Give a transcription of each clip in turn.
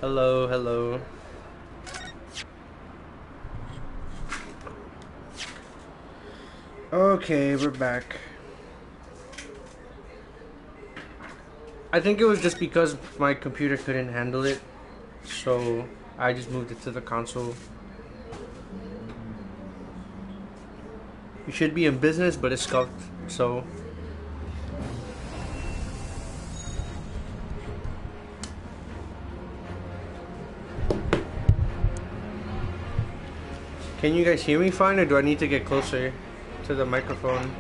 Hello, hello. Okay, we're back. I think it was just because my computer couldn't handle it, so I just moved it to the console. We should be in business, but it's scuffed, so. Can you guys hear me fine, or do I need to get closer to the microphone?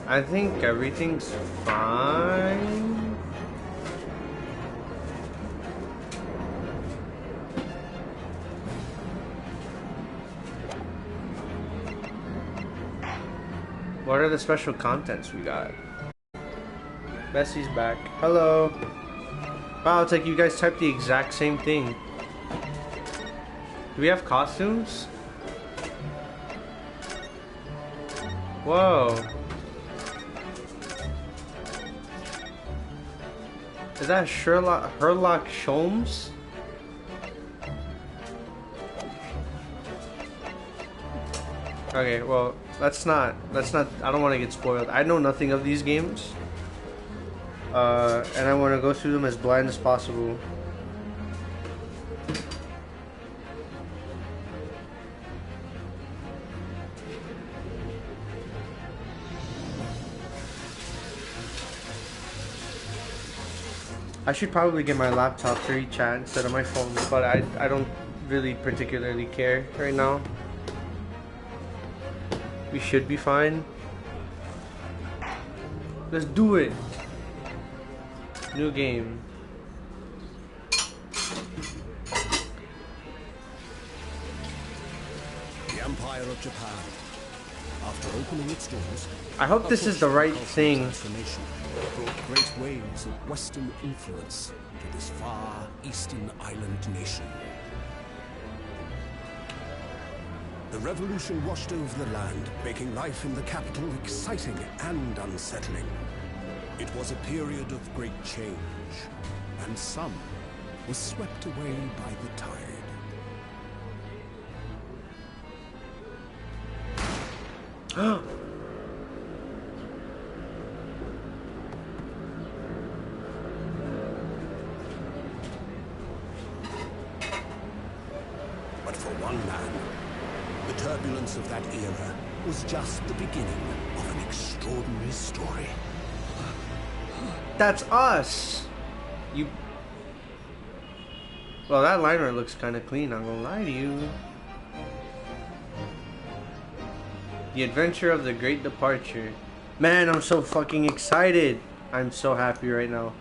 I think everything's fine. What are the special contents we got? Bessie's back. Hello. Wow, it's like you guys typed the exact same thing. Do we have costumes? Whoa. Is that Sherlock Holmes? Okay, well, let's not, I don't want to get spoiled. I know nothing of these games. And I want to go through them as blind as possible. I should probably get my laptop to read chat instead of my phone, but I don't really particularly care right now. We should be fine. Let's do it. New game. The Empire of Japan. After opening its doors, I hope this is the right thing. Brought great waves of Western influence to this far eastern island nation. The revolution washed over the land, making life in the capital exciting and unsettling. It was a period of great change, and some was swept away by the tide. But for one man, the turbulence of that era was just the beginning of an extraordinary story. That's us. You. Well, that liner looks kind of clean. I'm gonna lie to you. The Adventure of the Great Departure. Man, I'm so fucking excited. I'm so happy right now.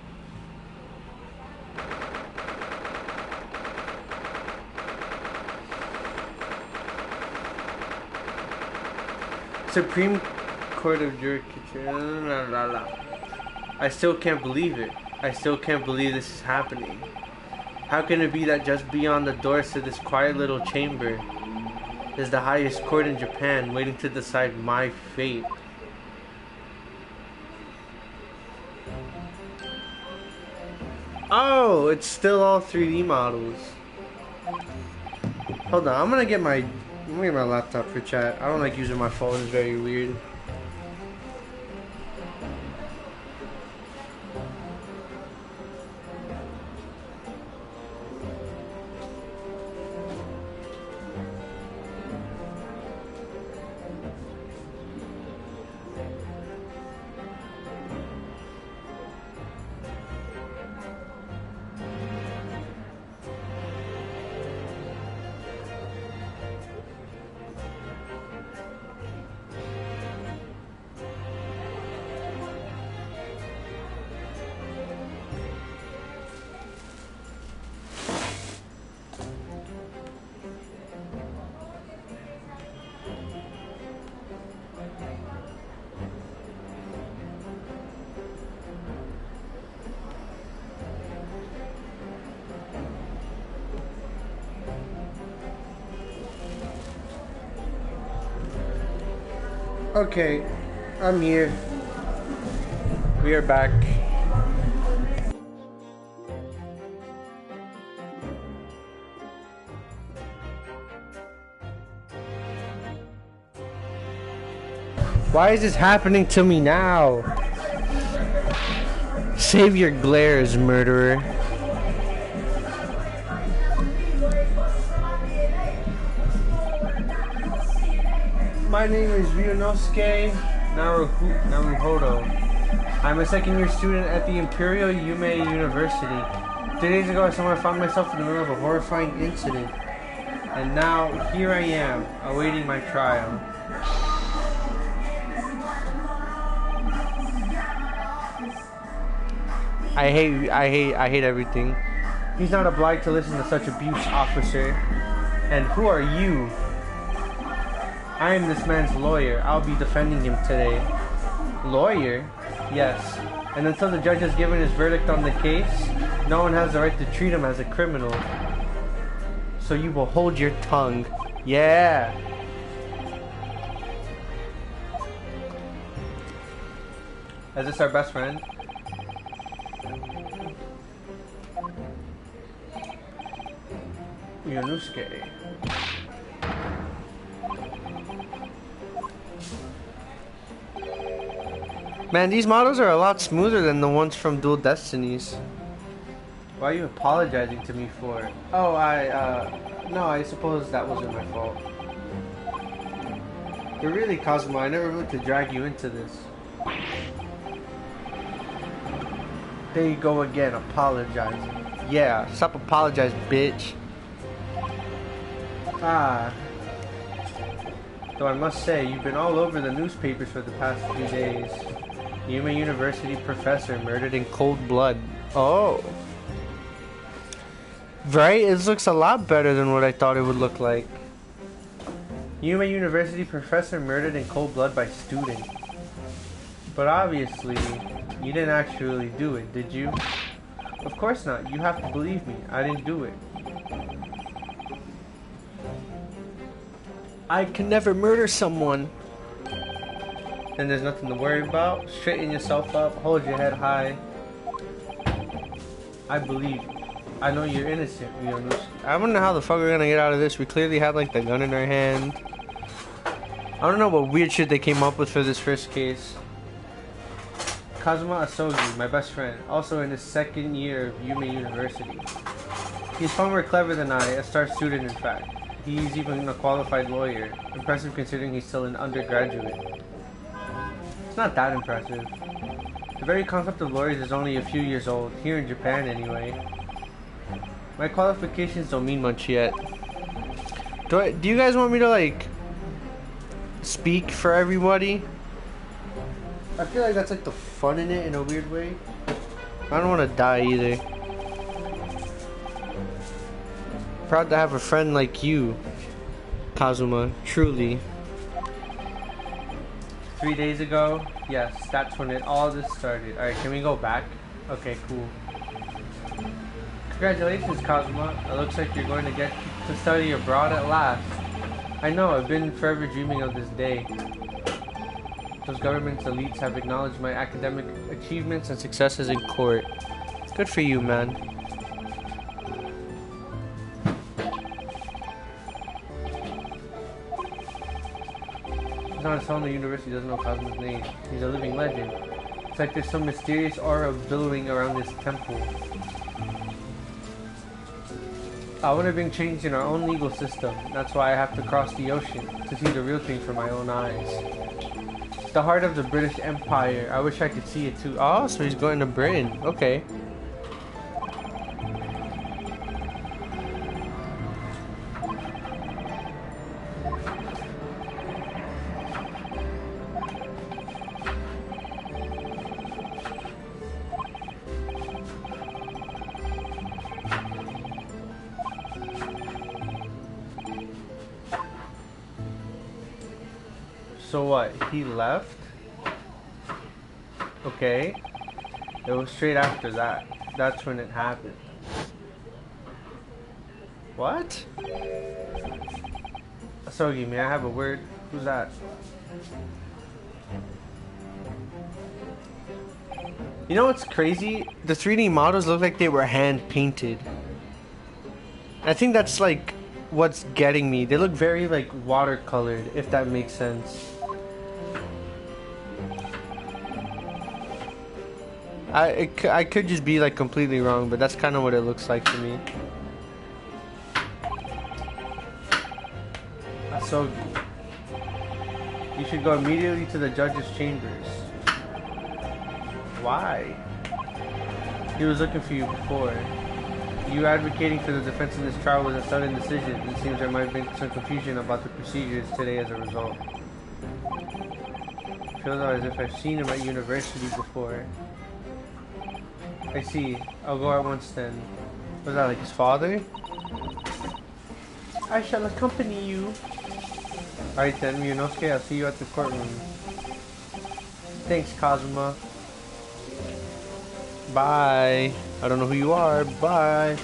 Supreme Court of Jurisdiction. I still can't believe it. I still can't believe this is happening. How can it be that just beyond the doors to this quiet little chamber is the highest court in Japan, waiting to decide my fate? Oh, it's still all 3D models. Hold on, I'm gonna get my laptop for chat. I don't like using my phone, it's very weird. Okay, I'm here. We are back. Why is this happening to me now? Save your glares, murderer. My name is Ryunosuke Naruhodo. I'm a second-year student at the Imperial Yume University. 3 days ago, I somehow found myself in the middle of a horrifying incident. And now, here I am, awaiting my trial. I hate everything. He's not obliged to listen to such abuse, officer. And who are you? I am this man's lawyer. I'll be defending him today. Lawyer? Yes. And until the judge has given his verdict on the case, no one has the right to treat him as a criminal. So you will hold your tongue. Yeah. Is this our best friend? Ryunosuke. Man, these models are a lot smoother than the ones from Dual Destinies. Why are you apologizing to me for? Oh, no, I suppose that wasn't my fault. But really, Cosmo, I never meant to drag you into this. There you go again, apologizing. Yeah, stop apologizing, bitch. Though I must say, you've been all over the newspapers for the past few days. Yume University professor murdered in cold blood. Oh. Right? It looks a lot better than what I thought it would look like. Yume University professor murdered in cold blood by student. But obviously, you didn't actually do it, did you? Of course not. You have to believe me. I didn't do it. I can never murder someone. Then there's nothing to worry about. Straighten yourself up. Hold your head high. I believe you. I know you're innocent, Ryunosuke. I don't know how the fuck we're gonna get out of this. We clearly had like the gun in our hand. I don't know what weird shit they came up with for this first case. Kazuma Asogi, my best friend, also in his second year of Yume University. He's far more clever than I, a star student in fact. He's even a qualified lawyer. Impressive considering he's still an undergraduate. It's not that impressive. The very concept of lawyers is only a few years old, here in Japan anyway. My qualifications don't mean much yet. Do you guys want me to like speak for everybody? I feel like that's like the fun in it in a weird way. I don't want to die either. Proud to have a friend like you, Kazuma, truly. 3 days ago? Yes, that's when it all just started. Alright, can we go back? Okay, cool. Congratulations, Kazuma. It looks like you're going to get to study abroad at last. I know, I've been forever dreaming of this day. Those government's elites have acknowledged my academic achievements and successes in court. Good for you, man. It's not his own, the university doesn't know Kazuma's name. He's a living legend. It's like there's some mysterious aura billowing around this temple. I want to bring change in our own legal system. That's why I have to cross the ocean, to see the real thing from my own eyes. The heart of the British Empire. I wish I could see it too. Oh, so he's going to Britain. Okay. So what? He left? Okay. It was straight after that. That's when it happened. What? Asogi, may I have a word? Who's that? You know what's crazy? The 3D models look like they were hand painted. I think that's like what's getting me. They look very like watercolored, if that makes sense. I could just be like completely wrong, but that's kind of what it looks like to me. So you should go immediately to the judge's chambers. Why? He was looking for you before. You advocating for the defense in this trial was a sudden decision. It seems there might have been some confusion about the procedures today as a result. I feel though as if I've seen him at university before. I see. I'll go at once then. Was that like his father? I shall accompany you. Alright then, Ryunosuke, I'll see you at the courtroom. Thanks, Kazuma. Bye. I don't know who you are. Bye.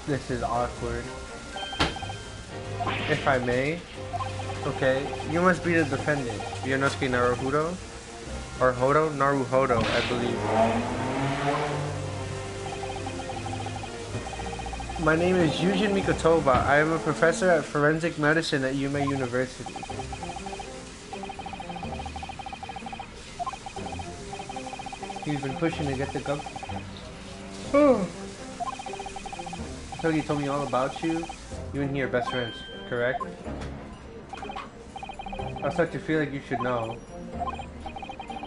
This is awkward. If I may. Okay, you must be the defendant. Ryunosuke Naruhodo? Or Hodo? Naruhodo, I believe. My name is Yujin Mikotoba. I am a professor at forensic medicine at Yume University. He's been pushing to get the gun. So he told me all about you. You and he are best friends, correct? I start to feel like you should know.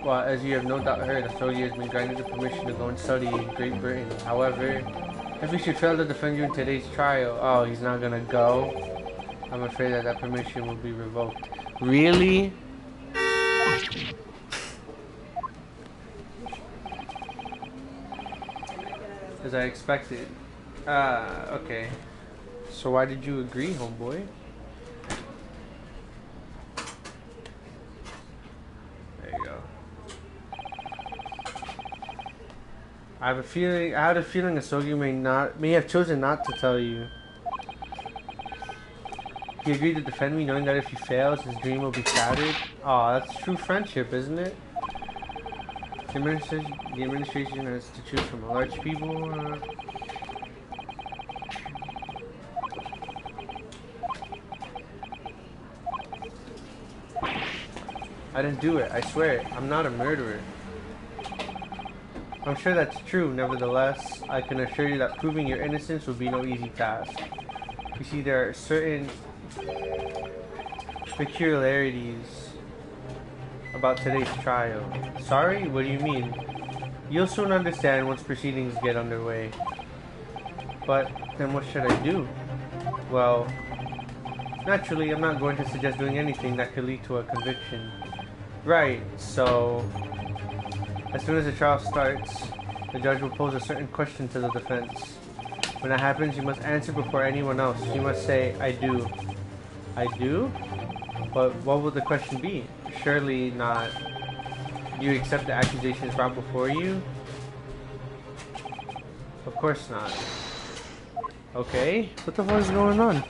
Well, as you have no doubt heard, Asogi has been granted the permission to go and study in Great Britain. However, if we should fail to defend you in today's trial, oh, he's not gonna go. I'm afraid that permission will be revoked. Really? As I expected. Okay. So why did you agree, homeboy? There you go. I had a feeling Asogi may have chosen not to tell you. He agreed to defend me, knowing that if he fails, his dream will be shattered. Aw, that's true friendship, isn't it? The administration has to choose from a large people. I didn't do it, I swear it. I'm not a murderer. I'm sure that's true, nevertheless, I can assure you that proving your innocence will be no easy task. You see, there are certain peculiarities about today's trial. Sorry? What do you mean? You'll soon understand once proceedings get underway. But then what should I do? Well, naturally, I'm not going to suggest doing anything that could lead to a conviction. Right, so as soon as the trial starts, the judge will pose a certain question to the defense. When that happens, you must answer before anyone else. You must say, I do. I do? But what will the question be? Surely not. Do you accept the accusations brought before you? Of course not. Okay, what the fuck is going on?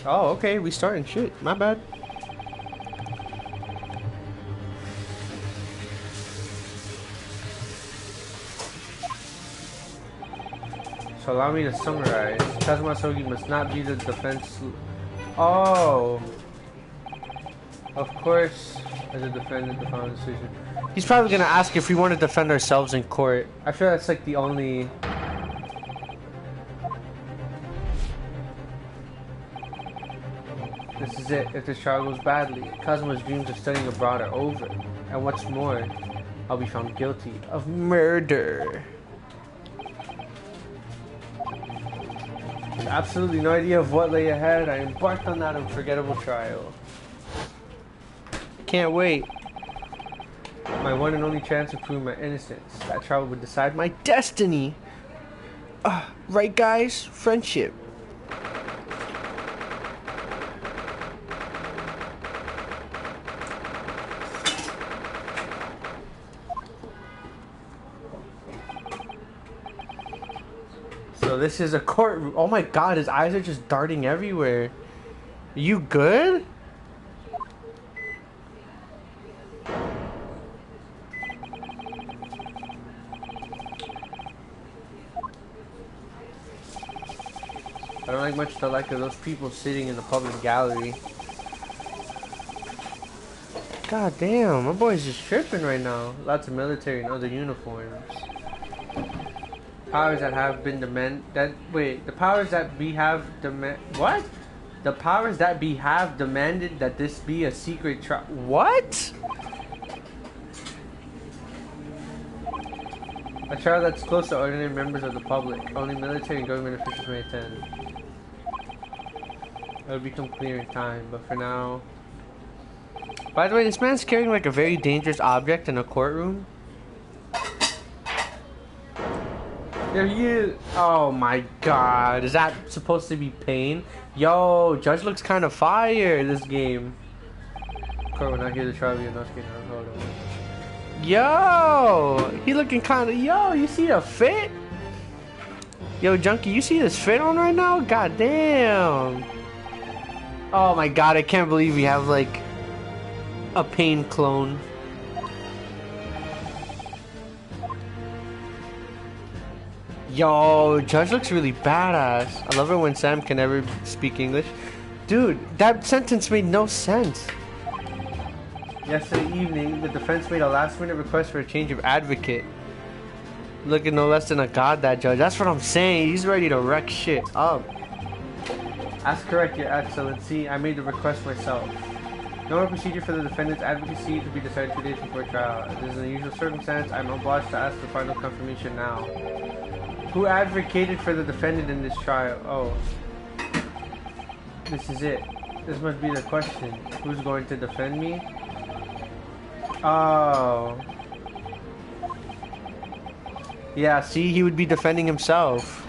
Oh, okay, we starting shit. My bad. So allow me to summarize. Kazuma Asogi must not be the defense. Oh, of course, as a defendant, the final decision. He's probably gonna ask if we want to defend ourselves in court. I feel that's like the only. This is it. If this trial goes badly, Kazuma's dreams of studying abroad are over. And what's more, I'll be found guilty of murder. With absolutely no idea of what lay ahead, I embarked on that unforgettable trial. Can't wait. My one and only chance of proving my innocence. That trial would decide my destiny. Right, guys? Friendship. So this is a courtroom. Oh my god, his eyes are just darting everywhere. You good? I don't like much the like of those people sitting in the public gallery. God damn, my boy's just tripping right now. Lots of military and other uniforms. Powers that have been the powers that be have demand what? The powers that be have demanded that this be a secret trial. What? A trial that's close to ordinary members of the public. Only military and government officials may attend. It'll become clear in time, but for now. By the way, this man's carrying like a very dangerous object in a courtroom. There he is. Oh my god. Is that supposed to be pain? Yo, Judge looks kind of fire this game. Court will not hear the trial of Inosuke Naruhodo. Yo! He looking kind of... Yo, you see the fit? Yo, Junkie, you see this fit on right now? God damn. Oh my god, I can't believe we have like a Pain clone. Yo, Judge looks really badass. I love it when Sam can never speak English. Dude, that sentence made no sense. Yesterday evening, the defense made a last-minute request for a change of advocate. Looking no less than a god, that judge. That's what I'm saying. He's ready to wreck shit up. That's correct, Your Excellency. I made the request myself. No more procedure for the defendant's advocacy to be decided 2 days before trial. It is an unusual circumstance. I'm obliged to ask for final confirmation now. Who advocated for the defendant in this trial? Oh. This is it. This must be the question. Who's going to defend me? Oh. Yeah, see, he would be defending himself.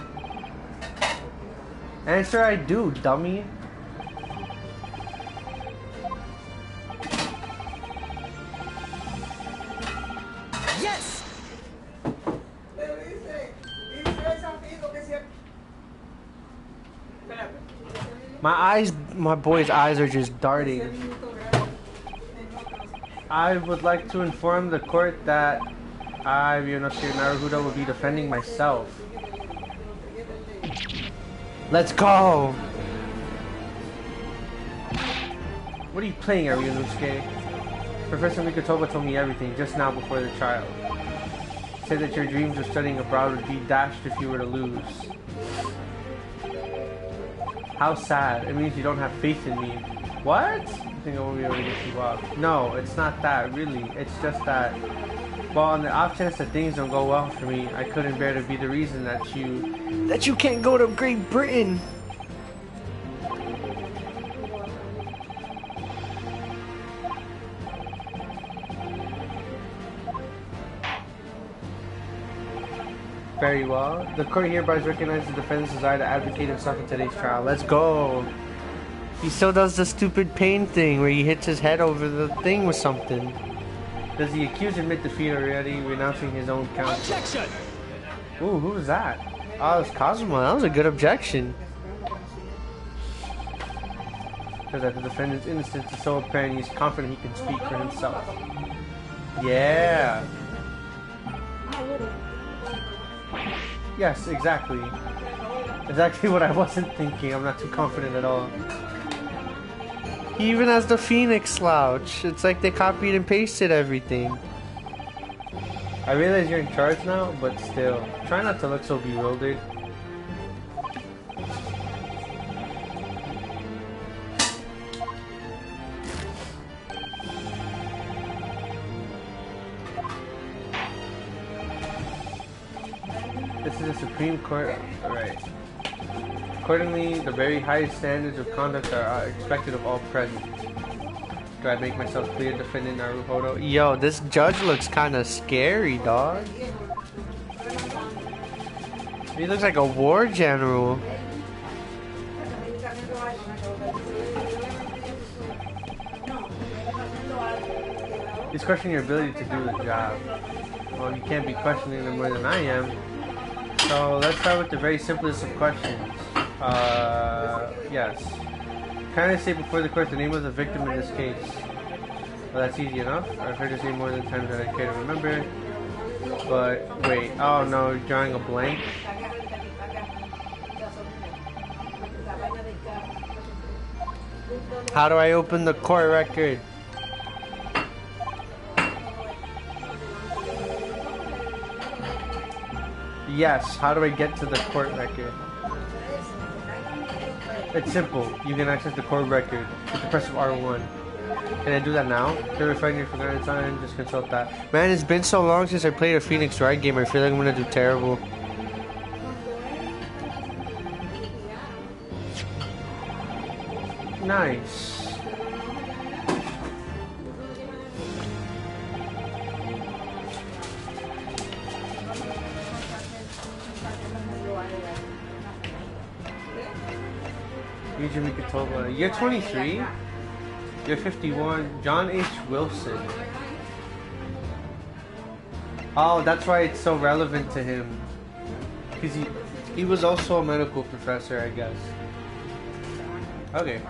Answer I do, dummy. Yes! My boy's eyes are just darting. I would like to inform the court that I, Inosuke Naruhodo, will be defending myself. Let's go! What are you playing, Ryunosuke? Professor Mikotoba told me everything just now before the trial. Said that your dreams of studying abroad would be dashed if you were to lose. How sad. It means you don't have faith in me. What? I think I won't be able to get you off. No, it's not that, really. It's just that, well, on the off chance that things don't go well for me, I couldn't bear to be the reason that you can't go to Great Britain. Very well. The court hereby recognizes the defendant's desire to advocate himself in today's trial. Let's go. He still does the stupid pain thing where he hits his head over the thing with something. Does the accused admit defeat already, renouncing his own counsel? Objection! Ooh, who was that? Oh, it was Cosmo. That was a good objection. Because that the defendant's innocence is so apparent, he's confident he can speak for himself. Yeah. Yes, exactly. Exactly what I wasn't thinking. I'm not too confident at all. He even has the Phoenix slouch. It's like they copied and pasted everything. I realize you're in charge now, but still. Try not to look so bewildered. This is the Supreme Court. Alright. Accordingly, the very highest standards of conduct are expected of all present. Do I make myself clear, defendant Naruhodo? Yo, this judge looks kind of scary, dog. He looks like a war general. He's questioning your ability to do the job. Well, you can't be questioning them more than I am. So let's start with the very simplest of questions. Yes. Can I say before the court the name of the victim in this case? Well, that's easy enough. I've heard his name more than times than I care to remember. But wait, oh no, drawing a blank. How do I open the court record? Yes, how do I get to the court record? It's simple. You can access the court record with the press of R1. Can I do that now? Can I find your forgotten time? Just consult that. Man, it's been so long since I played a Phoenix Wright game. I feel like I'm gonna do terrible. Nice. You're 23? You're 51. John H. Wilson. Oh, that's why it's so relevant to him. Because he was also a medical professor, I guess. Okay.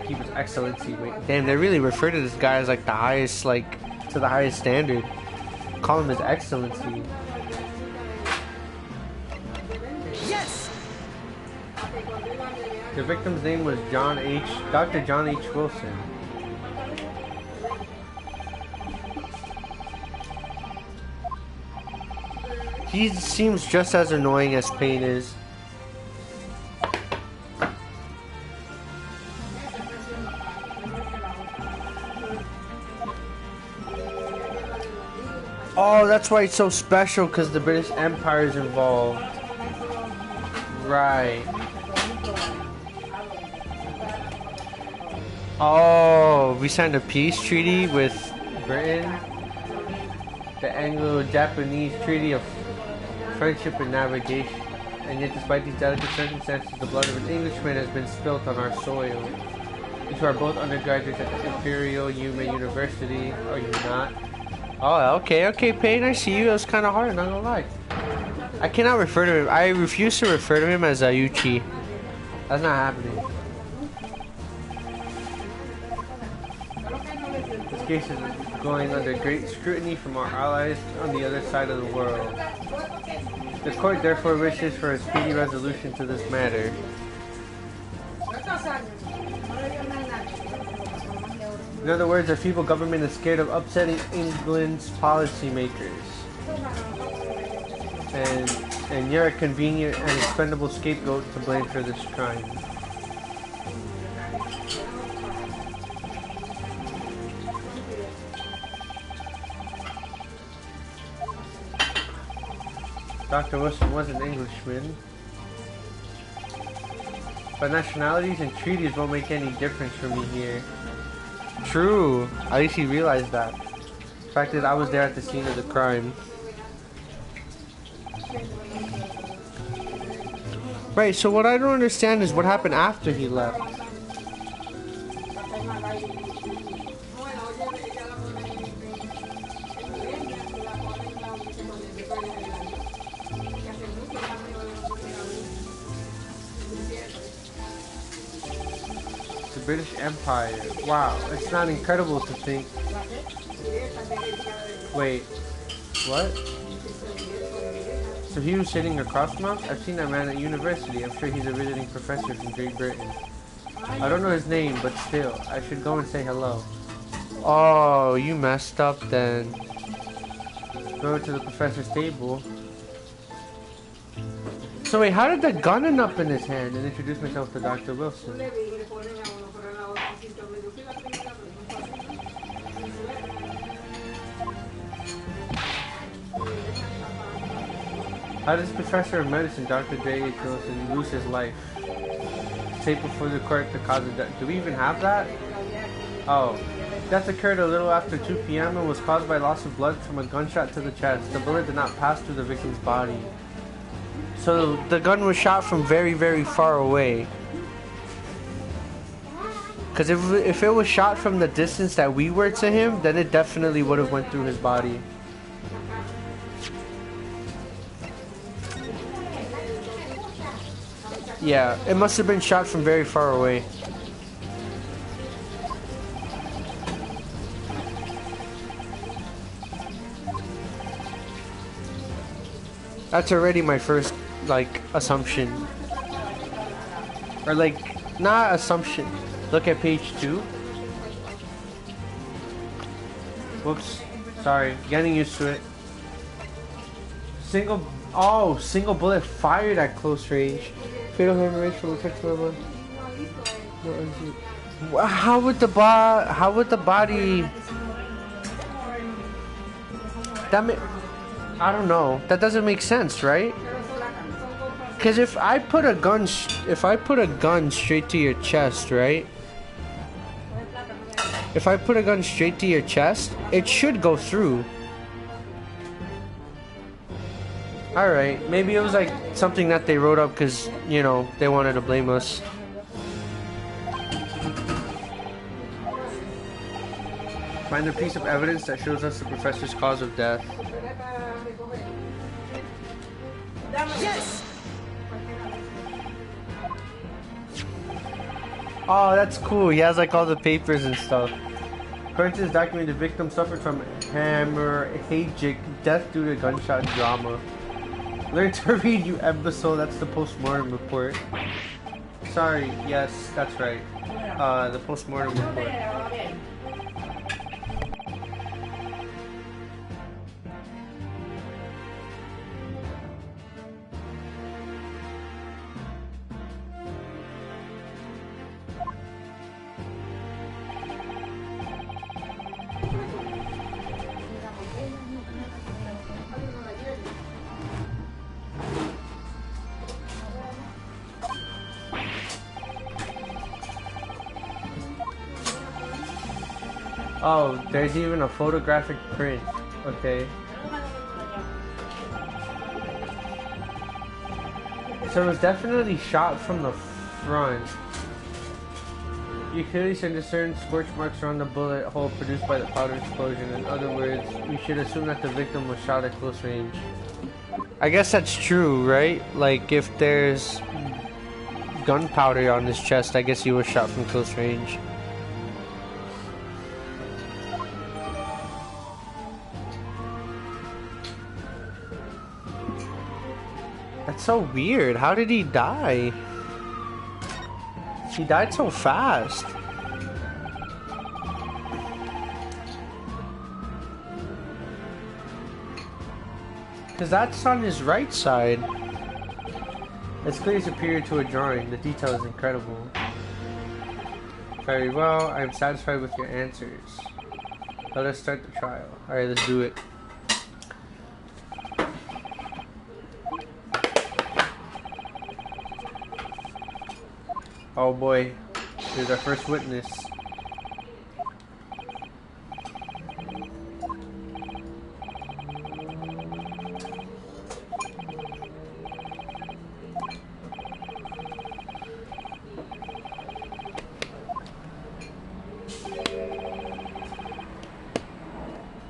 Keep his excellency. Wait, damn, they really refer to this guy as like the highest, like to the highest standard. Call him his excellency. Yes. The victim's name was Dr. John H. Wilson. He seems just as annoying as Payne is. Oh, that's why it's so special, because the British Empire is involved. Right. Oh, we signed a peace treaty with Britain. The Anglo-Japanese Treaty of Friendship and Navigation. And yet, despite these delicate circumstances, the blood of an Englishman has been spilt on our soil. You two are both undergraduates at the Imperial Yuma University, are you not? Oh, okay, Payne, I see you. It was kind of hard, not gonna lie. I cannot refer to him. I refuse to refer to him as Ayuchi. That's not happening. This case is going under great scrutiny from our allies on the other side of the world. The court therefore wishes for a speedy resolution to this matter. In other words, our feeble government is scared of upsetting England's policymakers. And you're a convenient and expendable scapegoat to blame for this crime. Dr. Wilson was an Englishman. But nationalities and treaties won't make any difference for me here. True. At least he realized that. The fact that I was there at the scene of the crime. Right, so what I don't understand is what happened after he left. The British Empire. Wow, it's not incredible to think. Wait, what? So he was sitting across from us? I've seen that man at university. I'm sure he's a visiting professor from Great Britain. I don't know his name, but still, I should go and say hello. Oh, you messed up then. Go to the professor's table. So wait, how did the gun end up in his hand? And introduce myself to Dr. Wilson. How does Professor of Medicine Dr. J. H. Wilson lose his life? Tape before the court to cause of death. Do we even have that? Oh. Death occurred a little after 2 p.m. and was caused by loss of blood from a gunshot to the chest. The bullet did not pass through the victim's body. So the gun was shot from very, very far away. Because if it was shot from the distance that we were to him, then it definitely would have went through his body. Yeah, it must have been shot from very far away. That's already my first, like, assumption. Or, like, not assumption. Look at page 2. Whoops. Sorry. Getting used to it. Single bullet fired at close range. Fatal hemorrhage from effective weapon. How would the body... I don't know. That doesn't make sense, right? Because if I put a gun straight to your chest, right? If I put a gun straight to your chest, it should go through. Alright, maybe it was like something that they wrote up because, you know, they wanted to blame us. Find a piece of evidence that shows us the professor's cause of death. Yes! Oh, that's cool. He has like all the papers and stuff. According to this document, the victim suffered from hemorrhagic death due to gunshot trauma. Learn to read, you imbecile. That's the post-mortem report. Sorry, yes, that's right. The post-mortem report. Oh, there's even a photographic print. Okay. So it was definitely shot from the front. You clearly can discern scorch marks around the bullet hole produced by the powder explosion. In other words, we should assume that the victim was shot at close range. I guess that's true, right? Like, if there's gunpowder on his chest, I guess he was shot from close range. That's so weird. How did he die? He died so fast. Because that's on his right side. It's clearly superior to a drawing. The detail is incredible. Very well. I'm satisfied with your answers. Let us start the trial. Alright, let's do it. Oh boy, here's our first witness.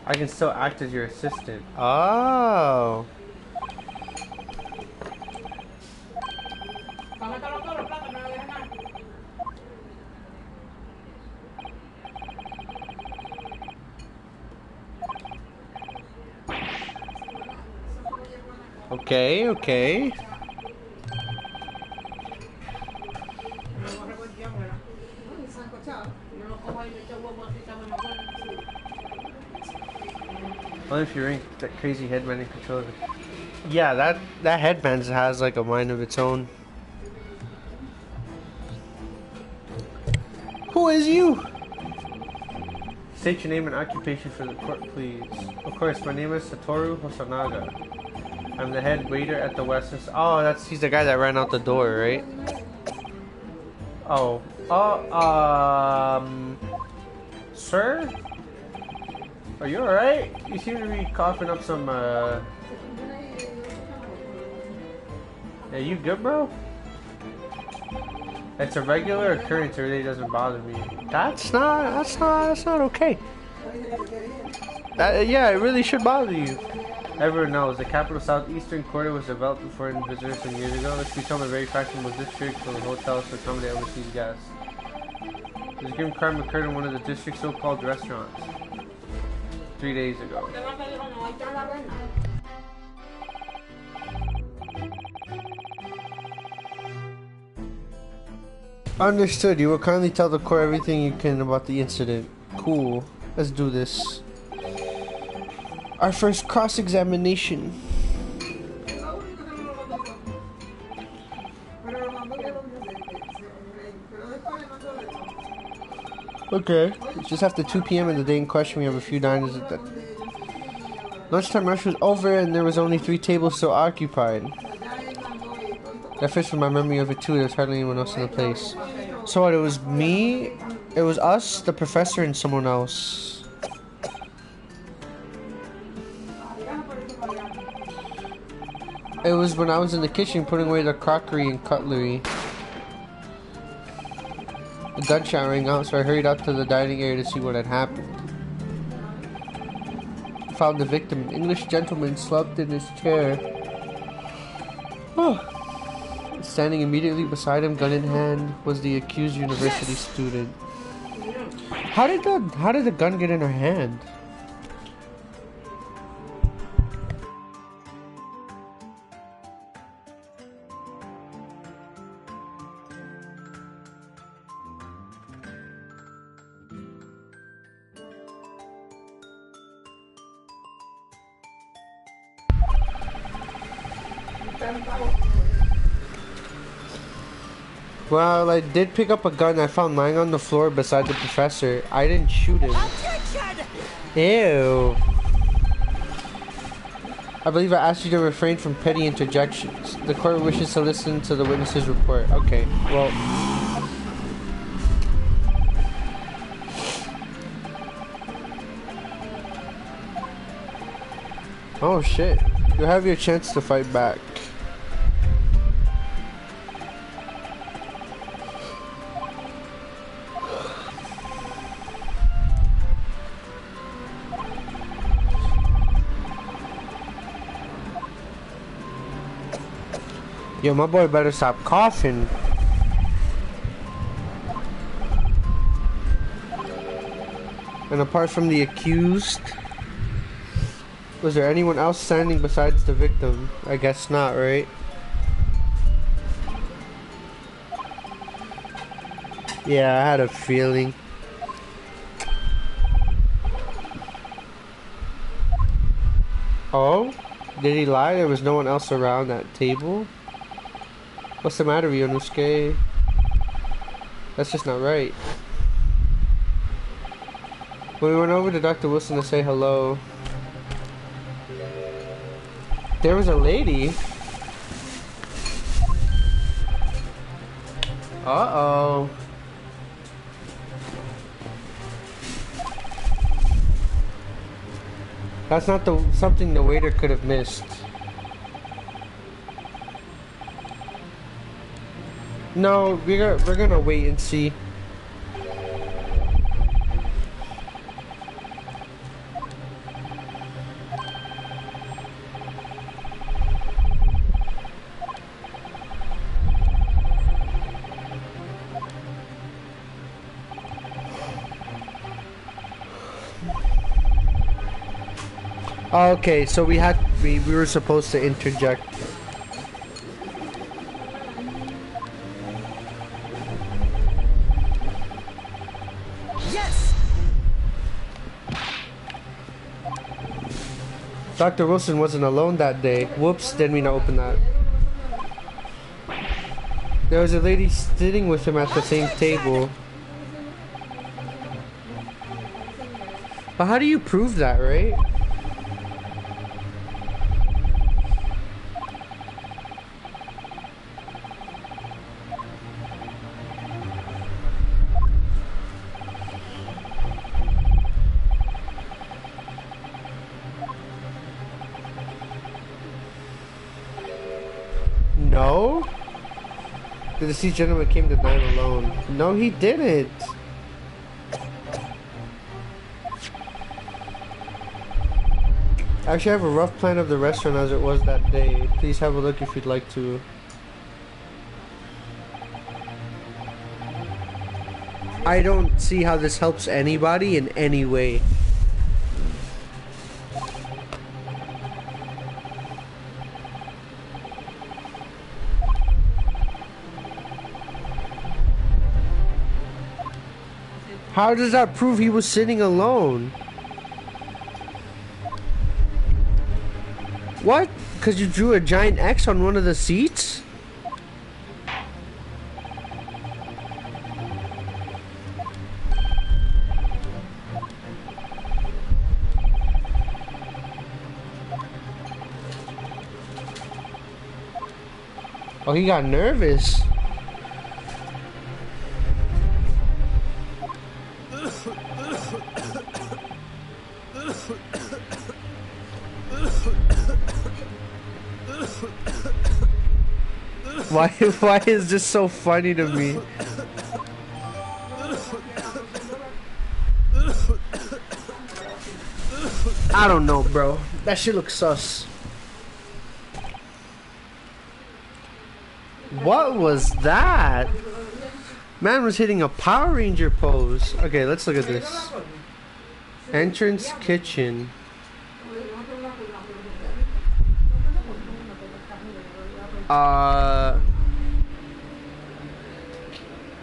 I can still act as your assistant. Oh. Okay, okay. Well, if you're in that crazy headband in control of it. Yeah, that headband has like a mind of its own. Who is you? State your name and occupation for the court, please. Of course, my name is Satoru Hosonaga. I'm the head waiter at the Western... Oh, he's the guy that ran out the door, right? Oh. Sir? Are you alright? You seem to be coughing up some, Yeah, you good, bro? It's a regular occurrence. It really doesn't bother me. That's not okay. Yeah, it really should bother you. Everyone knows the capital southeastern quarter was developed for foreign visitors some years ago. It's become a very fashionable district full of hotels to accommodate overseas guests. This grim crime occurred in one of the district's so-called restaurants 3 days ago. Understood. You will kindly tell the court everything you can about the incident. Cool. Let's do this. Our first cross-examination. Okay. It's just after 2 p.m. in the day in question, we have a few diners at the... Lunchtime rush was over and there was only 3 tables still occupied. That fits with my memory of it too. There's hardly anyone else in the place. So what, it was me, it was us, the professor, and someone else. It was when I was in the kitchen putting away the crockery and cutlery. The gunshot rang out, so I hurried out to the dining area to see what had happened. Found the victim, an English gentleman, slumped in his chair. Oh. Standing immediately beside him, gun in hand, was the accused university student. How did the gun get in her hand? Well, I did pick up a gun I found lying on the floor beside the professor. I didn't shoot him. Ew. I believe I asked you to refrain from petty interjections. The court wishes to listen to the witness's report. Okay, well... Oh shit. You have your chance to fight back. Yo, my boy better stop coughing. And apart from the accused, was there anyone else standing besides the victim? I guess not, right? Yeah, I had a feeling. Oh? Did he lie? There was no one else around that table? What's the matter, Ryonosuke? That's just not right. When we went over to Dr. Wilson to say hello, there was a lady. Uh-oh. That's not something the waiter could have missed. No, we're gonna wait and see. Okay, so we were supposed to interject. Yes. Dr. Wilson wasn't alone that day. Whoops, didn't mean to open that. There was a lady sitting with him at the same table. But how do you prove that, right? No? The deceased gentleman came to dine alone. No, he didn't. Actually, I have a rough plan of the restaurant as it was that day. Please have a look if you'd like to. I don't see how this helps anybody in any way. How does that prove he was sitting alone? What? Because you drew a giant X on one of the seats? Oh, he got nervous. Why is this so funny to me? I don't know, bro. That shit looks sus. What was that? Man was hitting a Power Ranger pose. Okay, let's look at this. Entrance kitchen.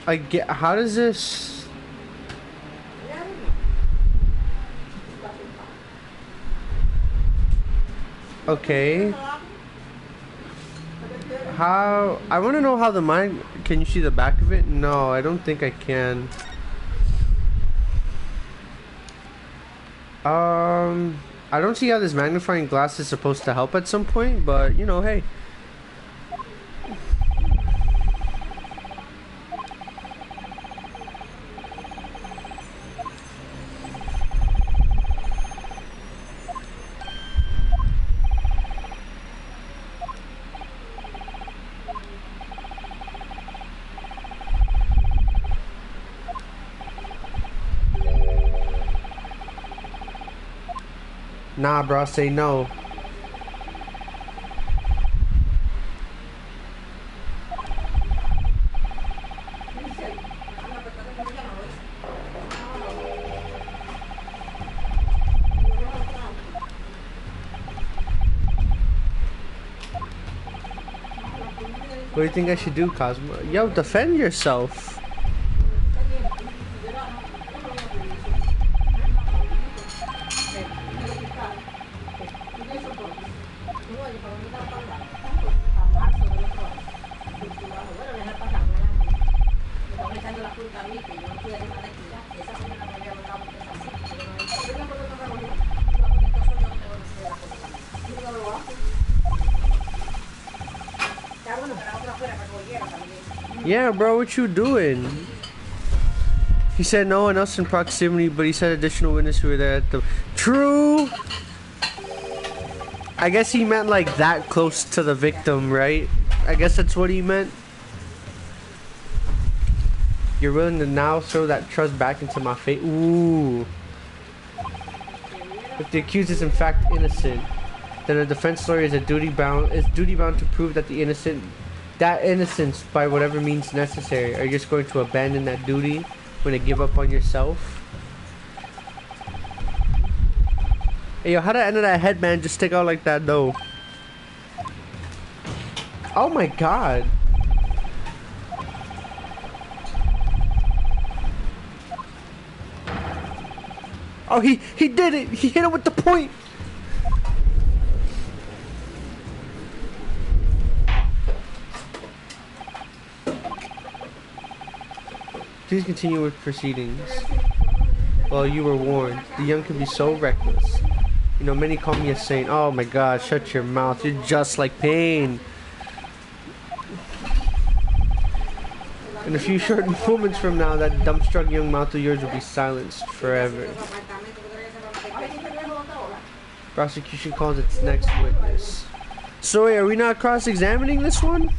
I get. How does this? Okay. How? I want to know how the mind. Can you see the back of it? No, I don't think I can. I don't see how this magnifying glass is supposed to help at some point, but you know, hey. Nah, bro, say no. What do you think I should do, Cosmo? Yo, defend yourself. Yeah, bro, what you doing? He said no one else in proximity, but he said additional witnesses who were there at the... True! I guess he meant like that close to the victim, right? I guess that's what he meant. You're willing to now throw that trust back into my face? Ooh. If the accused is in fact innocent, then a defense lawyer is duty bound to prove that the innocence by whatever means necessary. Are you just going to abandon that duty when you give up on yourself? Hey, yo, how the end of that headband just stick out like that though? Oh my god. Oh, he did it. He hit it with the point. Please continue with proceedings. Well, you were warned. The young can be so reckless. You know, many call me a saint. Oh my god, shut your mouth. You're just like pain. In a few short moments from now, that dumbstruck young mouth of yours will be silenced forever. Prosecution calls its next witness. So wait, are we not cross-examining this one?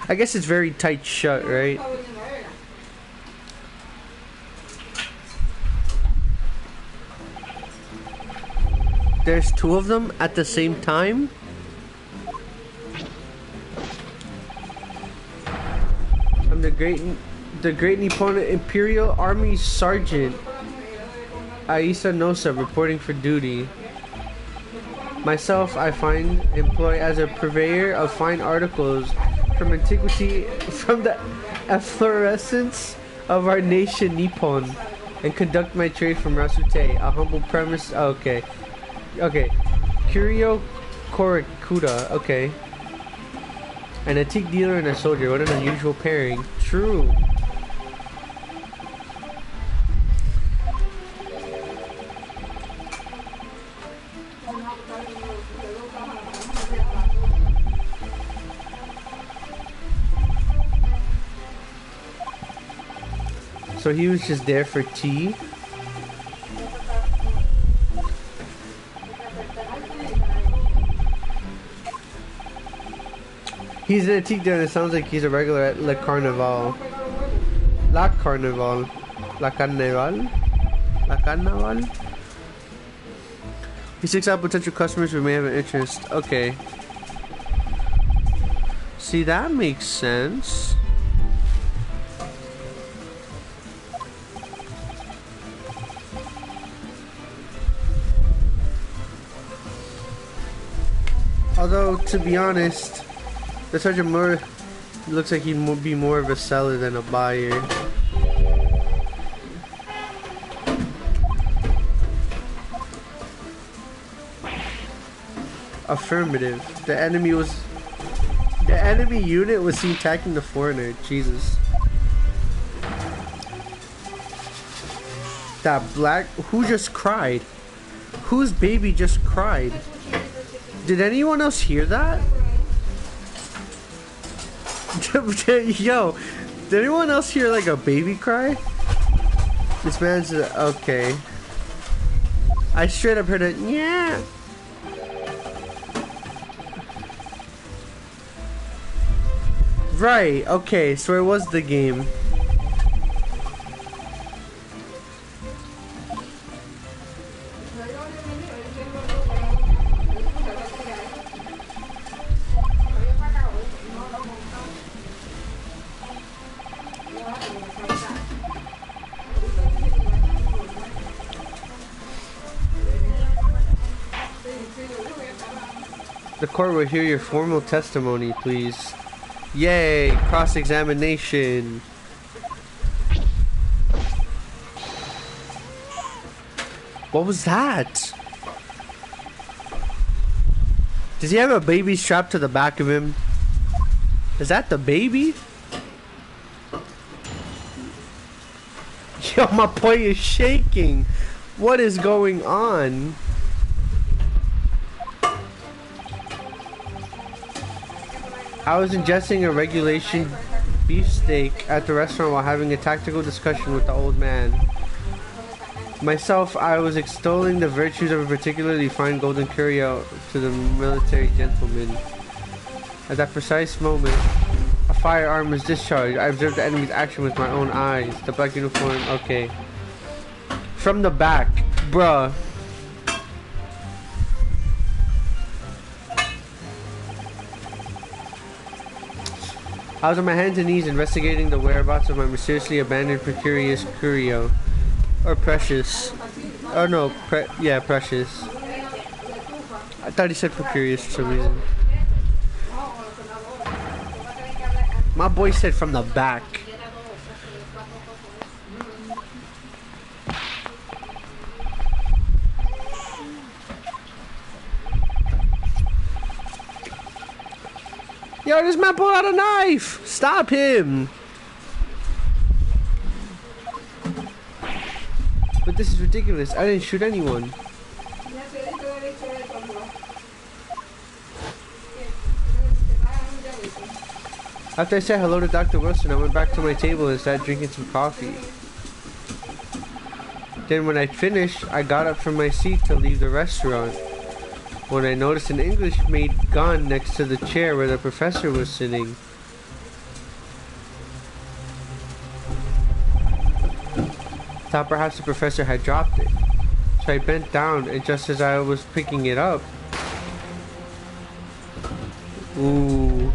I guess it's very tight shut, right? There's two of them at the same time? I'm the Great Nippon Imperial Army Sergeant Aisa Nosa reporting for duty. Myself, I find employ as a purveyor of fine articles from antiquity, from the efflorescence of our nation Nippon, and conduct my trade from Rasute, a humble premise. Oh, okay. Curio Korakuda, okay. An antique dealer and a soldier, what an unusual pairing. True. So he was just there for tea? He's an antique dealer. It sounds like he's a regular at Le Carnaval. La Carnaval. La Carnaval? La Carnaval? He seeks out potential customers who may have an interest. Okay. See, that makes sense. Although, to be honest, the sergeant more looks like he'd be more of a seller than a buyer. Affirmative. The enemy unit was seen attacking the foreigner. Jesus. That black. Who just cried? Whose baby just cried? Did anyone else hear that? Yo, did anyone else hear like a baby cry? This man's okay. I straight up heard it. Yeah. Right. Okay. So it was the game. The court will hear your formal testimony, please. Yay! Cross-examination. What was that? Does he have a baby strapped to the back of him? Is that the baby? Yo, my boy is shaking. What is going on? I was ingesting a regulation beefsteak at the restaurant while having a tactical discussion with the old man. Myself, I was extolling the virtues of a particularly fine golden curio to the military gentleman. At that precise moment, a firearm was discharged. I observed the enemy's action with my own eyes. The black uniform, okay. From the back, bruh. I was on my hands and knees investigating the whereabouts of my mysteriously abandoned precarious curio. Or precious. Oh no, yeah, precious. I thought he said precarious for some reason. My boy said from the back. Yo, this man pulled out a knife! Stop him! But this is ridiculous. I didn't shoot anyone. After I said hello to Dr. Wilson, I went back to my table and started drinking some coffee. Then when I finished, I got up from my seat to leave the restaurant. When I noticed an English-made gun next to the chair where the professor was sitting. thought perhaps the professor had dropped it. So I bent down, and just as I was picking it up... Ooh.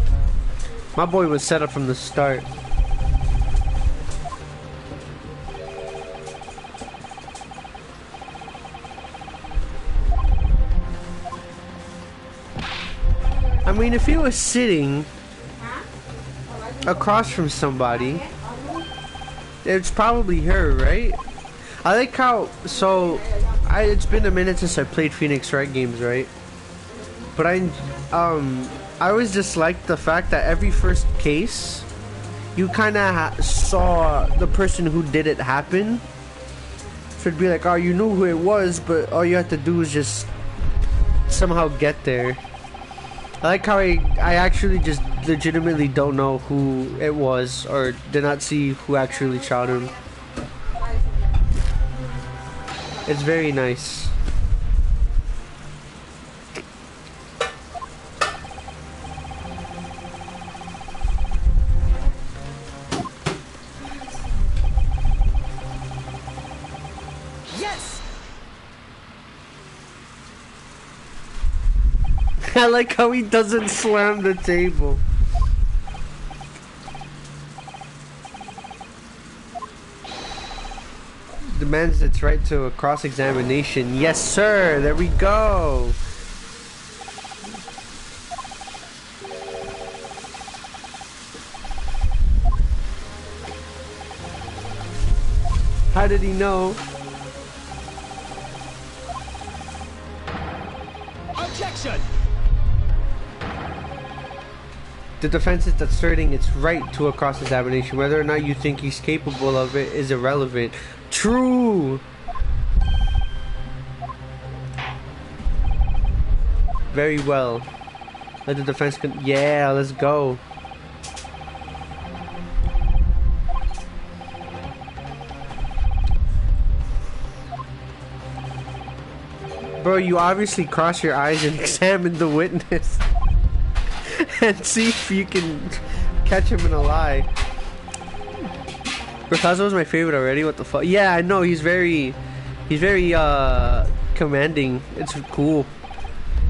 My boy was set up from the start. I mean, if he was sitting across from somebody, it's probably her, right? I like how, so, it's been a minute since I played Phoenix Wright games, right? But I always just liked the fact that every first case, you kind of saw the person who did it happen. So it'd be like, oh, you knew who it was, but all you had to do was just somehow get there. I like how I actually just legitimately don't know who it was or did not see who actually shot him. It's very nice. Yes. I like how he doesn't slam the table. Demands its right to a cross-examination. Yes, sir. There we go. How did he know? Objection. The defense is asserting its right to a cross-examination. Whether or not you think he's capable of it is irrelevant. True! Very well. Let the defense yeah, let's go. Bro, you obviously cross your eyes and examine the witness. And see if you can catch him in a lie. Bertazzo was my favorite already. What the fuck? Yeah, I know. He's very commanding. It's cool.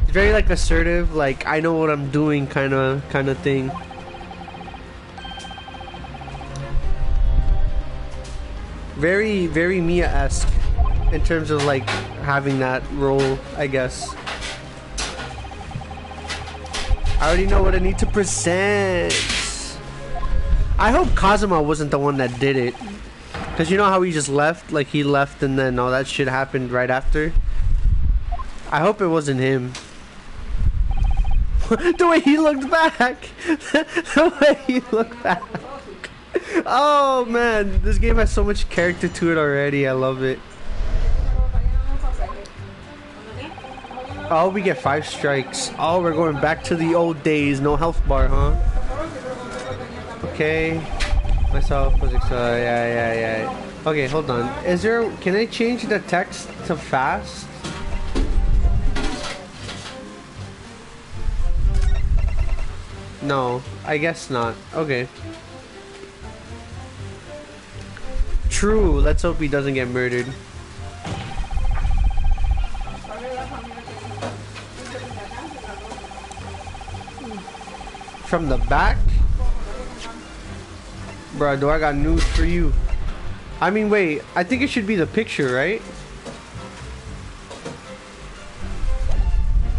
He's very like assertive. Like I know what I'm doing, kind of thing. Very Mia-esque in terms of like having that role, I guess. I already know what I need to present. I hope Kazuma wasn't the one that did it. Because you know how he just left? Like he left and then all that shit happened right after? I hope it wasn't him. The way he looked back! The way he looked back! Oh man, this game has so much character to it already. I love it. Oh, we get 5 strikes. Oh, we're going back to the old days. No health bar, huh? Okay. Myself was yeah. Okay, hold on. Is there... Can I change the text to fast? No, I guess not. Okay. True. Let's hope he doesn't get murdered. From the back? Bro, do I got news for you? I mean, wait. I think it should be the picture, right?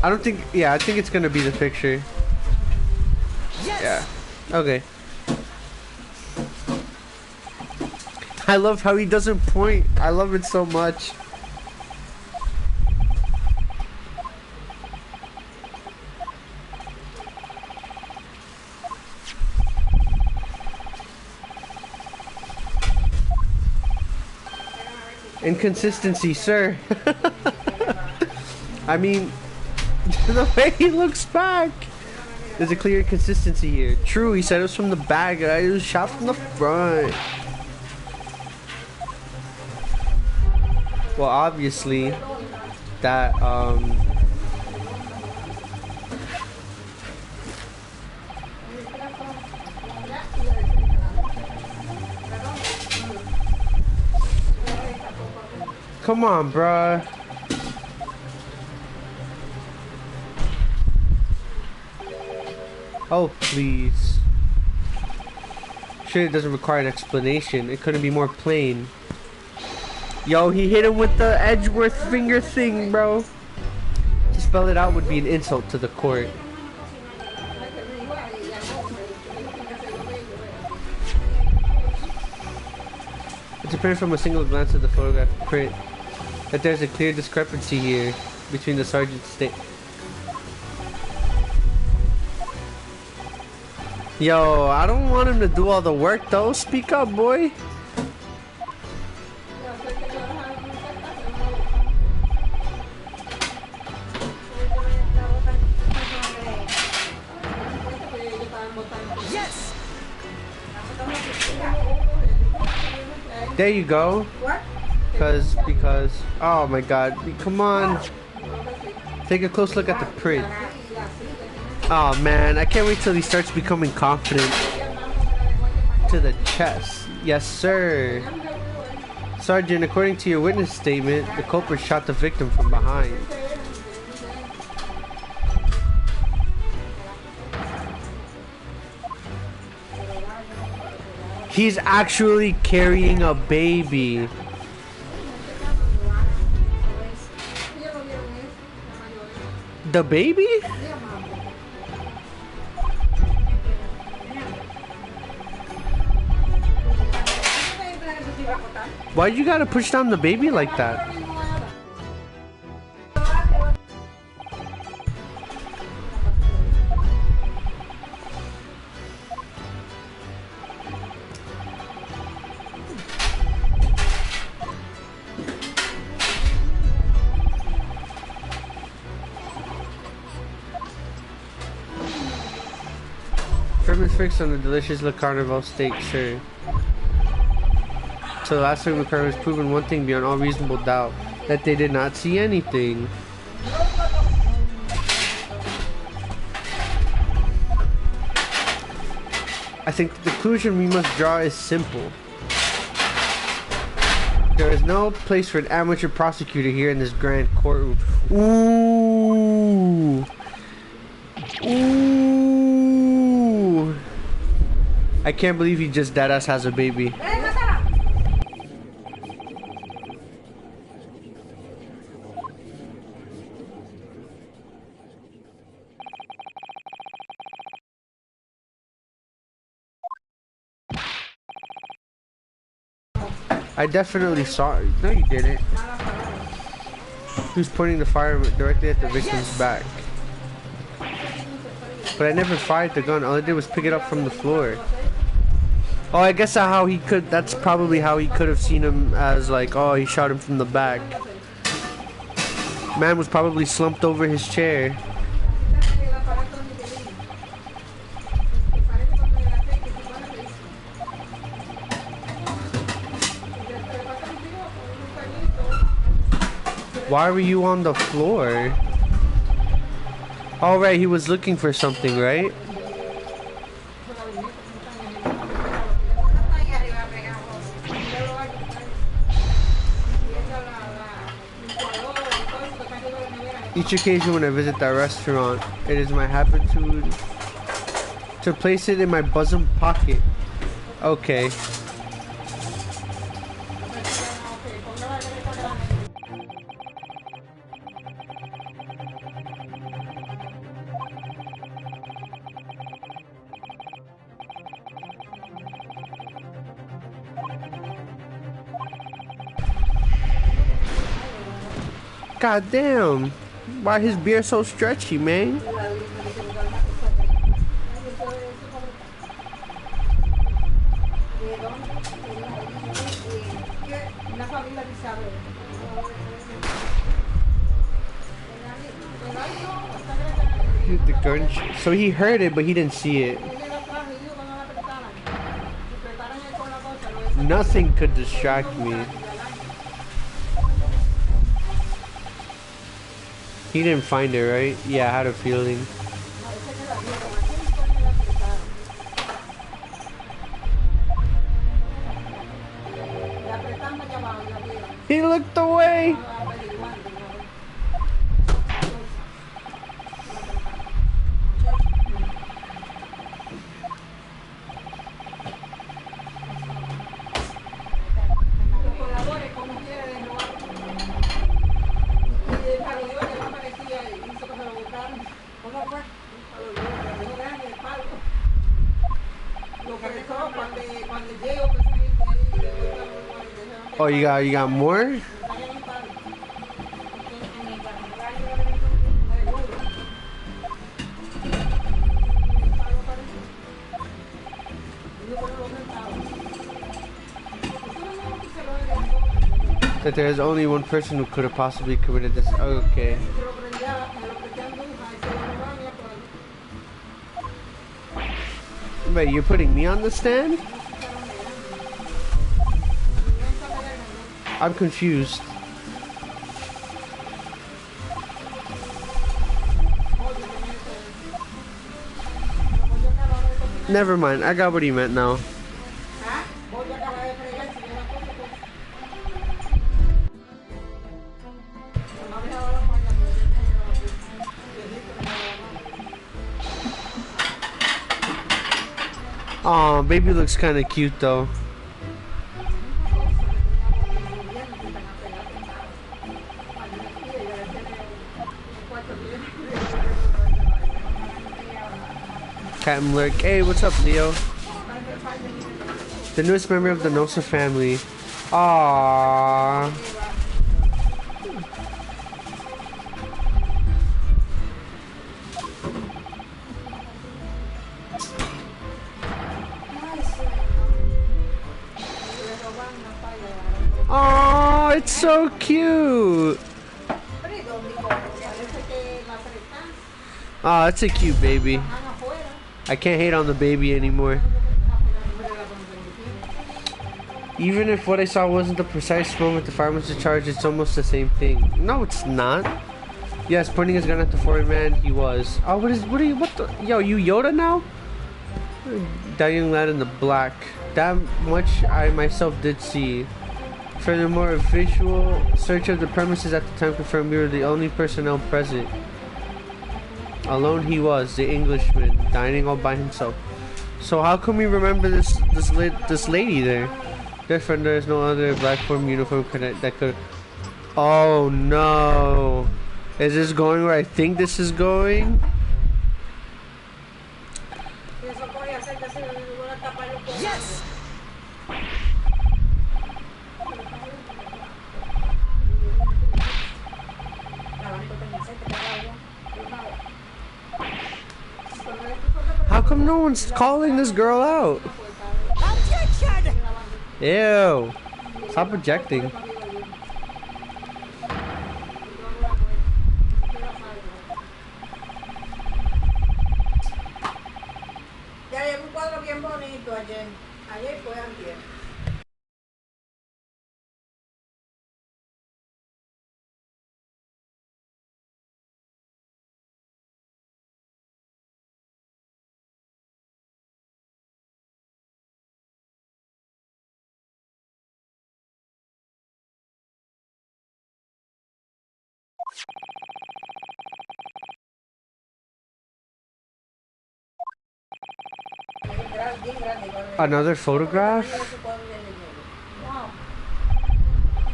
I don't think... Yeah, I think it's gonna be the picture. Yes. Yeah. Okay. I love how he doesn't point. I love it so much. Inconsistency, sir. I mean, the way he looks back. There's a clear inconsistency here. True, he said it was from the back and I was shot from the front. Well, obviously, that, Come on, bruh. Oh, please. Sure, it doesn't require an explanation. It couldn't be more plain. Yo, he hit him with the Edgeworth finger thing, bro. To spell it out would be an insult to the court. It's apparent from a single glance at the photograph print that there's a clear discrepancy here between the sergeant's statement. Yo, I don't want him to do all the work though. Speak up, boy. Yes! There you go. What? Because, oh my god, come on. Take a close look at the print. Oh man, I can't wait till he starts becoming confident. To the chest. Yes, sir. Sergeant, according to your witness statement, the culprit shot the victim from behind. He's actually carrying a baby. The baby? Why you gotta push down the baby like that? Firm is fixed on the delicious Le Carnival steak, sure. So the last time the car was proven one thing beyond all reasonable doubt, that they did not see anything. I think the conclusion we must draw is simple. There is no place for an amateur prosecutor here in this grand courtroom. Ooh. Ooh. I can't believe he just deadass has a baby. I definitely saw it. No, you didn't. He was pointing the fire directly at the victim's back. But I never fired the gun. All I did was pick it up from the floor. Oh, I guess how he could. That's probably how he could have seen him, as like, oh, he shot him from the back. Man was probably slumped over his chair. Why were you on the floor? All right, he was looking for something, right? Each occasion when I visit that restaurant, it is my habit to place it in my bosom pocket. Okay. God damn. Why his beard so stretchy, man? The gun. So he heard it, but he didn't see it. Nothing could distract me. He didn't find it, right? Yeah, I had a feeling. He looked away. Oh, you got more? That there's only one person who could have possibly committed this. Okay. Wait, you're putting me on the stand? I'm confused. Never mind, I got what he meant now. Aw, baby looks kinda cute though. Captain Lurk. Hey, what's up, Leo? The newest member of the Nosa family. Aww. Oh, it's so cute. Oh, it's a cute baby. I can't hate on the baby anymore. Even if what I saw wasn't the precise moment the fireman's in charge, it's almost the same thing. No, it's not. Yes, pointing his gun at the foreign man, he was. Oh, what the? Yo, you Yoda now? That young lad in the black. That much I myself did see. Furthermore, a visual search of the premises at the time confirmed we were the only personnel present. Alone he was, the Englishman, dining all by himself. So how come we remember this lady there? Therefore, there is no other black form uniform that could. Oh no! Is this going where I think this is going? Yes! How come no one's calling this girl out? Objection! Ew. Stop projecting. Ya llegó un cuadro bien bonito ayer. Ayer fue antier. Another photograph?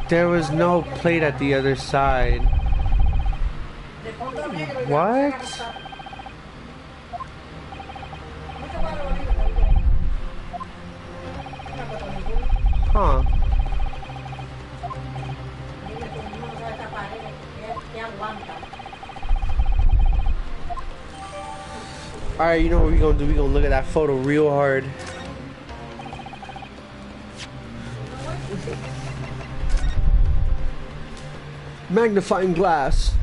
There was no plate at the other side. What? Huh. Alright, you know what we're gonna do? We're gonna look at that photo real hard. Magnifying glass.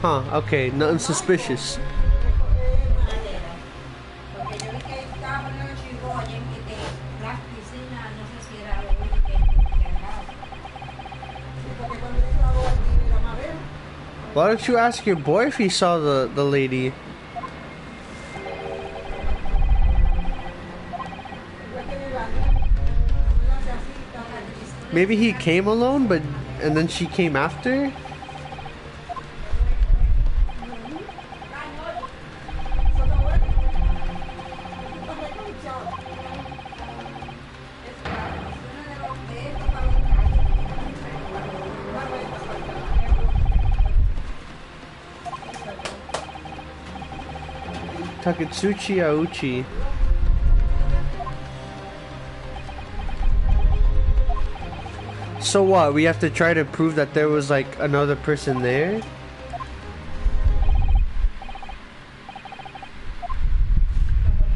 Huh, okay, nothing suspicious. Why don't you ask your boy if he saw the lady? Maybe he came alone, and then she came after? Takatsuchi Auchi. So what? We have to try to prove that there was like another person there?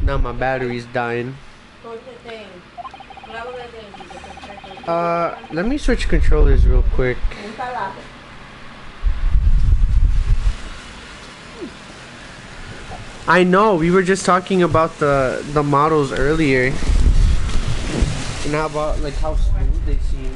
Now my battery's dying. Let me switch controllers real quick. I know, we were just talking about the models earlier. And how about like how smooth they seem.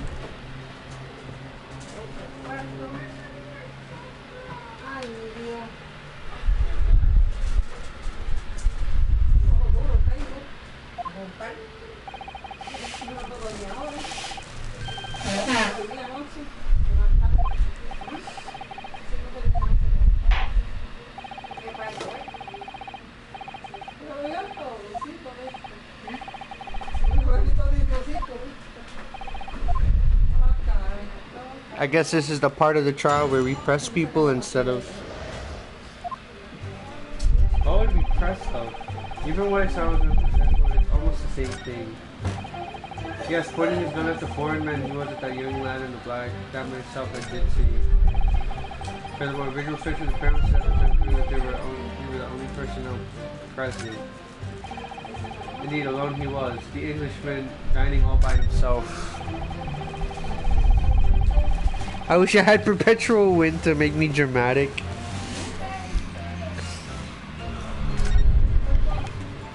I guess this is the part of the trial where we press people instead of... What would we press though? Even what I saw was it's almost the same thing. Yes, pointing his gun at the foreign man, he wasn't that young lad in the black. That myself I did see. Furthermore, visual search of the parents said that they were the only personnel present. Indeed, alone he was. The Englishman dining all by himself. I wish I had perpetual wind to make me dramatic.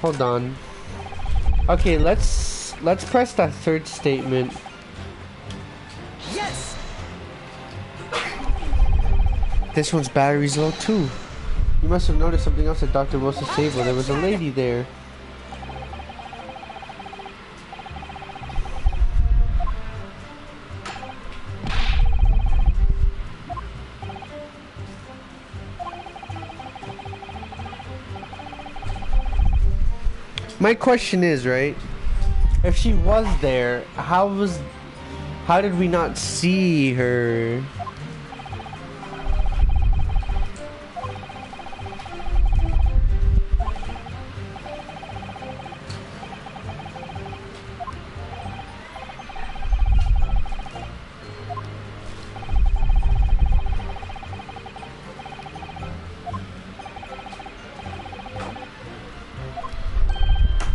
Hold on. Okay, let's press that third statement. Yes. This one's battery's low too. You must have noticed something else at Dr. Wilson's table. There was a lady there. My question is, right? If she was there, how did we not see her?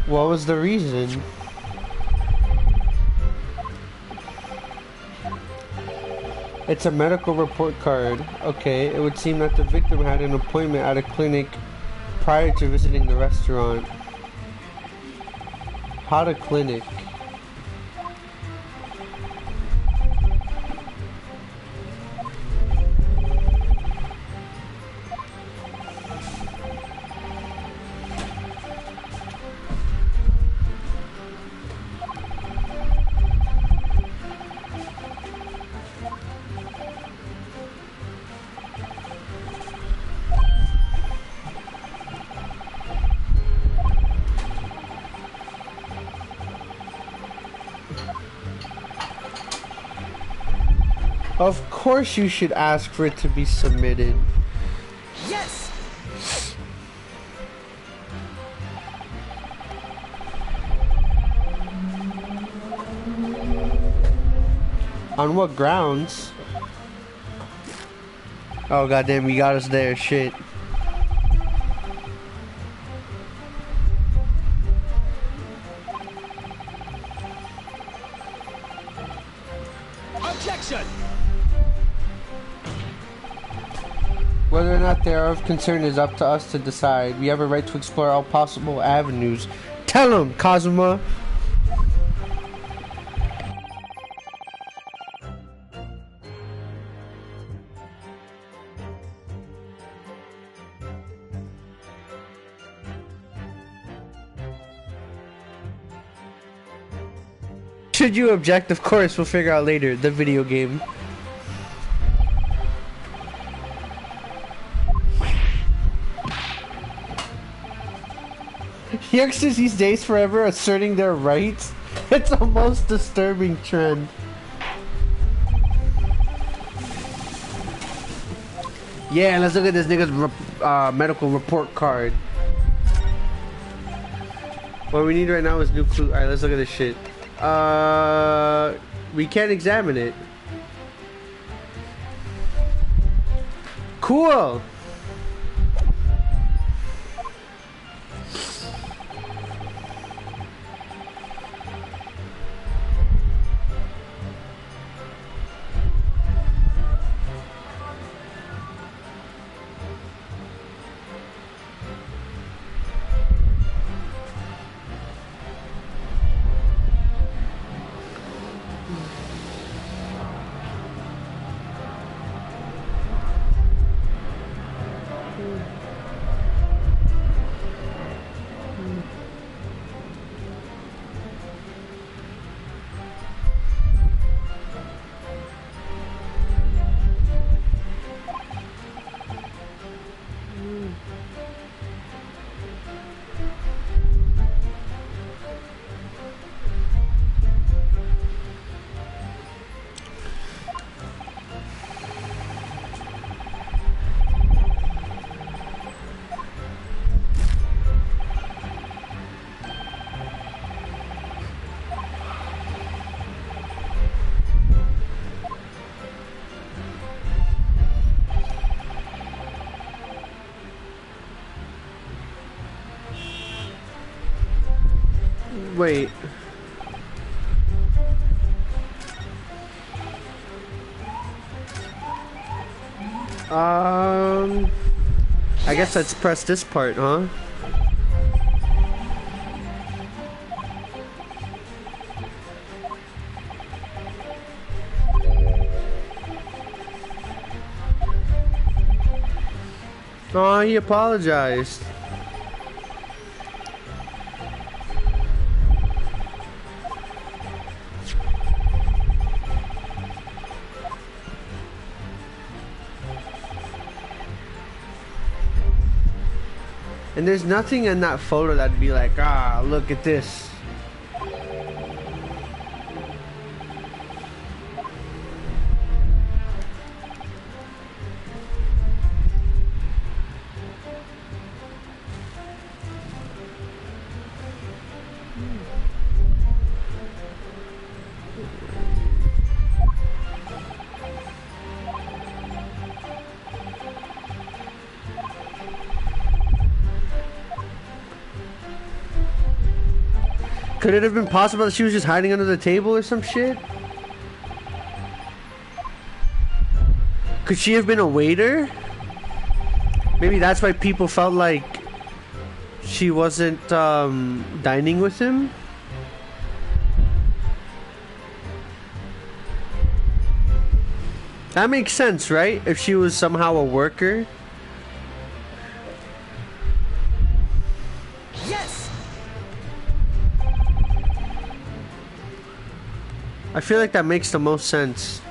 What was the reason? It's a medical report card. Okay, it would seem that the victim had an appointment at a clinic prior to visiting the restaurant. How to clinic? Of course you should ask for it to be submitted. Yes. On what grounds? Oh goddamn, you got us there, shit. Objection. Whether or not they are of concern is up to us to decide. We have a right to explore all possible avenues. Tell him, Kazuma! Should you object? Of course, we'll figure out later. The video game. Youngsters these days forever asserting their rights. It's a most disturbing trend. Yeah, let's look at this nigga's medical report card. What we need right now is new clue. Alright, let's look at this shit. We can't examine it. Cool! Wait. I guess let's press this part, huh? Oh, he apologized. And there's nothing in that photo that'd be like, ah, look at this. Could it have been possible that she was just hiding under the table or some shit? Could she have been a waiter? Maybe that's why people felt like she wasn't dining with him? That makes sense, right? If she was somehow a worker. I feel like that makes the most sense.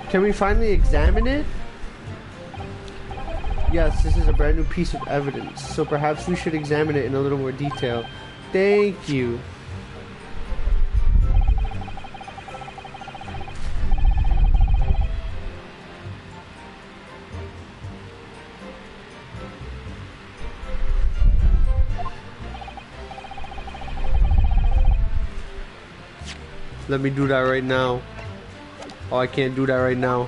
Can we finally examine it? Yes, this is a brand new piece of evidence, so perhaps we should examine it in a little more detail. Thank you. Let me do that right now. Oh, I can't do that right now.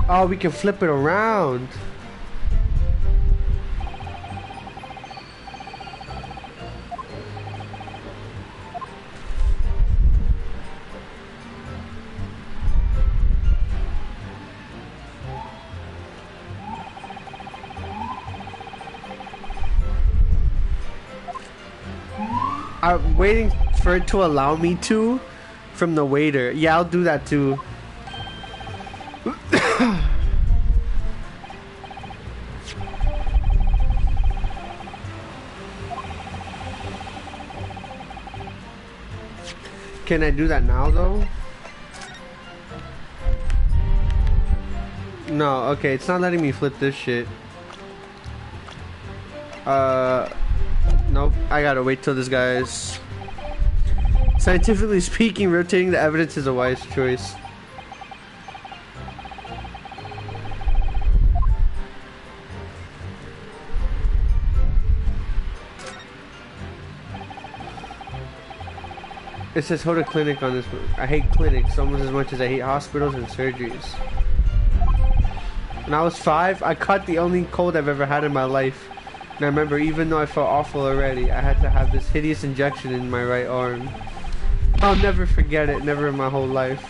Oh, we can flip it around. I'm waiting for it to allow me to from the waiter. Yeah, I'll do that too. Can I do that now though? No, okay, it's not letting me flip this shit. Nope, I gotta wait till this guy's... Scientifically speaking, rotating the evidence is a wise choice. It says hold a clinic on this. I hate clinics almost as much as I hate hospitals and surgeries. When I was 5, I caught the only cold I've ever had in my life. And I remember, even though I felt awful already, I had to have this hideous injection in my right arm. I'll never forget it, never in my whole life.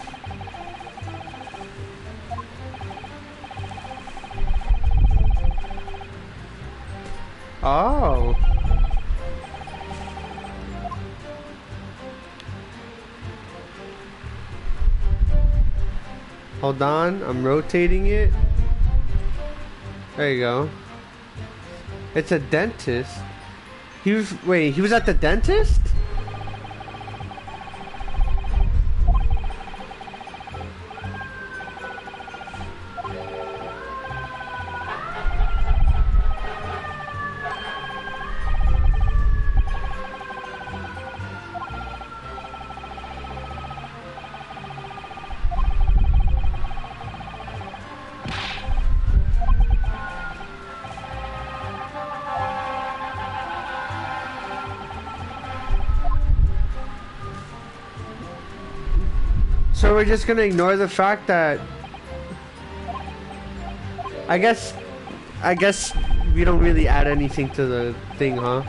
Oh. Hold on, I'm rotating it. There you go. It's a dentist. He was at the dentist? So we're just gonna ignore the fact that I guess we don't really add anything to the thing, huh?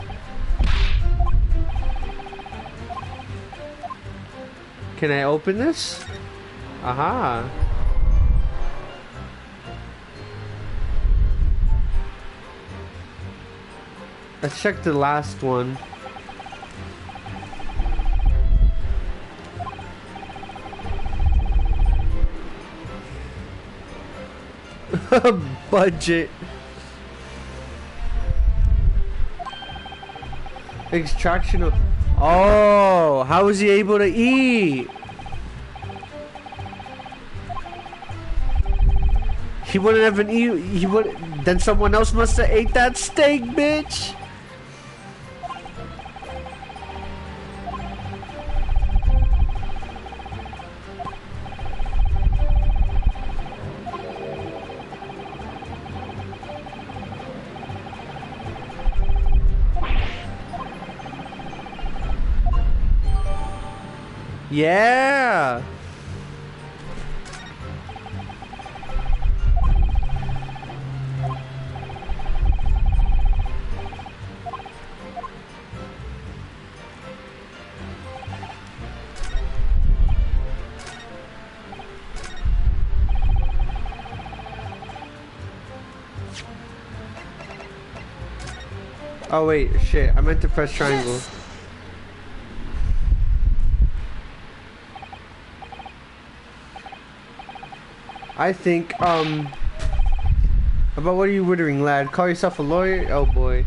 Can I open this? Aha. Let's check the last one. Budget. Extraction of... Oh, how was he able to eat? He wouldn't have been eat. He would. Then someone else must have ate that steak, bitch. Yeah. Oh wait, shit. I meant to press triangle. Yes. I think, about what are you wittering, lad? Call yourself a lawyer? Oh boy.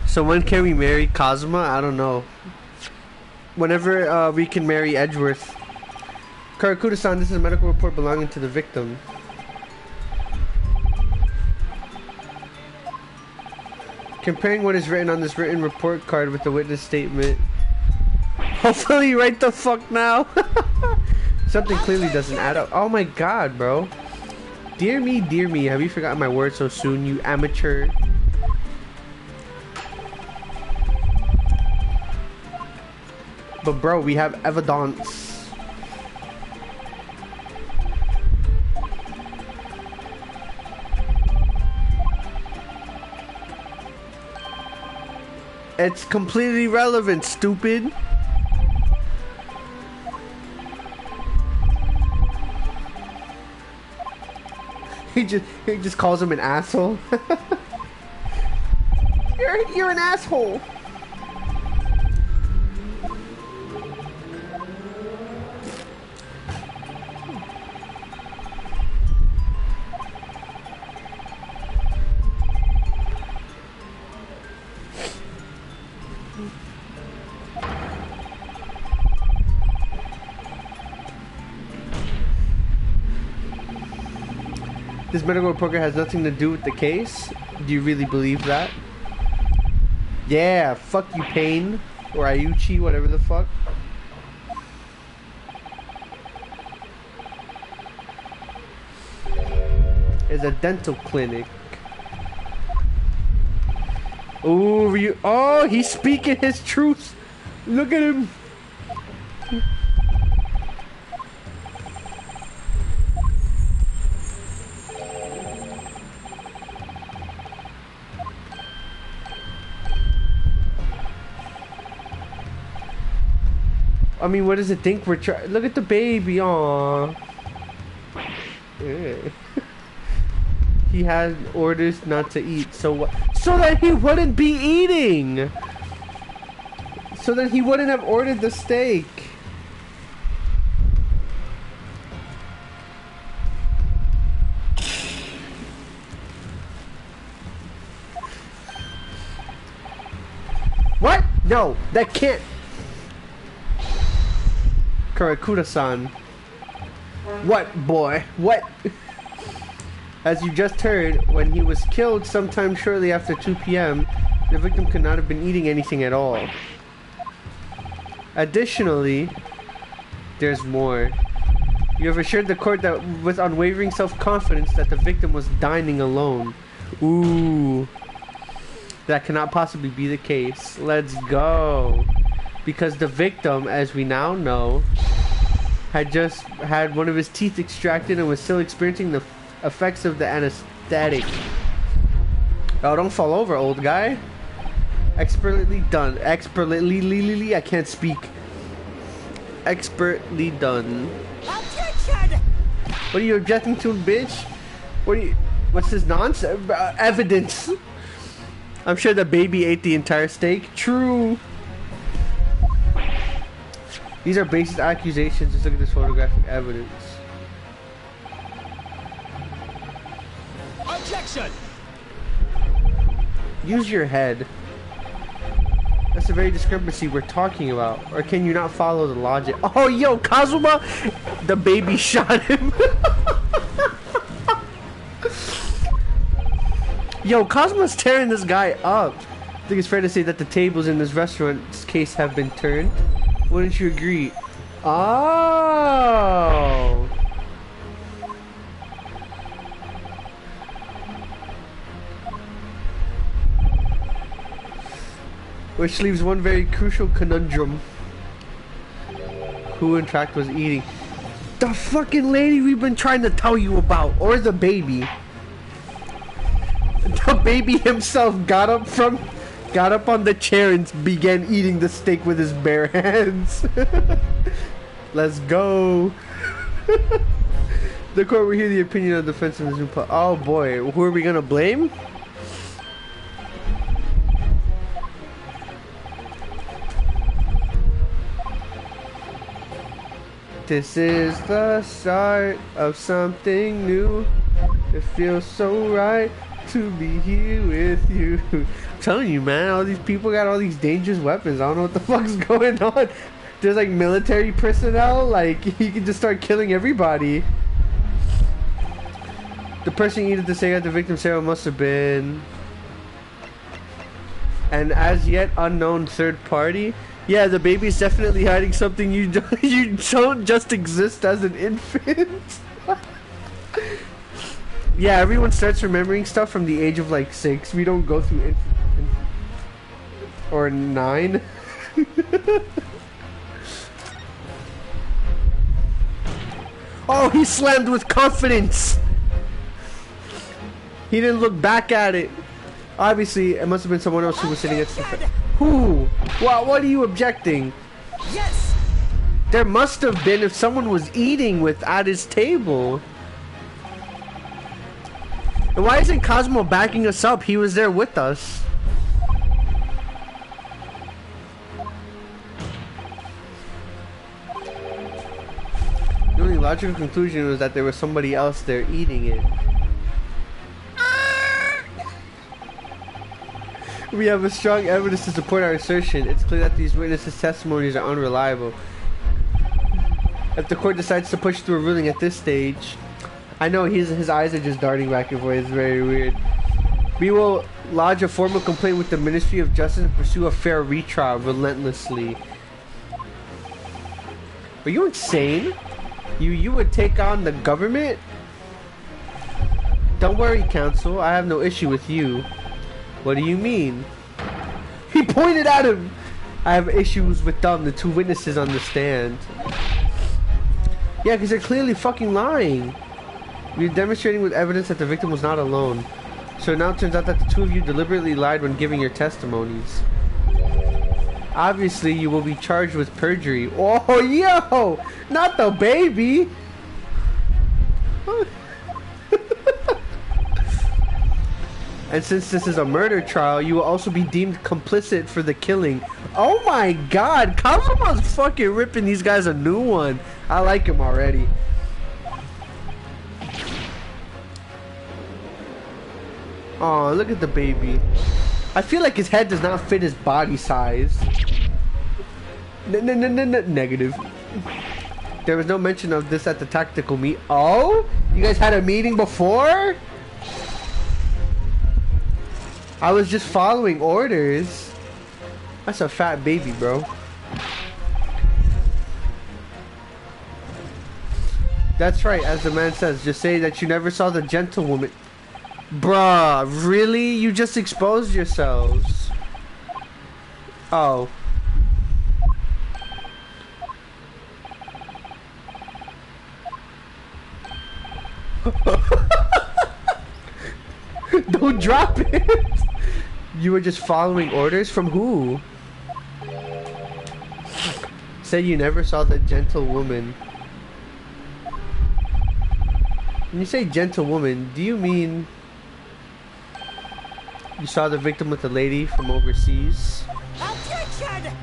So when can we marry Kazuma? I don't know. Whenever we can marry Edgeworth. Karakuda-san, this is a medical report belonging to the victim. Comparing what is written on this written report card with the witness statement. Hopefully right the fuck now. Something clearly doesn't add up. Oh my god, bro. Dear me, have you forgotten my word so soon, you amateur? But bro, we have evidence. It's completely irrelevant, stupid. He just calls him an asshole. You're an asshole. This medical report has nothing to do with the case? Do you really believe that? Yeah, fuck you, Pain. Or Ayuchi, whatever the fuck. It's a dental clinic. Ooh, oh, he's speaking his truth. Look at him. I mean, what does it think we're trying? Look at the baby, aww. Yeah. He had orders not to eat, so what? So that he wouldn't be eating! So that he wouldn't have ordered the steak. What? No, that can't. Karakuda-san. What, boy? What? As you just heard, when he was killed sometime shortly after 2 p.m., the victim could not have been eating anything at all. Additionally, there's more. You have assured the court that with unwavering self-confidence that the victim was dining alone. Ooh. That cannot possibly be the case. Let's go. Because the victim, as we now know, had just had one of his teeth extracted and was still experiencing the effects of the anesthetic. Oh, don't fall over, old guy. Expertly done. Expertly, I can't speak. Expertly done. Objection! What are you objecting to, bitch? What's this nonsense? Evidence. I'm sure the baby ate the entire steak. True. These are baseless accusations. Just look at this photographic evidence. Objection! Use your head. That's the very discrepancy we're talking about. Or can you not follow the logic? Oh, yo, Kazuma! The baby shot him. Yo, Kazuma's tearing this guy up. I think it's fair to say that the tables in this restaurant's case have been turned. Wouldn't you agree? Oh! Which leaves one very crucial conundrum. Who in fact was eating? The fucking lady we've been trying to tell you about, or the baby. The baby himself got up on the chair and began eating the steak with his bare hands. Let's go. The court will hear the opinion of the defense of the new oh boy, who are we gonna blame? This is the start of something new. It feels so right to be here with you. I'm telling you, man, all these people got all these dangerous weapons. I don't know what the fuck's going on. There's like military personnel, like he can just start killing everybody. The person eating the steak at the victim's Sarah must have been an as yet unknown third party. Yeah, the baby's definitely hiding something. You don't just exist as an infant. Yeah, everyone starts remembering stuff from the age of like 6. We don't go through or 9. Oh, he slammed with confidence. He didn't look back at it. Obviously, it must have been someone else who was sitting next to him. Who? What are you objecting? Yes. There must have been if someone was eating at his table. And why isn't Cosmo backing us up? He was there with us. The only logical conclusion was that there was somebody else there eating it. We have a strong evidence to support our assertion. It's clear that these witnesses' testimonies are unreliable. If the court decides to push through a ruling at this stage, I know his eyes are just darting back and forth. It's very weird. We will lodge a formal complaint with the Ministry of Justice and pursue a fair retrial relentlessly. Are you insane? You would take on the government? Don't worry, counsel. I have no issue with you. What do you mean? He pointed at him! I have issues with them, the 2 witnesses on the stand. Yeah, because they're clearly fucking lying. We're demonstrating with evidence that the victim was not alone. So it now turns out that the 2 of you deliberately lied when giving your testimonies. Obviously, you will be charged with perjury. Oh, yo! Not the baby! And since this is a murder trial, you will also be deemed complicit for the killing. Oh my god! Kazuma's fucking ripping these guys a new one. I like him already. Oh, look at the baby. I feel like his head does not fit his body size. Negative. There was no mention of this at the tactical meet. Oh? You guys had a meeting before? I was just following orders. That's a fat baby, bro. That's right, as the man says. Just say that you never saw the gentlewoman. Bruh, really? You just exposed yourselves. Oh. Don't drop it. You were just following orders from who? Say you never saw the gentlewoman. When you say gentlewoman, do you mean you saw the victim with the lady from overseas? Attention!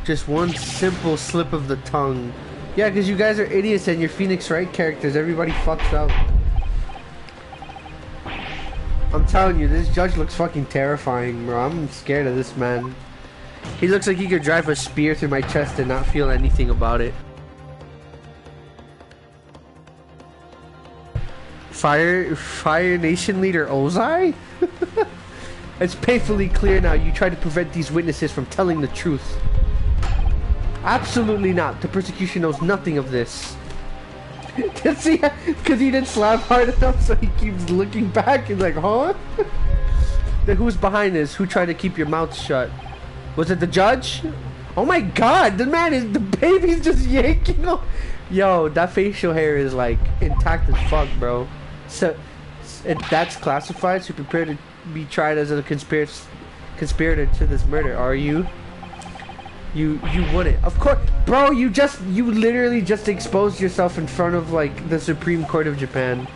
Just one simple slip of the tongue. Yeah, because you guys are idiots and you're Phoenix Wright characters. Everybody fucks up. I'm telling you, this judge looks fucking terrifying, bro. I'm scared of this man. He looks like he could drive a spear through my chest and not feel anything about it. Fire Nation leader Ozai? It's painfully clear now you tried to prevent these witnesses from telling the truth. Absolutely not. The persecution knows nothing of this. See, because he didn't slap hard enough, so he keeps looking back. He's like, huh? Then who's behind this? Who tried to keep your mouth shut? Was it the judge? Oh my god, the baby's just yanking off. Yo, that facial hair is like intact as fuck, bro. So, that's classified, so prepare to be tried as a conspirator to this murder, are you? You wouldn't. Of course, bro, you literally just exposed yourself in front of, like, the Supreme Court of Japan.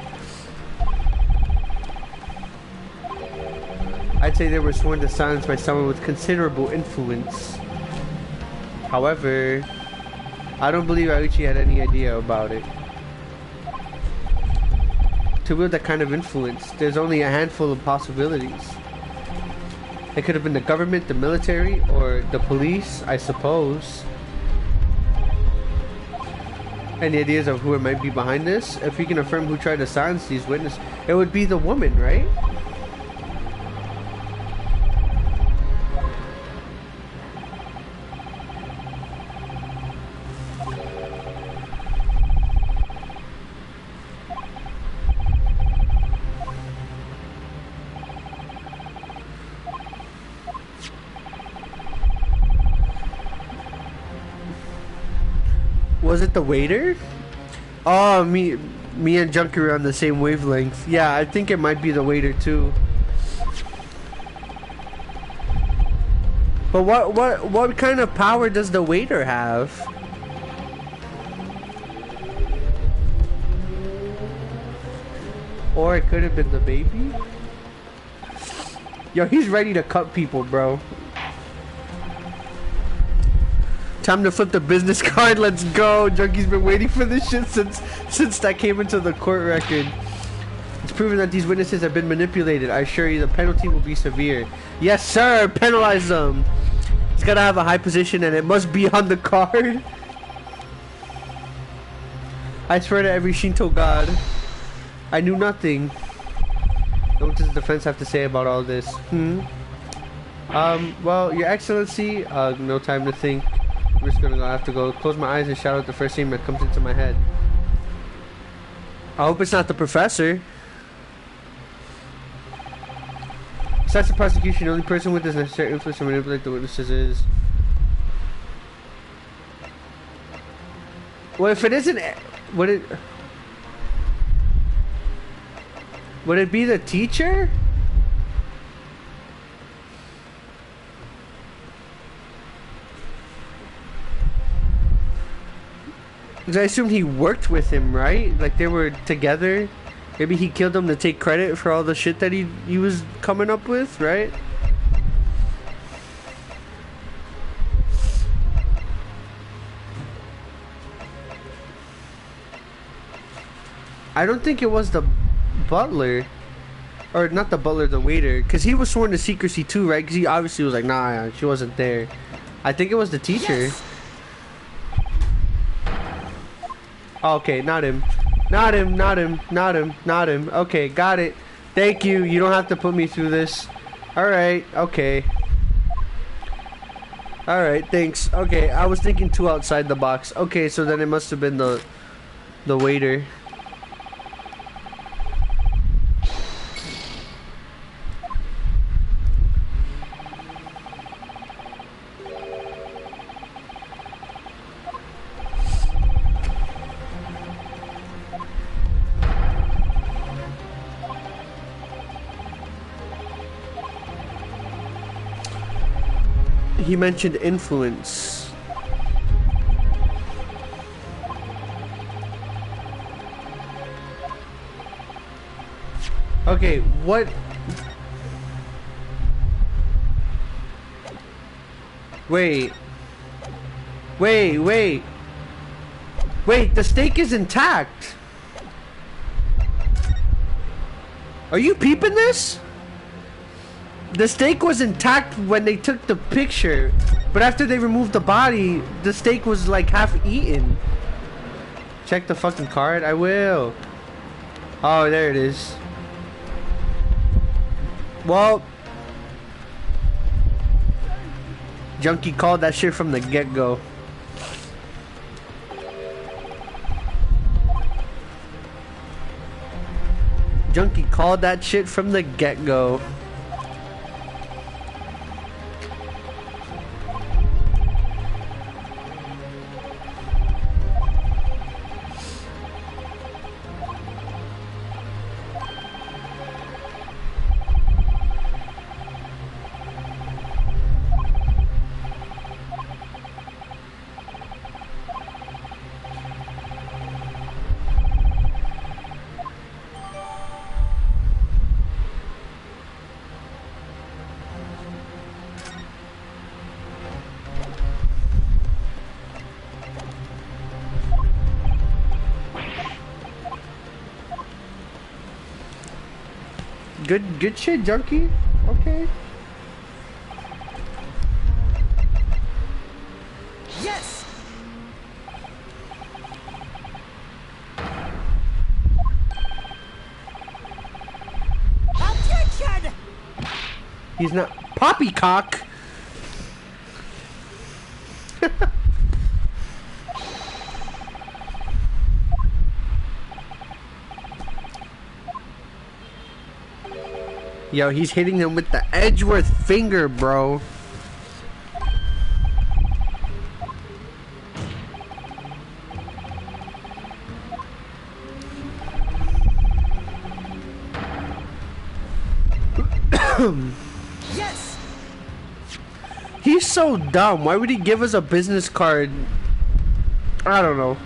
I'd say they were sworn to silence by someone with considerable influence. However, I don't believe Aichi had any idea about it. To wield that kind of influence, there's only a handful of possibilities. It could have been the government, the military, or the police, I suppose. Any ideas of who it might be behind this? If we can affirm who tried to silence these witnesses, it would be the woman, right? Was it the waiter? Oh, me and Junkie are on the same wavelength. Yeah, I think it might be the waiter too. But what kind of power does the waiter have? Or it could have been the baby? Yo, he's ready to cut people, bro. Time to flip the business card, let's go. Junkie's been waiting for this shit since that came into the court record. It's proven that these witnesses have been manipulated. I assure you the penalty will be severe. Yes, sir, penalize them. It's gotta have a high position and it must be on the card. I swear to every Shinto god. I knew nothing. What does the defense have to say about all this? Well, Your Excellency, no time to think. We're just gonna have to go close my eyes and shout out the first name that comes into my head. I hope it's not the professor. Besides the prosecution, the only person with this necessary influence to manipulate the witnesses is... Well, if it isn't... Would it be the teacher? Because I assumed he worked with him, right? Like they were together. Maybe he killed him to take credit for all the shit that he was coming up with, right? I don't think it was the butler. Or not the butler, the waiter. Because he was sworn to secrecy too, right? Because he obviously was like, nah, she wasn't there. I think it was the teacher. Yes. Oh, okay, not him. Not him, not him, not him, not him. Okay, got it. Thank you. You don't have to put me through this. Alright, okay. Alright, thanks. Okay, I was thinking too outside the box. Okay, so then it must have been the waiter. He mentioned influence. Okay, what? Wait, the steak is intact. Are you peeping this? The steak was intact when they took the picture, but after they removed the body, the steak was like half eaten. Check the fucking card. I will. Oh, there it is. Well, Junkie called that shit from the get-go. Junkie called that shit from the get-go. Good shit, Junkie. Okay. Yes! Objection! He's not poppycock. Yo, he's hitting him with the Edgeworth finger, bro. Yes! He's so dumb. Why would he give us a business card? I don't know.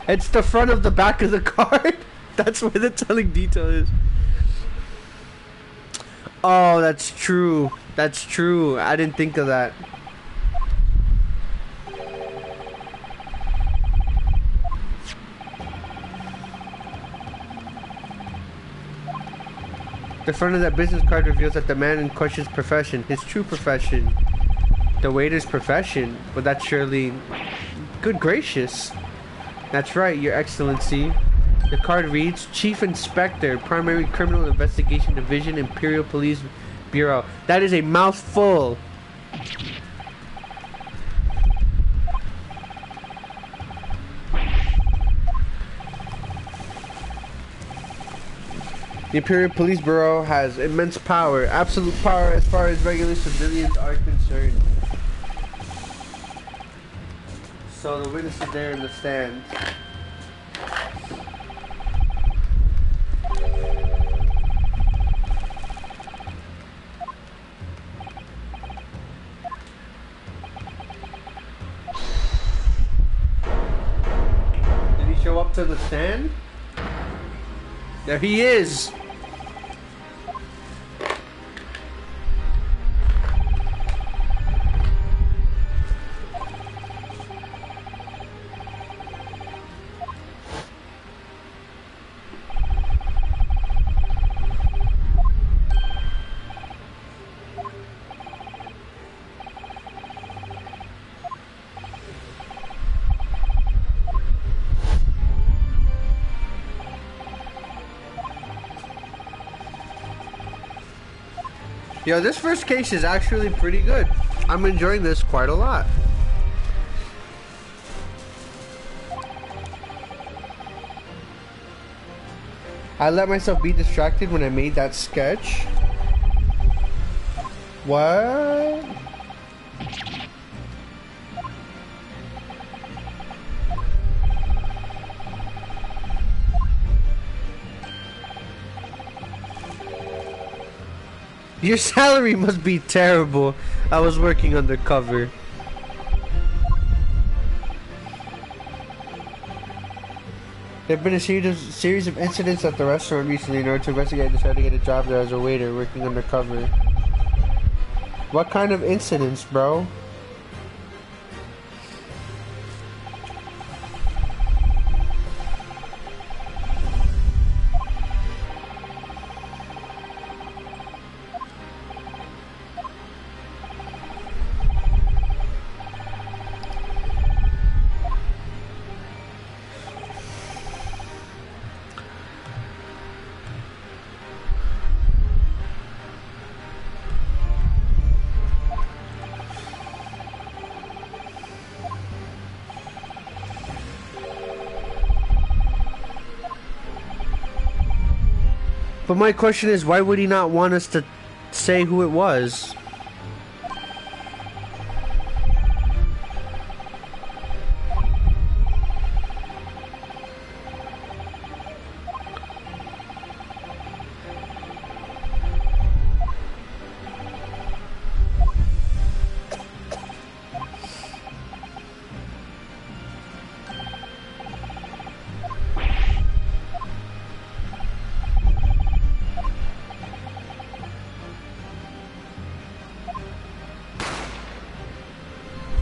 It's the front of the back of the card. That's where the telling detail is. Oh, that's true. That's true. I didn't think of that. The front of that business card reveals that the man in question's profession, his true profession, the waiter's profession. But that's surely... Good gracious. That's right, Your Excellency. The card reads, Chief Inspector, Primary Criminal Investigation Division, Imperial Police Bureau. That is a mouthful. The Imperial Police Bureau has immense power, absolute power as far as regular civilians are concerned. So the witness is there in the stand. Did he show up to the stand? There he is! Yo, this first case is actually pretty good. I'm enjoying this quite a lot. I let myself be distracted when I made that sketch. What? Your salary must be terrible. I was working undercover. There have been a series of incidents at the restaurant recently. In order to investigate, I decided to get a job there as a waiter, working undercover. What kind of incidents, bro? But my question is, why would he not want us to say who it was?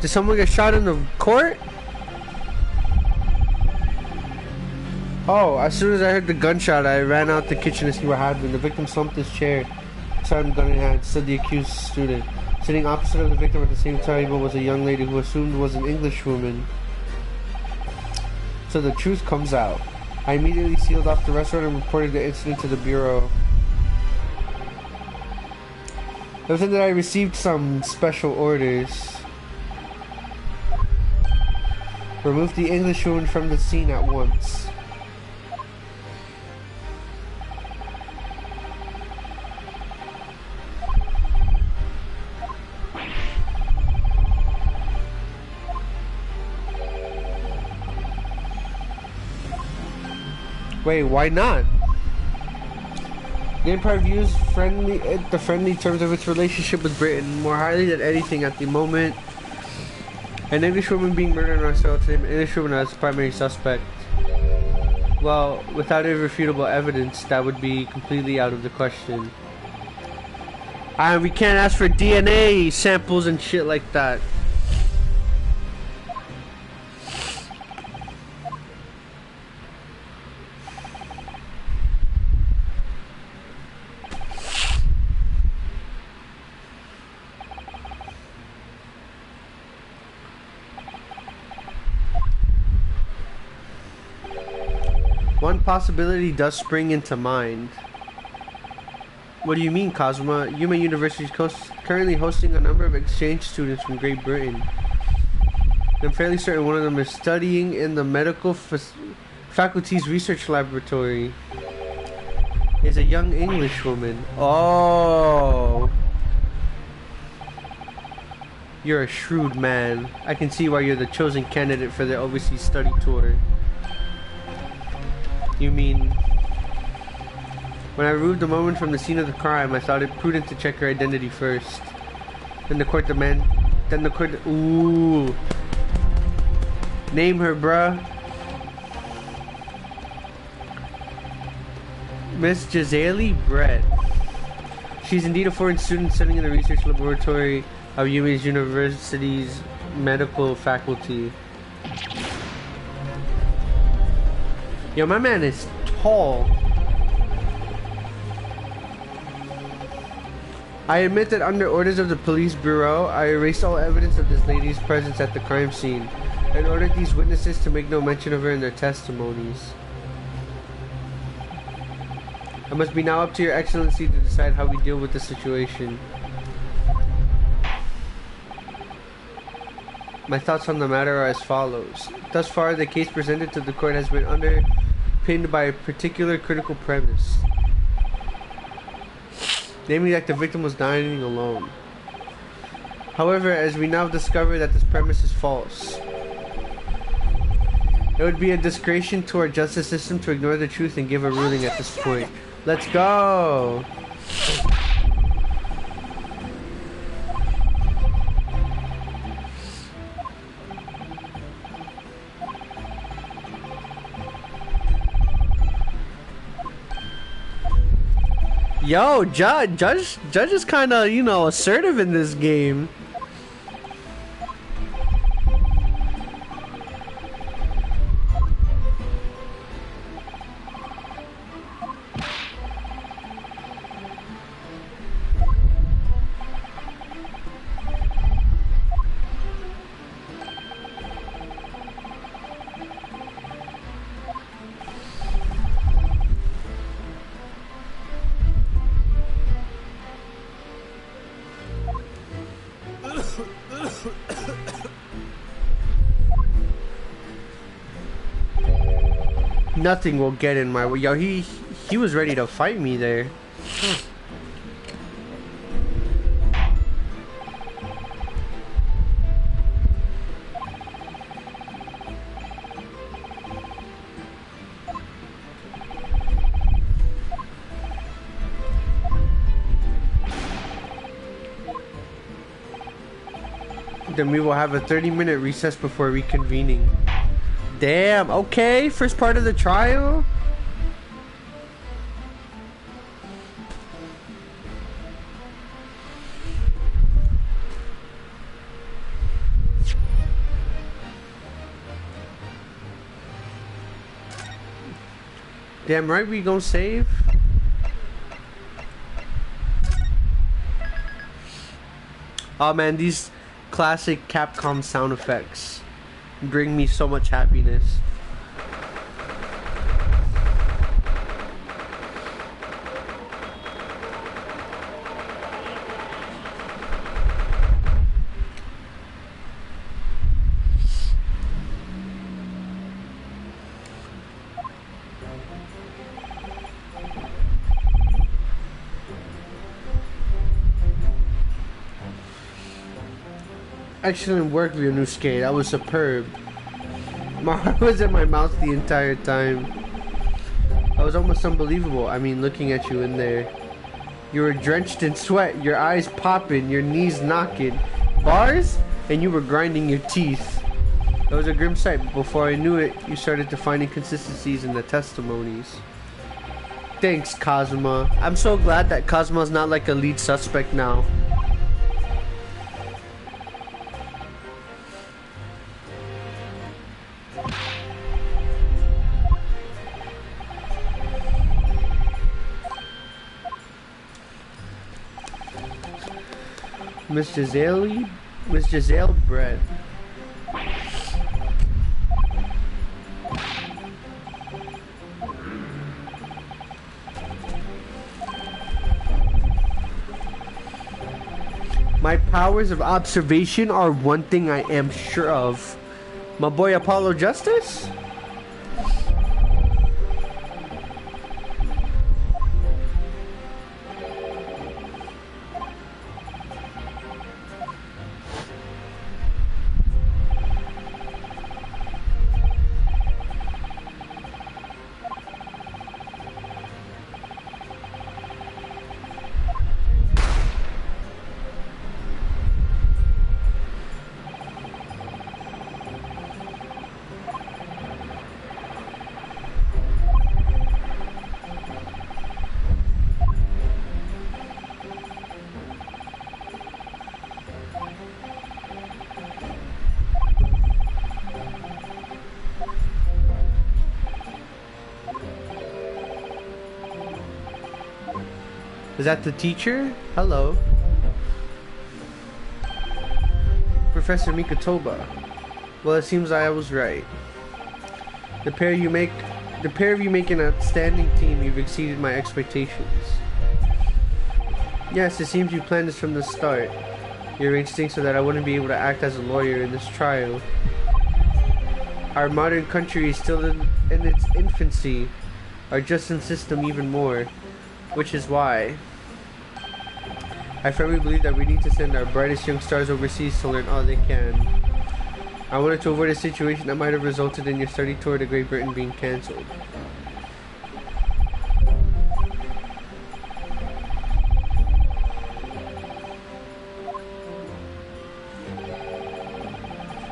Did someone get shot in the court? Oh, as soon as I heard the gunshot, I ran out the kitchen to see what happened. The victim slumped his chair, started gun in hand, said the accused student. Sitting opposite of the victim at the same table was a young lady who assumed was an English woman. So the truth comes out. I immediately sealed off the restaurant and reported the incident to the bureau. It was then that I received some special orders. Remove the English woman from the scene at once. Wait, why not? The Empire views the friendly terms of its relationship with Britain more highly than anything at the moment. An English woman being murdered in our cell to name an English woman as primary suspect. Well, without irrefutable evidence, that would be completely out of the question. And we can't ask for DNA samples and shit like that. One possibility does spring into mind. What do you mean, Cosma? Yuma University is currently hosting a number of exchange students from Great Britain. I'm fairly certain one of them is studying in the medical faculty's research laboratory. Is a young English woman. Oh. You're a shrewd man. I can see why you're the chosen candidate for the overseas study tour. You mean, when I removed the woman from the scene of the crime, I thought it prudent to check her identity first. Then the court ooh. Name her, bruh. Miss Gisele Brett. She's indeed a foreign student studying in the research laboratory of Yumi's University's medical faculty. Yo, my man is tall. I admit that under orders of the police bureau, I erased all evidence of this lady's presence at the crime scene and ordered these witnesses to make no mention of her in their testimonies. It must be now up to your excellency to decide how we deal with the situation. My thoughts on the matter are as follows. Thus far, the case presented to the court has been underpinned by a particular critical premise. Namely that the victim was dining alone. However, as we now discover that this premise is false, it would be a disgrace to our justice system to ignore the truth and give a ruling at this point. Let's go! Yo, Judge is kind of, you know, assertive in this game. Nothing will get in my way. Yo, he he was ready to fight me there. Then we will have a 30-minute recess before reconvening. Damn, okay, first part of the trial. Damn right we gonna save. Oh man, these classic Capcom sound effects bring me so much happiness. Excellent work, Ryunosuke. That was superb. My heart was in my mouth the entire time. That was almost unbelievable. I mean, looking at you in there. You were drenched in sweat, your eyes popping, your knees knocking. Bars? And you were grinding your teeth. That was a grim sight, but before I knew it, you started to find inconsistencies in the testimonies. Thanks, Kazuma. I'm so glad that Kazuma's not like a lead suspect now. Miss Giselle Brett. My powers of observation are one thing I am sure of. My boy Apollo Justice? Is that the teacher? Hello. Professor Mikotoba. Well, it seems I was right. The pair of you make an outstanding team. You've exceeded my expectations. Yes, it seems you planned this from the start. You arranged things so that I wouldn't be able to act as a lawyer in this trial. Our modern country is still in its infancy. Our justice system even more. Which is why I firmly believe that we need to send our brightest young stars overseas to learn all they can. I wanted to avoid a situation that might have resulted in your study tour to Great Britain being cancelled.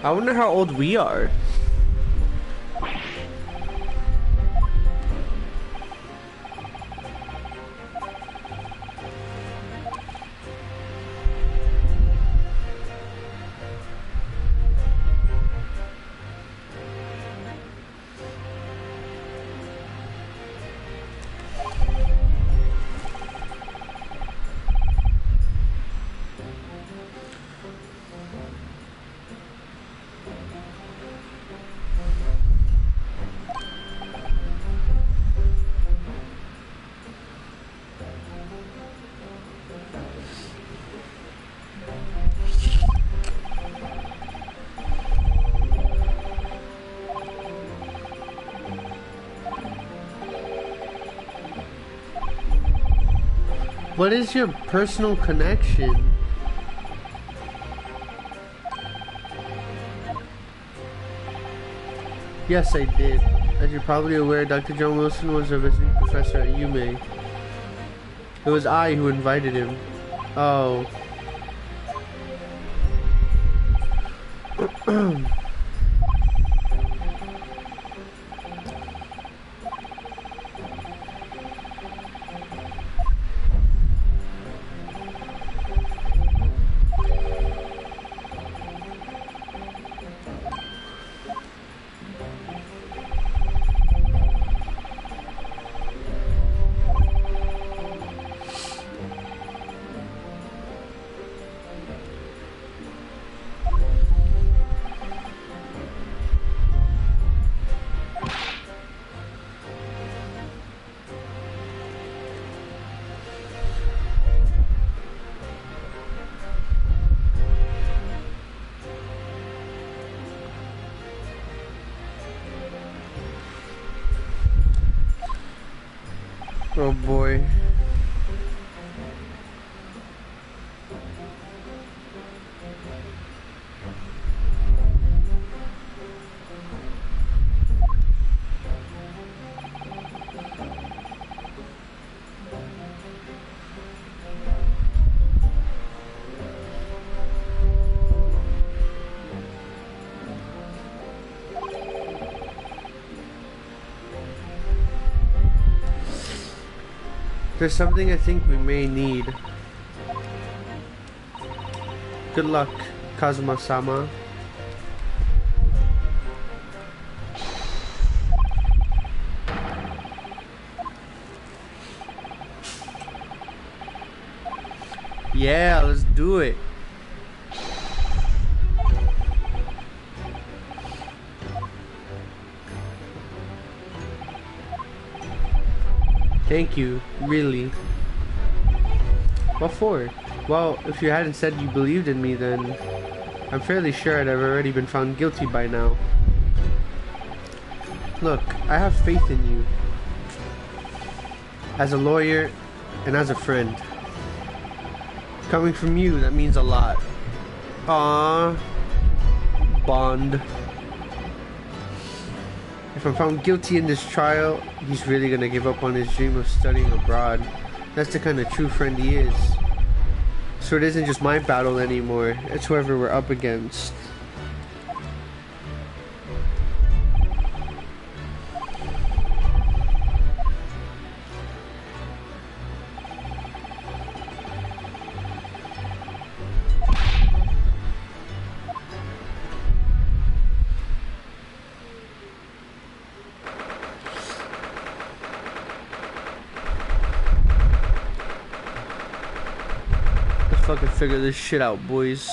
I wonder how old we are. What is your personal connection? Yes, I did. As you're probably aware, Dr. John Wilson was a visiting professor at UMA. It was I who invited him. Oh. Oh boy. There's something I think we may need. Good luck, Kazuma-sama. Yeah, let's do it. Thank you, really. What for? Well, if you hadn't said you believed in me, then I'm fairly sure I'd have already been found guilty by now. Look, I have faith in you. As a lawyer and as a friend. Coming from you, that means a lot. Aww. Bond. If I'm found guilty in this trial, he's really gonna give up on his dream of studying abroad. That's the kind of true friend he is. So it isn't just my battle anymore, it's whoever we're up against. Fucking figure this shit out, boys.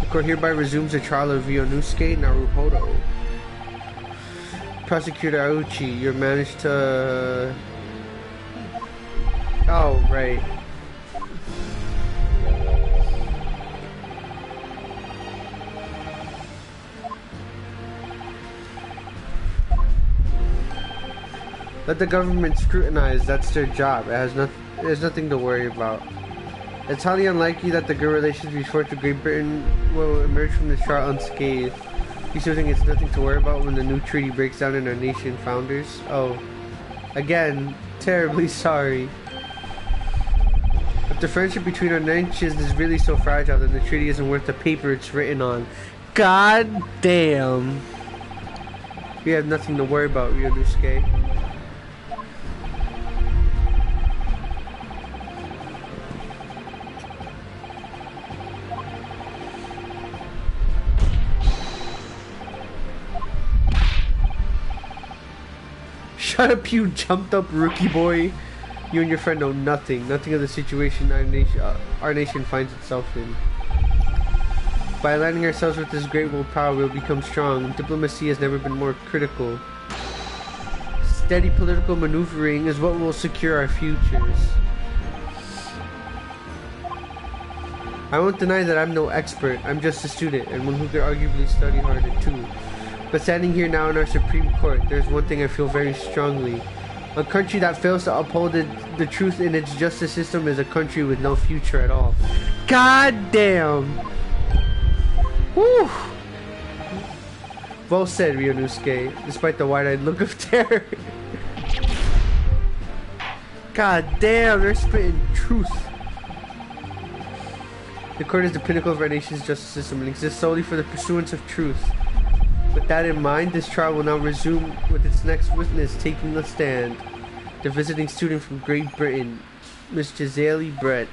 The court hereby resumes the trial of Ionosuke Naruhodo. Prosecutor Auchi, you managed to... Oh, right. Let the government scrutinize, that's their job. There's nothing to worry about. It's highly unlikely that the good relations we forged with Great Britain will emerge from this trial unscathed. You still think it's nothing to worry about when the new treaty breaks down in our nation founders? Oh. Again, terribly sorry. If the friendship between our nations is really so fragile, then the treaty isn't worth the paper it's written on. God damn. We have nothing to worry about, Ionosuke. Shut up, you jumped up rookie boy. You and your friend know nothing of the situation our nation finds itself in. By aligning ourselves with this great world power, we'll become strong. Diplomacy has never been more critical. Steady political maneuvering is what will secure our futures. I won't deny that I'm no expert. I'm just a student, and one who could arguably study harder too. But standing here now in our Supreme Court, there's one thing I feel very strongly. A country that fails to uphold the truth in its justice system is a country with no future at all. God damn! Woo! Well said, Ryunosuke, despite the wide-eyed look of terror. God damn, they're spitting truth. The court is the pinnacle of our nation's justice system and exists solely for the pursuance of truth. With that in mind, this trial will now resume with its next witness taking the stand. The visiting student from Great Britain, Miss Gisele Brett.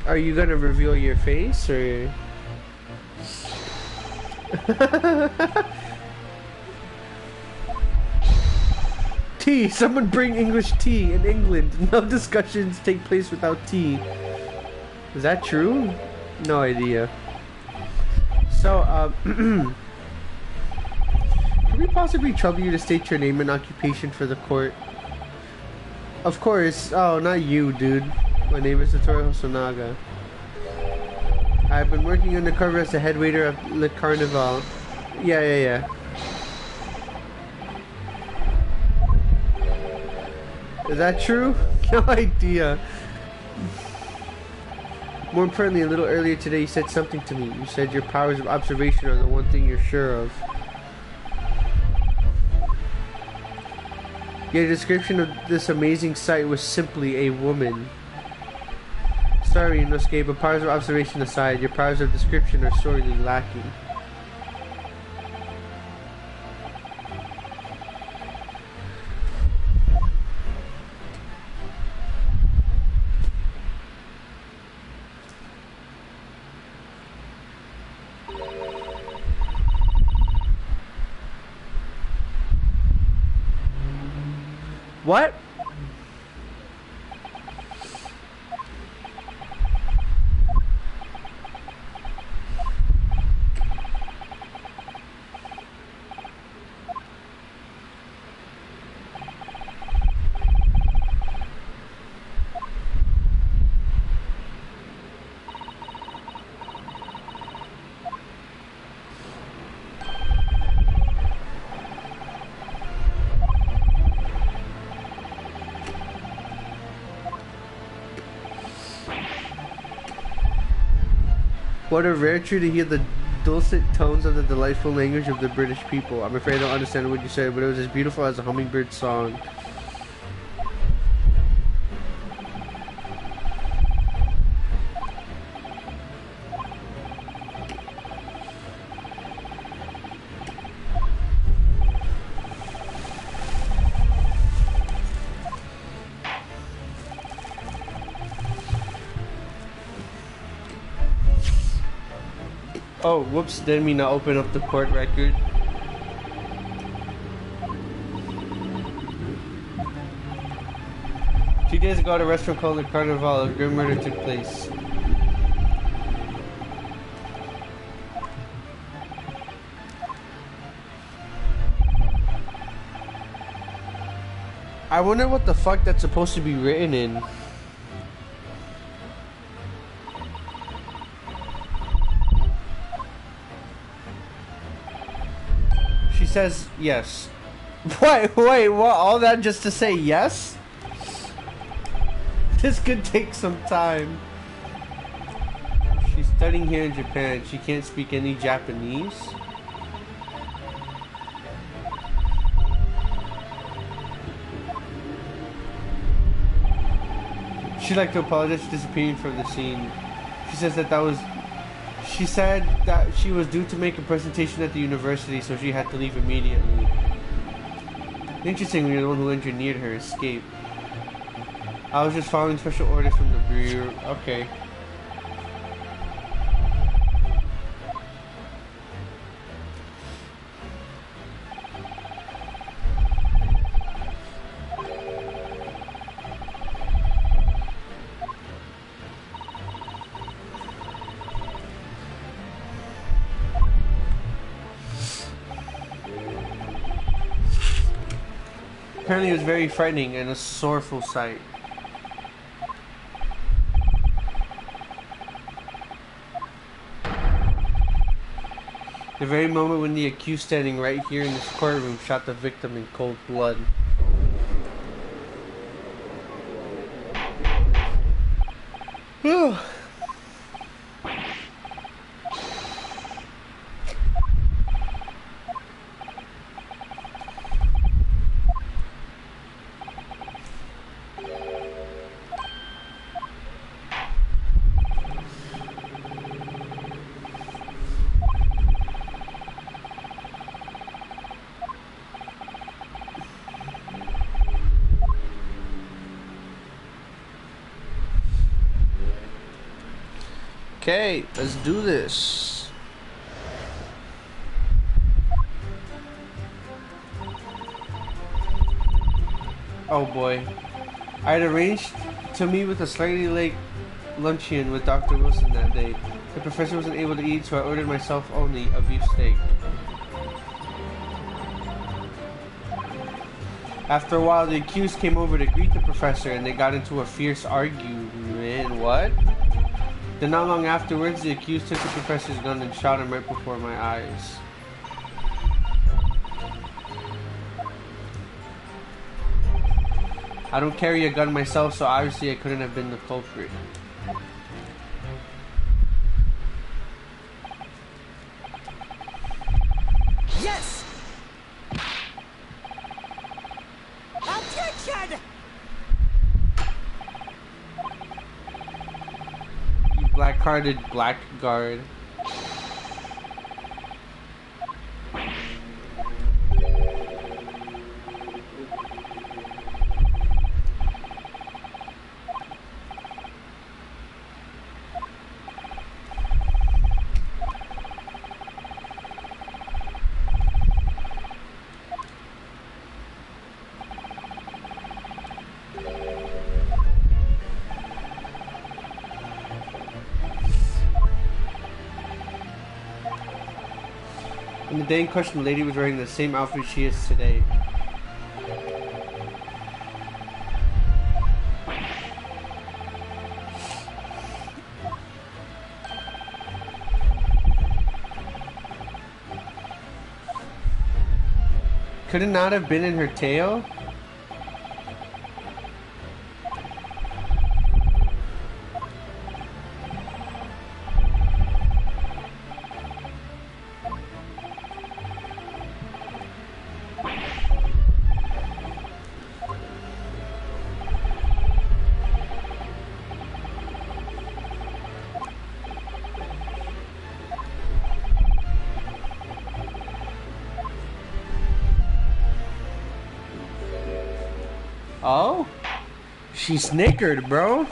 Are you gonna reveal your face, or...? Tea! Someone bring English tea in England. No discussions take place without tea. Is that true? No idea. So, can we possibly trouble you to state your name and occupation for the court? Of course. Oh, not you, dude. My name is Satoru Hosonaga. I've been working undercover as the head waiter of Le Carnival. Yeah. Is that true? No idea. More importantly, a little earlier today you said something to me. You said your powers of observation are the one thing you're sure of. Your description of this amazing sight was simply a woman. Sorry, Inosuke, but powers of observation aside, your powers of description are sorely lacking. What? What a rare treat to hear the dulcet tones of the delightful language of the British people. I'm afraid I don't understand what you said, but it was as beautiful as a hummingbird song. Oh, whoops, didn't mean to open up the court record. Two days ago at a restaurant called Le Carnival, a grim murder took place. I wonder what the fuck that's supposed to be written in. Says yes. Wait, what? All that just to say yes? This could take some time. She's studying here in Japan. She can't speak any Japanese. She'd like to apologize for disappearing from the scene. She says that was... She said that she was due to make a presentation at the university, so she had to leave immediately. Interestingly, you're the one who engineered her escape. I was just following special orders from the bureau. Okay. Apparently it was very frightening and a sorrowful sight. The very moment when the accused standing right here in this courtroom shot the victim in cold blood. Whew. Okay, let's do this. Oh boy. I had arranged to meet with a slightly late luncheon with Dr. Wilson that day. The professor wasn't able to eat, so I ordered myself only a beef steak. After a while, the accused came over to greet the professor and they got into a fierce argument. What? Then not long afterwards, the accused took the professor's gun and shot him right before my eyes. I don't carry a gun myself, so obviously I couldn't have been the culprit. Yes! Objection! Black-hearted blackguard. In the day in question, the lady was wearing the same outfit she is today. Could it not have been in her tail? Oh? She snickered, bro.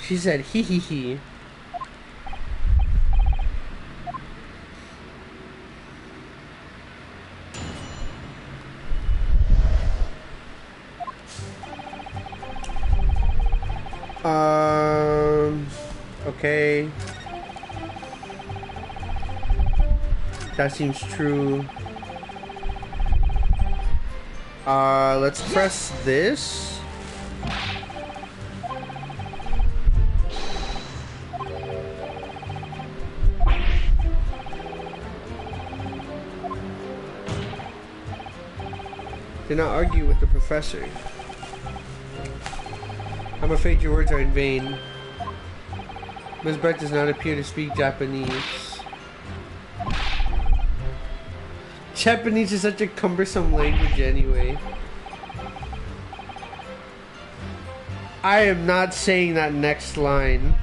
She said hee hee hee. Okay. That seems true. Let's press this. Do not argue with the professor. I'm afraid your words are in vain. Ms. Brett does not appear to speak Japanese. Japanese is such a cumbersome language anyway. I am not saying that next line.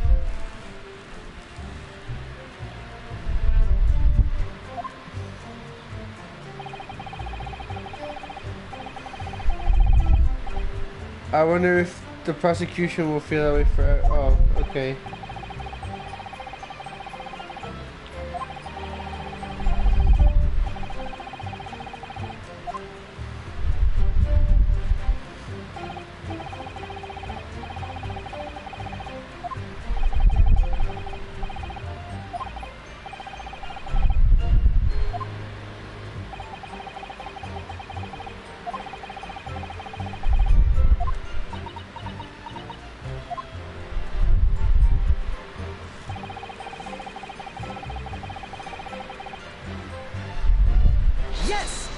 I wonder if the prosecution will feel that way for... Oh, okay. Yes!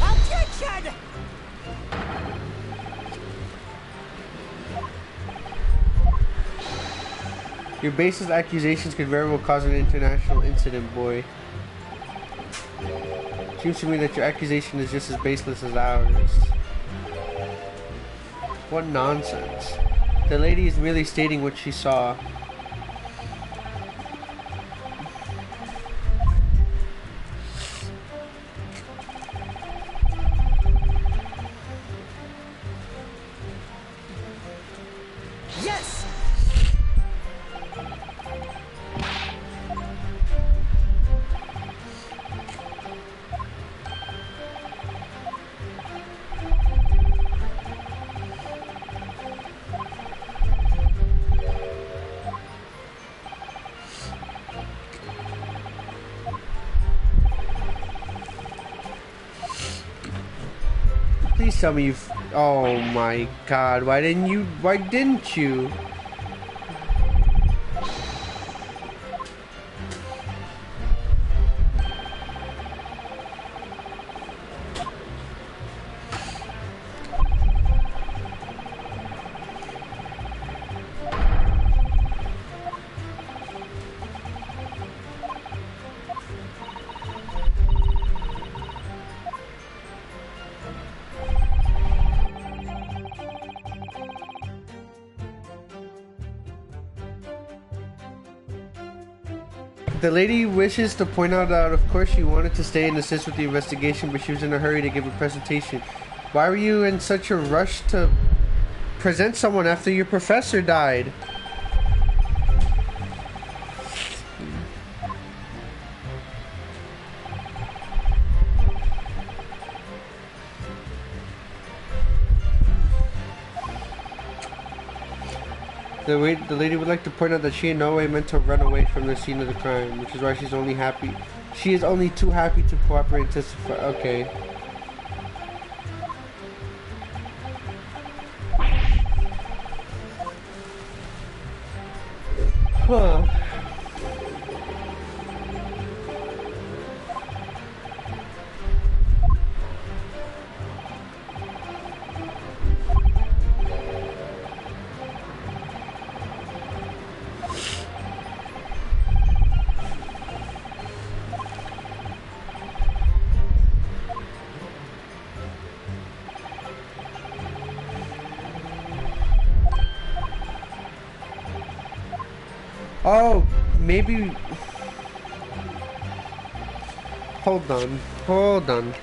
Objection! Your baseless accusations could very well cause an international incident, boy. Seems to me that your accusation is just as baseless as ours. What nonsense. The lady is merely stating what she saw. Yes! Please tell me you've... Oh my god, why didn't you... Why didn't you? The lady wishes to point out that of course she wanted to stay and assist with the investigation, but she was in a hurry to give a presentation. Why were you in such a rush to present someone after your professor died? The lady would like to point out that she in no way meant to run away from the scene of the crime, which is why she's only happy. She is only too happy to cooperate and testify. Okay. Huh. Oh, maybe... Hold on. Hold on.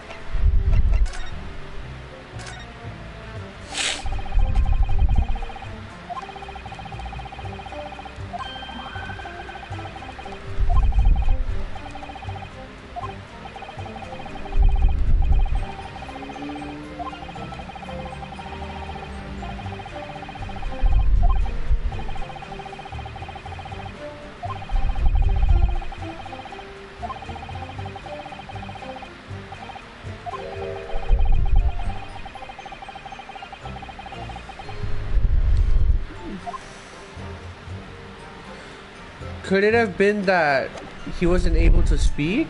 Could it have been that he wasn't able to speak?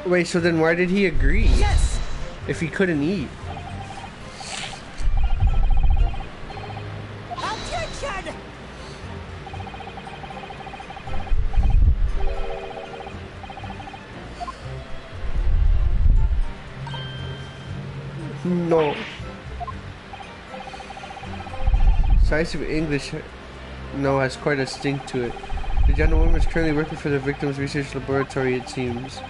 Wait, so then why did he agree? Yes! If he couldn't eat? No. Decisive English, no, has quite a stink to it. The gentlewoman is currently working for the victim's research laboratory, it seems.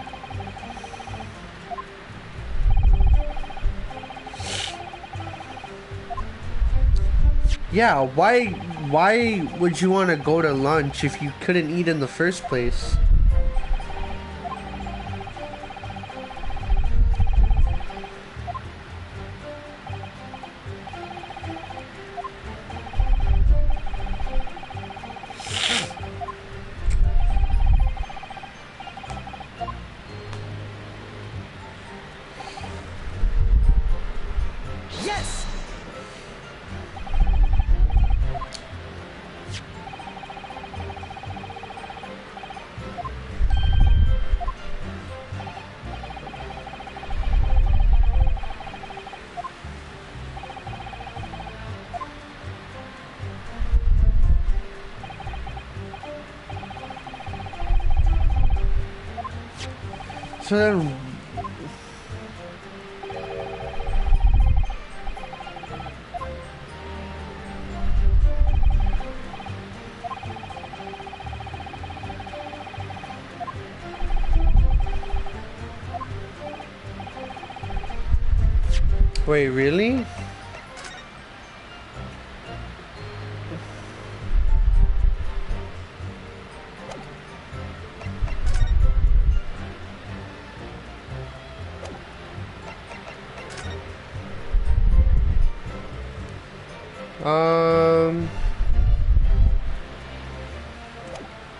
Yeah, why would you want to go to lunch if you couldn't eat in the first place? So then, wait, really?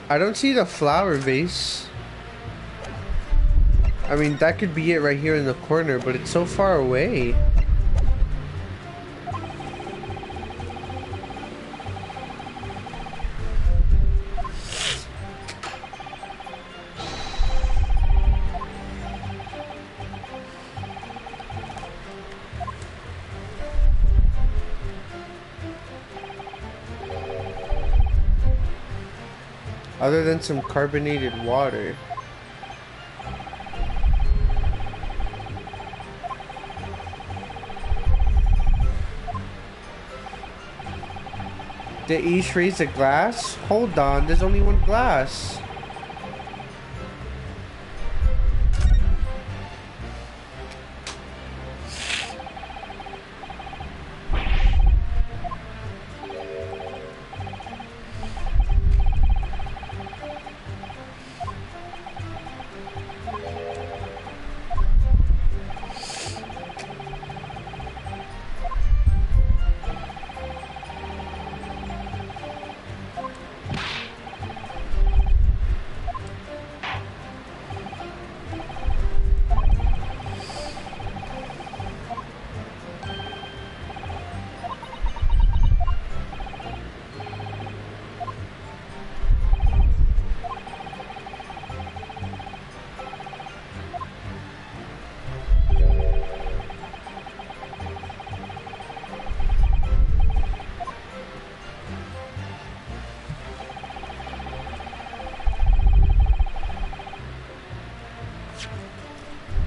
I don't see the flower vase. I mean, that could be it right here in the corner, but it's so far away. Other than some carbonated water. Did each raise a glass? Hold on, there's only one glass.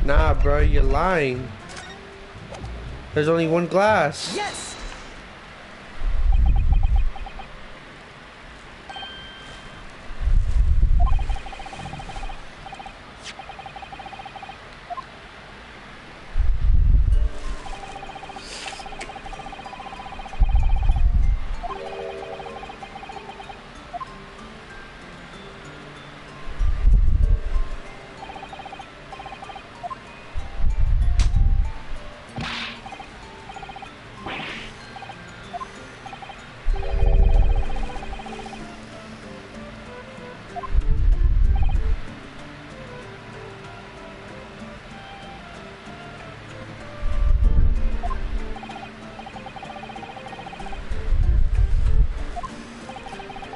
Nah, bro, you're lying. There's only one glass. Yes!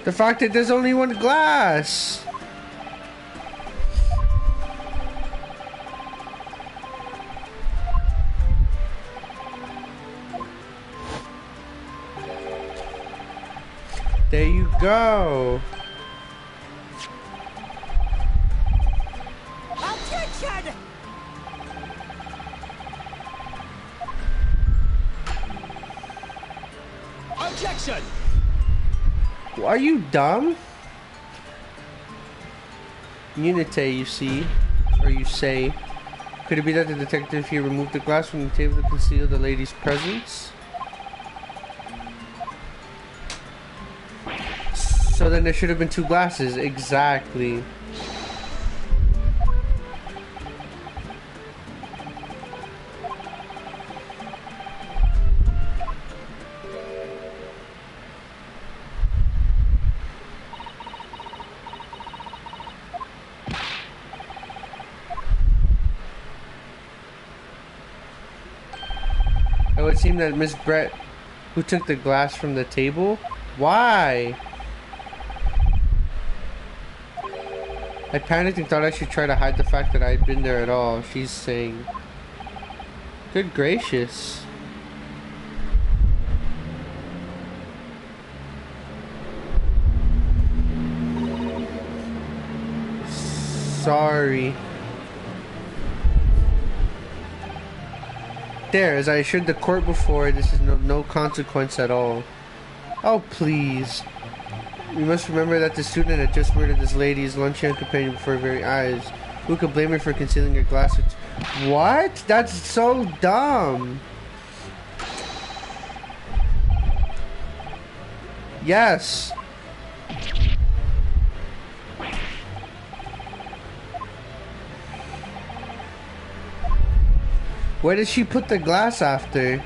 The fact that there's only one glass. There you go. Objection! Are you dumb? Unite, you see, or you say. Could it be that the detective here removed the glass from the table to conceal the lady's presence? So then there should have been two glasses. Exactly. It would seem that Miss Brett, who took the glass from the table, why? I panicked and thought I should try to hide the fact that I had been there at all. She's saying, good gracious. Sorry. There, as I assured the court before, this is no consequence at all. Oh, please. We must remember that the student had just murdered this lady's luncheon companion before her very eyes. Who could blame her for concealing her glass? What? That's so dumb. Yes. Where did she put the glass after?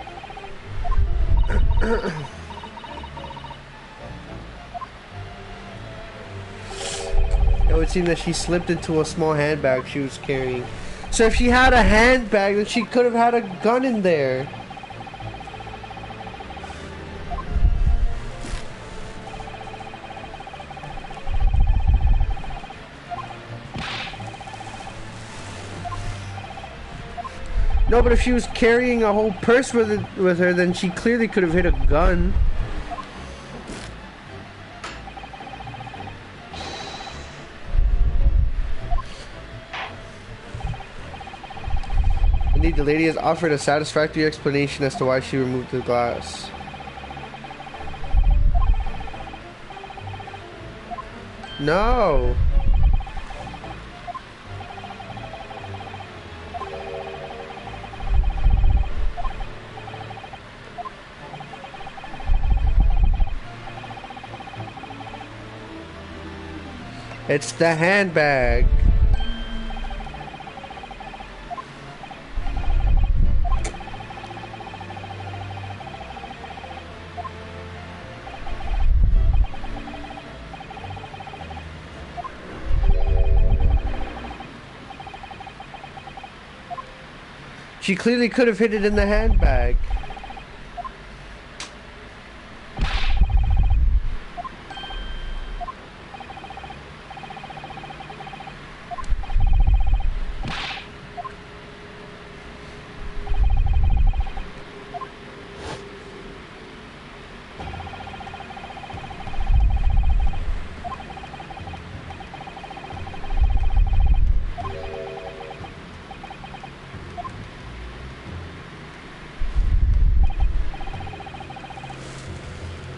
It would seem that she slipped into a small handbag she was carrying. So if she had a handbag, then she could have had a gun in there. No, but if she was carrying a whole purse with her, then she clearly could have hit a gun. Indeed, the lady has offered a satisfactory explanation as to why she removed the glass. No. It's the handbag. She clearly could have hid it in the handbag.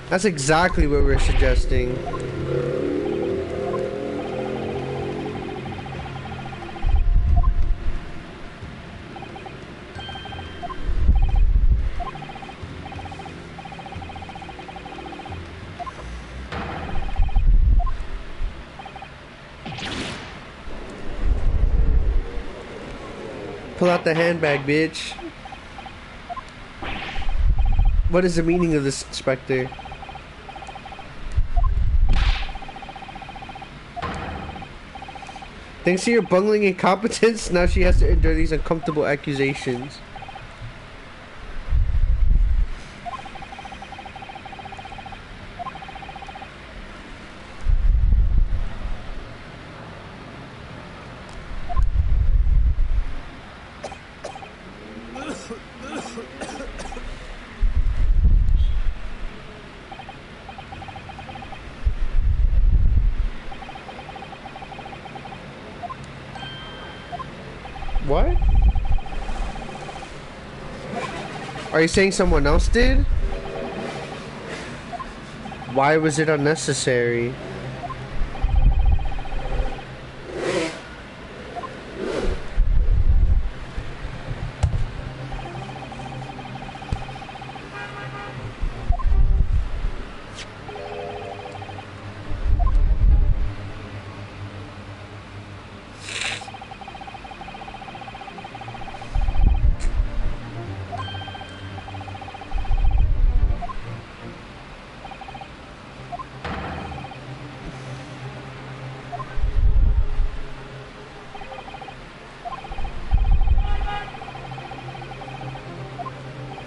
That's exactly what we're suggesting. Pull out the handbag, bitch. What is the meaning of this, Spectre? Thanks to your bungling incompetence, now she has to endure these uncomfortable accusations. What? Are you saying someone else did? Why was it unnecessary?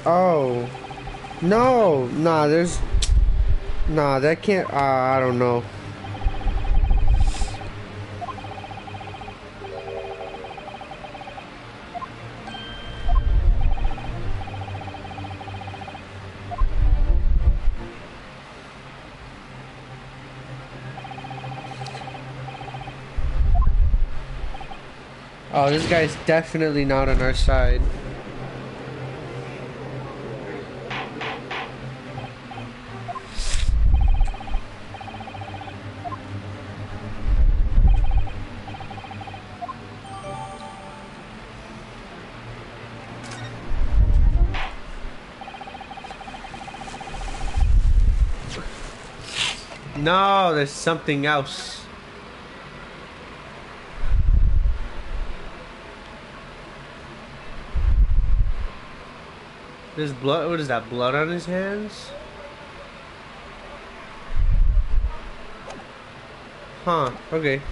Oh. No. Nah, there's... Nah, that can't... I don't know. Oh, this guy's definitely not on our side. No, there's something else. There's blood. What is that? Blood on his hands? Huh. Okay.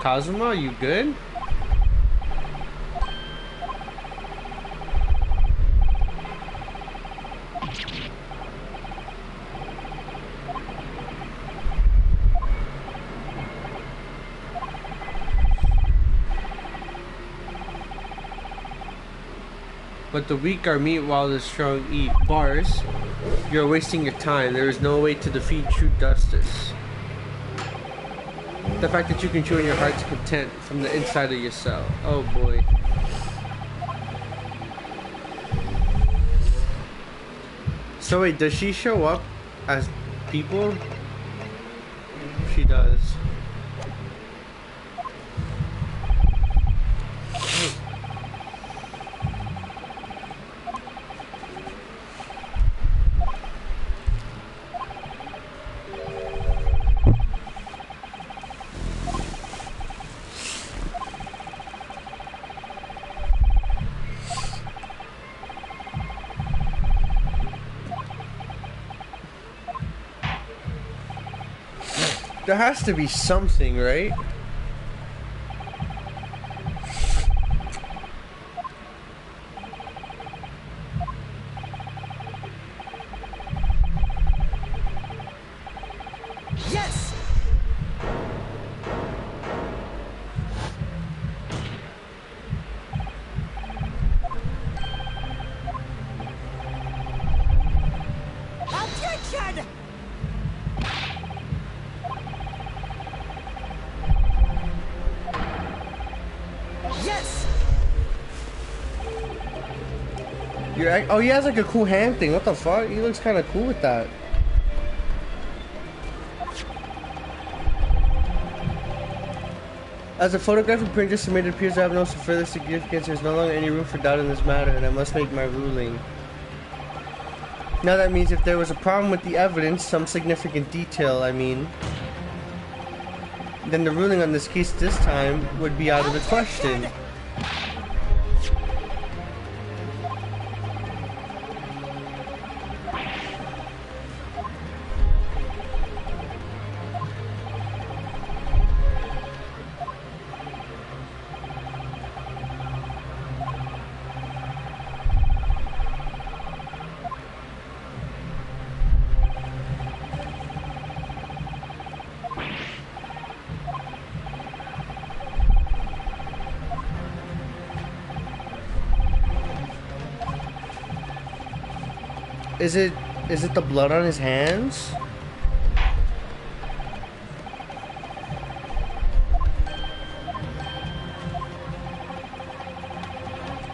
Kazuma, you good? But the weak are meat while the strong eat. Bars, you're wasting your time. There is no way to defeat true justice. The fact that you can chew in your heart's content from the inside of yourself. Oh boy. So wait, does she show up as people? She does. There has to be something, right? Yes! Objection! Yes! Oh, he has like a cool hand thing. What the fuck? He looks kind of cool with that. As the photographic printer submitted appears to have no further significance, there's no longer any room for doubt in this matter, and I must make my ruling. Now that means if there was a problem with the evidence, some significant detail, I mean, then the ruling on this case this time would be out of the question. Is it the blood on his hands?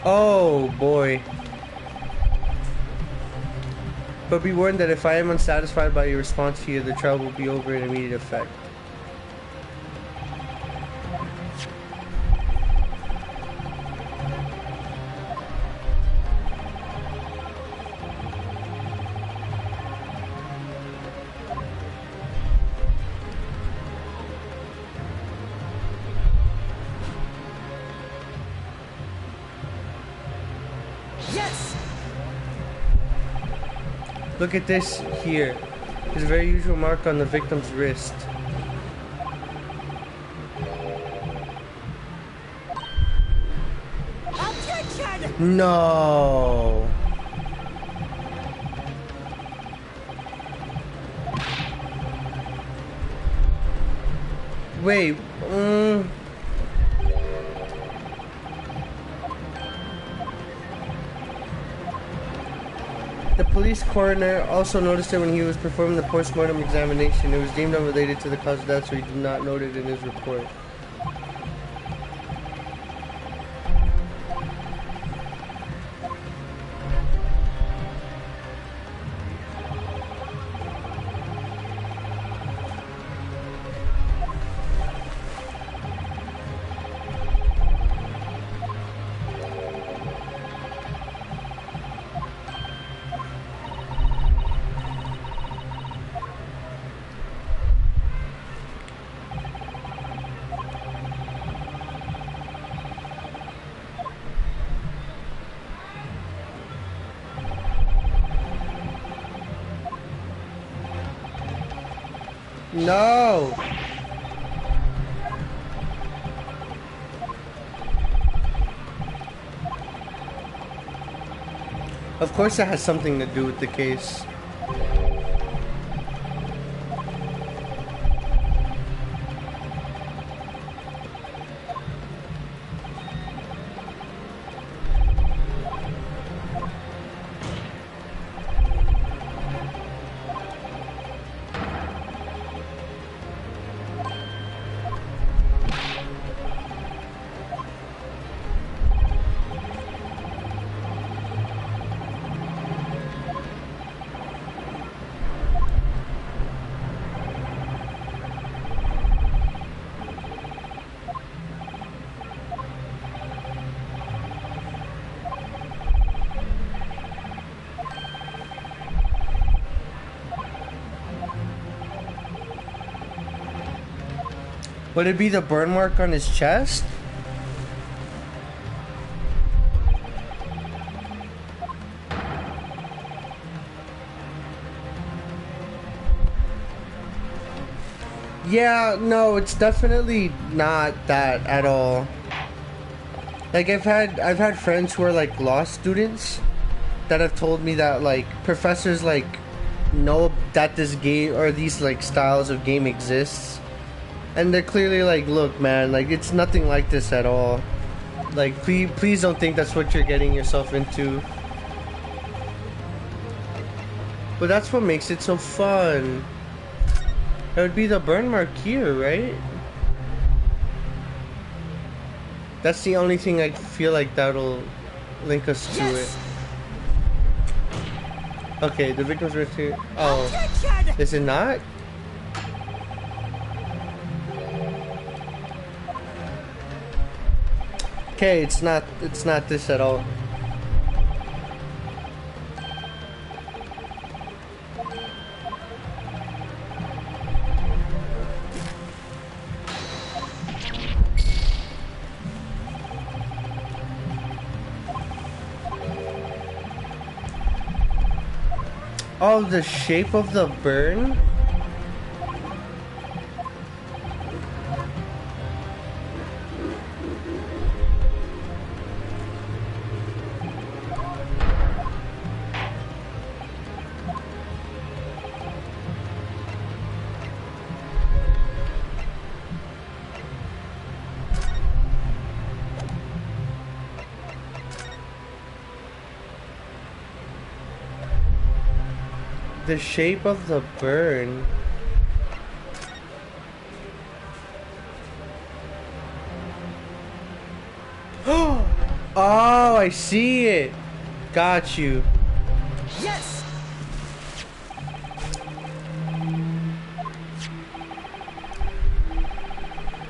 Oh boy. But be warned that if I am unsatisfied by your response here, the trial will be over in immediate effect. Yes! Look at this here. There's a very usual mark on the victim's wrist. Objection! No. Wait. The police coroner also noticed it when he was performing the post-mortem examination. It was deemed unrelated to the cause of death, so he did not note it in his report. No! Of course it has something to do with the case. Would it be the burn mark on his chest? Yeah, no, it's definitely not that at all. Like I've had friends who are like law students that have told me that like professors like know that this game or these like styles of game exists. And they're clearly like, look, man, like it's nothing like this at all. Like, please don't think that's what you're getting yourself into. But that's what makes it so fun. That would be the burn mark here, right? That's the only thing I feel like that'll link us to it. Okay, the victim's wrist here. Oh, is it not? Okay, it's not this at all. Oh, the shape of the burn? The shape of the burn. Oh, I see it. Got you. Yes.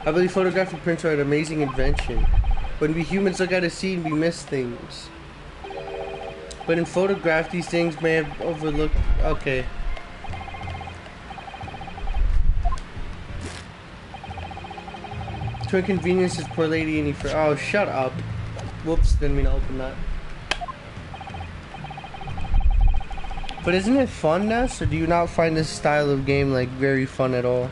I believe photographic prints are an amazing invention. When we humans look at a scene, we miss things. But in photograph, these things may have overlooked. Okay. To inconvenience this poor lady any for. Oh, shut up. Whoops, didn't mean to open that. But isn't it fun, Ness? Or do you not find this style of game like very fun at all?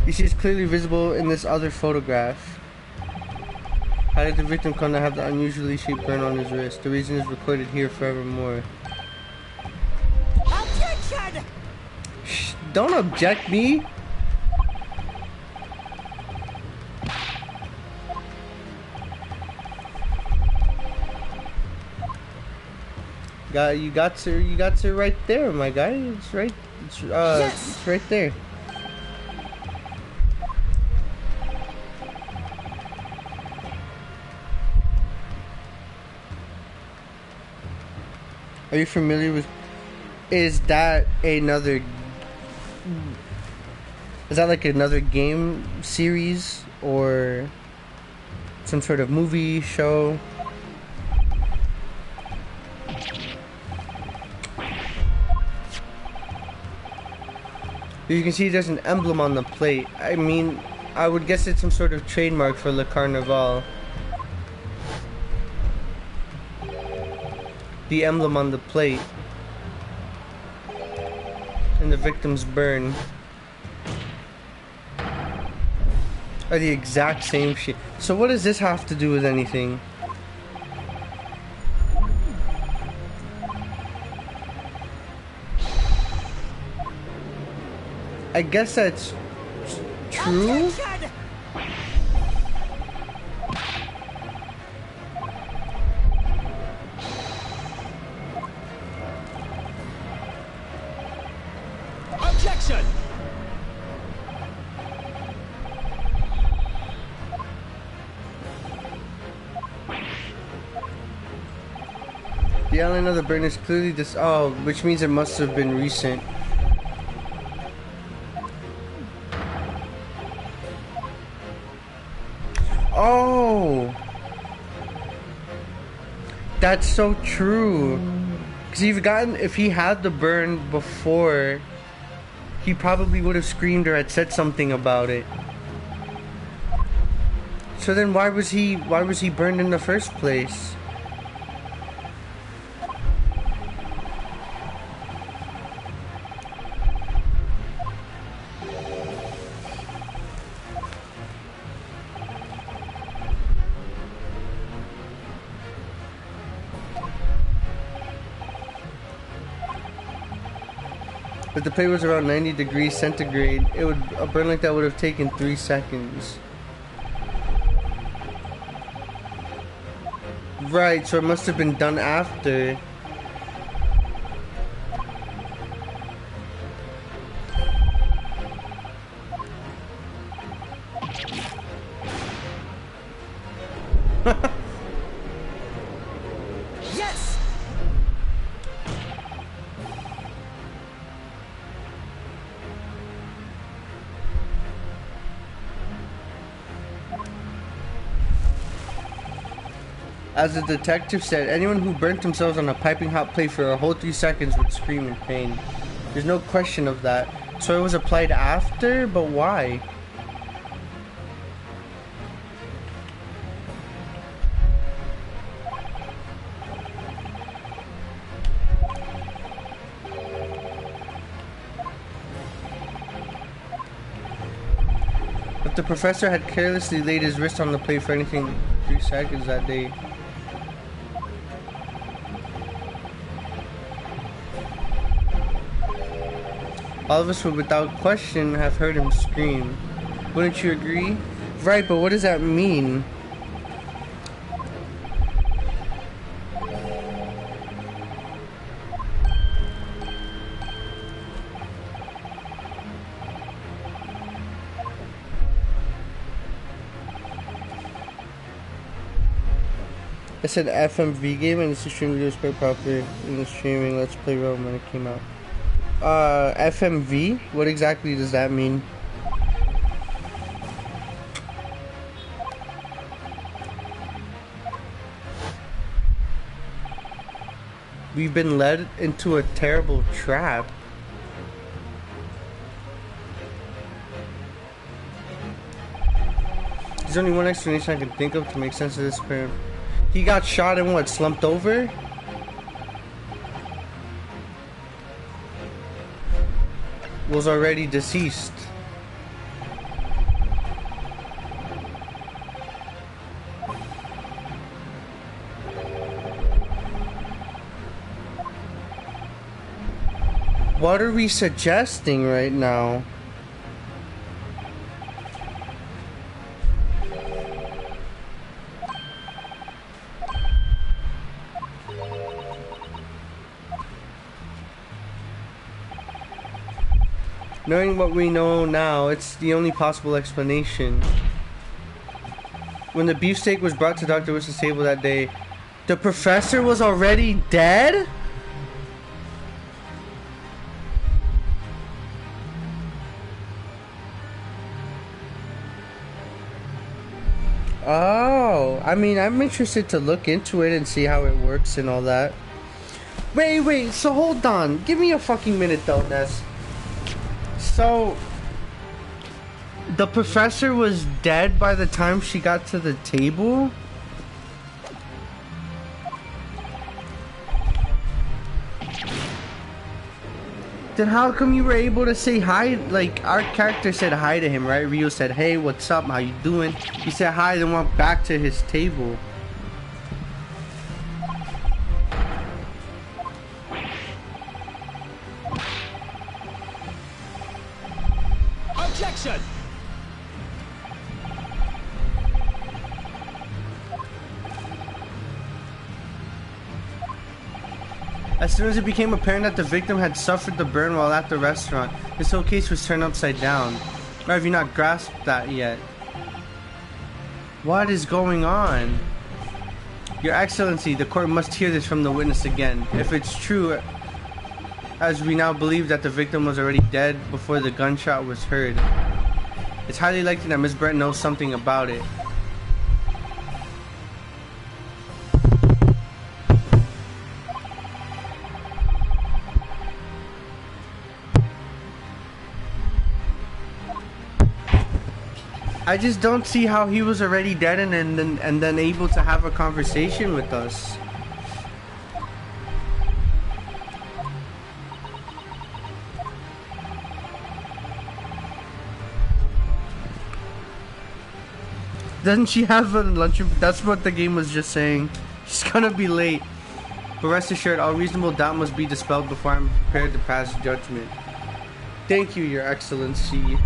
You see, it's clearly visible in this other photograph. How did the victim come to have the unusually shaped burn on his wrist? The reason is recorded here forevermore. Objection! Shh, don't object me! You got to right there, my guy. It's right. Yes. It's right there. Are you familiar with? Is that like another game series or some sort of movie show? You can see there's an emblem on the plate. I mean, I would guess it's some sort of trademark for Le Carnaval. The emblem on the plate and the victim's burn are the exact same shit. So what does this have to do with anything? I guess that's true. Objection! Objection! The outline of the burn is clearly this. Oh, which means it must have been recent. Oh, that's so true. Because if he had the burn before, he probably would have screamed or had said something about it. So then why was he burned in the first place? If the plate was around 90 degrees centigrade, a burn like that would have taken 3 seconds. Right, so it must have been done after. Yes! As the detective said, anyone who burnt themselves on a piping hot plate for a whole 3 seconds would scream in pain. There's no question of that. So it was applied after, but why? If the professor had carelessly laid his wrist on the plate for anything 3 seconds that day, all of us would without question have heard him scream. Wouldn't you agree? Right, but what does that mean? I said FMV game and it's a stream video is quite popular in the streaming Let's Play realm when it came out. FMV? What exactly does that mean? We've been led into a terrible trap. There's only one explanation I can think of to make sense of this pair. He got shot and what, slumped over? Was already deceased. What are we suggesting right now? Knowing what we know now, it's the only possible explanation. When the beefsteak was brought to Dr. Wilson's table that day, the professor was already dead? Oh, I mean, I'm interested to look into it and see how it works and all that. Wait, so hold on. Give me a fucking minute though, Ness. So, the professor was dead by the time she got to the table? Then how come you were able to say hi? Like, our character said hi to him, right? Rio said, hey, what's up? How you doing? He said hi, then went back to his table. Objection! As soon as it became apparent that the victim had suffered the burn while at the restaurant, this whole case was turned upside down. Or have you not grasped that yet? What is going on? Your Excellency, the court must hear this from the witness again. If it's true, as we now believe that the victim was already dead before the gunshot was heard, it's highly likely that Miss Brett knows something about it. I just don't see how he was already dead and then able to have a conversation with us. Doesn't she have a lunch? That's what the game was just saying. She's gonna be late. But rest assured, all reasonable doubt must be dispelled before I'm prepared to pass judgment. Thank you, Your Excellency.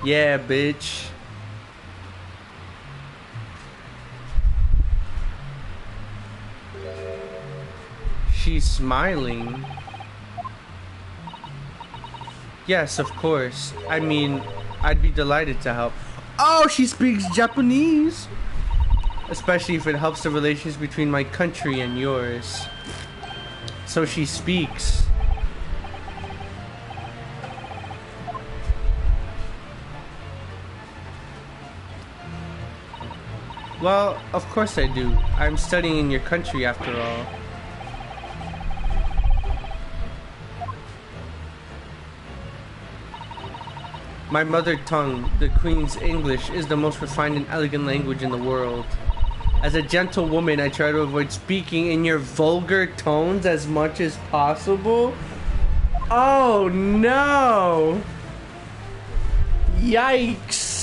Yeah, bitch. She's smiling. Yes, of course. I mean, I'd be delighted to help. Oh, she speaks Japanese! Especially if it helps the relations between my country and yours. So she speaks. Well, of course I do. I'm studying in your country after all. My mother tongue, the Queen's English, is the most refined and elegant language in the world. As a gentle woman, I try to avoid speaking in your vulgar tones as much as possible. Oh no! Yikes!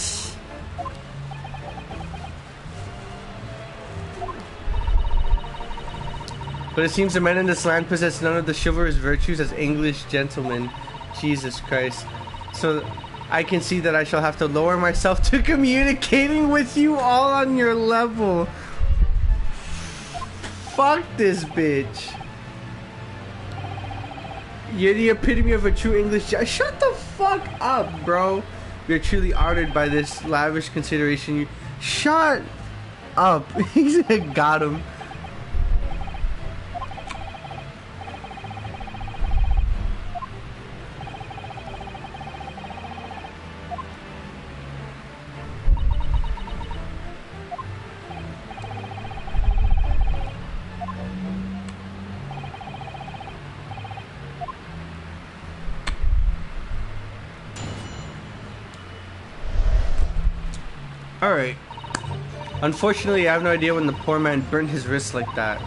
But it seems the men in this land possess none of the chivalrous virtues as English gentlemen. Jesus Christ. So, I can see that I shall have to lower myself to communicating with you all on your level. Fuck this bitch. You're the epitome of a true English. Shut the fuck up, bro. We are truly honored by this lavish consideration. Shut up. He's got him. Alright. Unfortunately, I have no idea when the poor man burnt his wrist like that.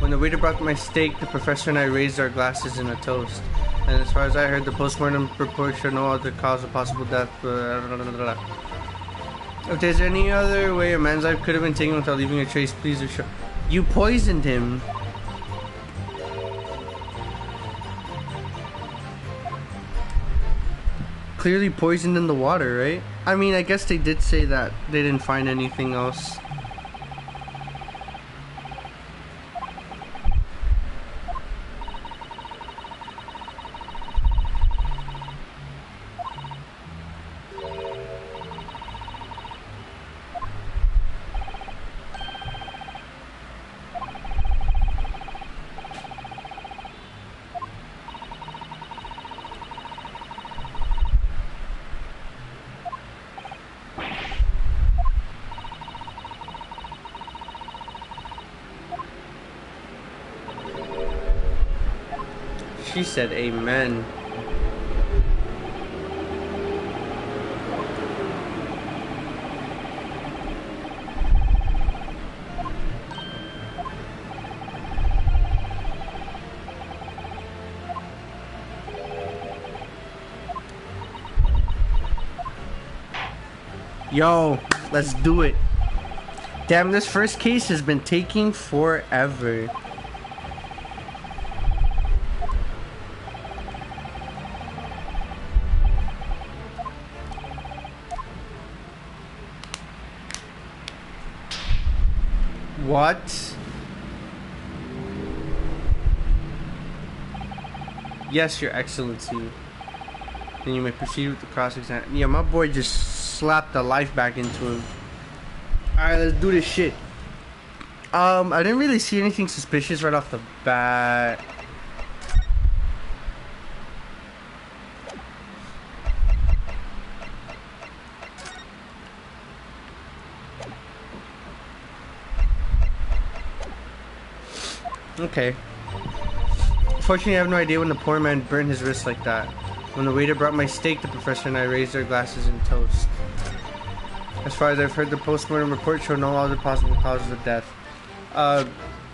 When the waiter brought my steak, the professor and I raised our glasses in a toast. And as far as I heard, the postmortem report showed no other cause of possible death. If there's any other way a man's life could have been taken without leaving a trace, please do show. You poisoned him. Clearly poisoned in the water, right? I mean, I guess they did say that they didn't find anything else. She said amen. Yo, let's do it. Damn, this first case has been taking forever. What? Yes, Your Excellency. Then you may proceed with the cross-examination. Yeah, my boy just slapped the life back into him. Alright, let's do this shit. I didn't really see anything suspicious right off the bat. Okay. Fortunately, I have no idea when the poor man burned his wrist like that. When the waiter brought my steak, the professor and I raised our glasses in toast. As far as I've heard, the postmortem report showed no other possible causes of death.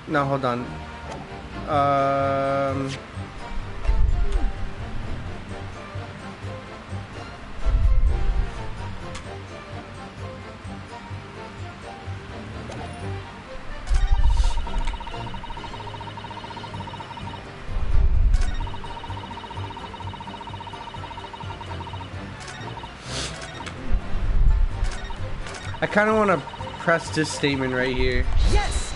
No, hold on. I kind of want to press this statement right here. Yes!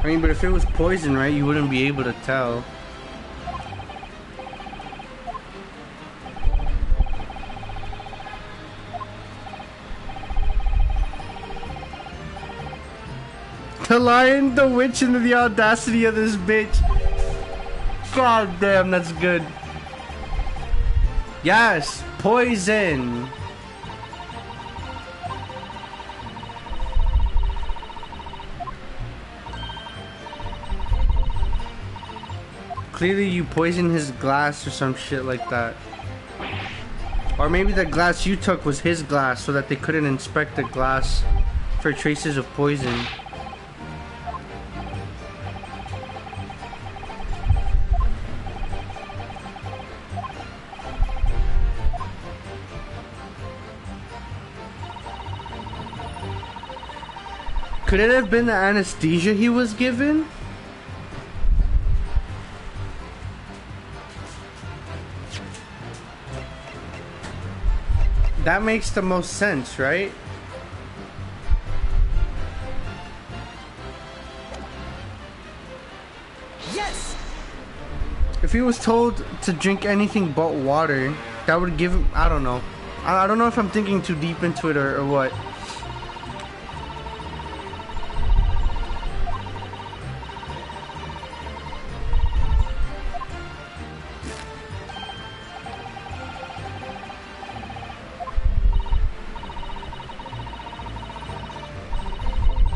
mean, but if it was poison, right, you wouldn't be able to tell. The lion, the witch, and the audacity of this bitch. God damn, that's good. Yes, poison. Clearly you poisoned his glass or some shit like that. Or maybe the glass you took was his glass so that they couldn't inspect the glass for traces of poison. Could it have been the anesthesia he was given? That makes the most sense, right? Yes! If he was told to drink anything but water, that would give him, I don't know. I don't know if I'm thinking too deep into it or what.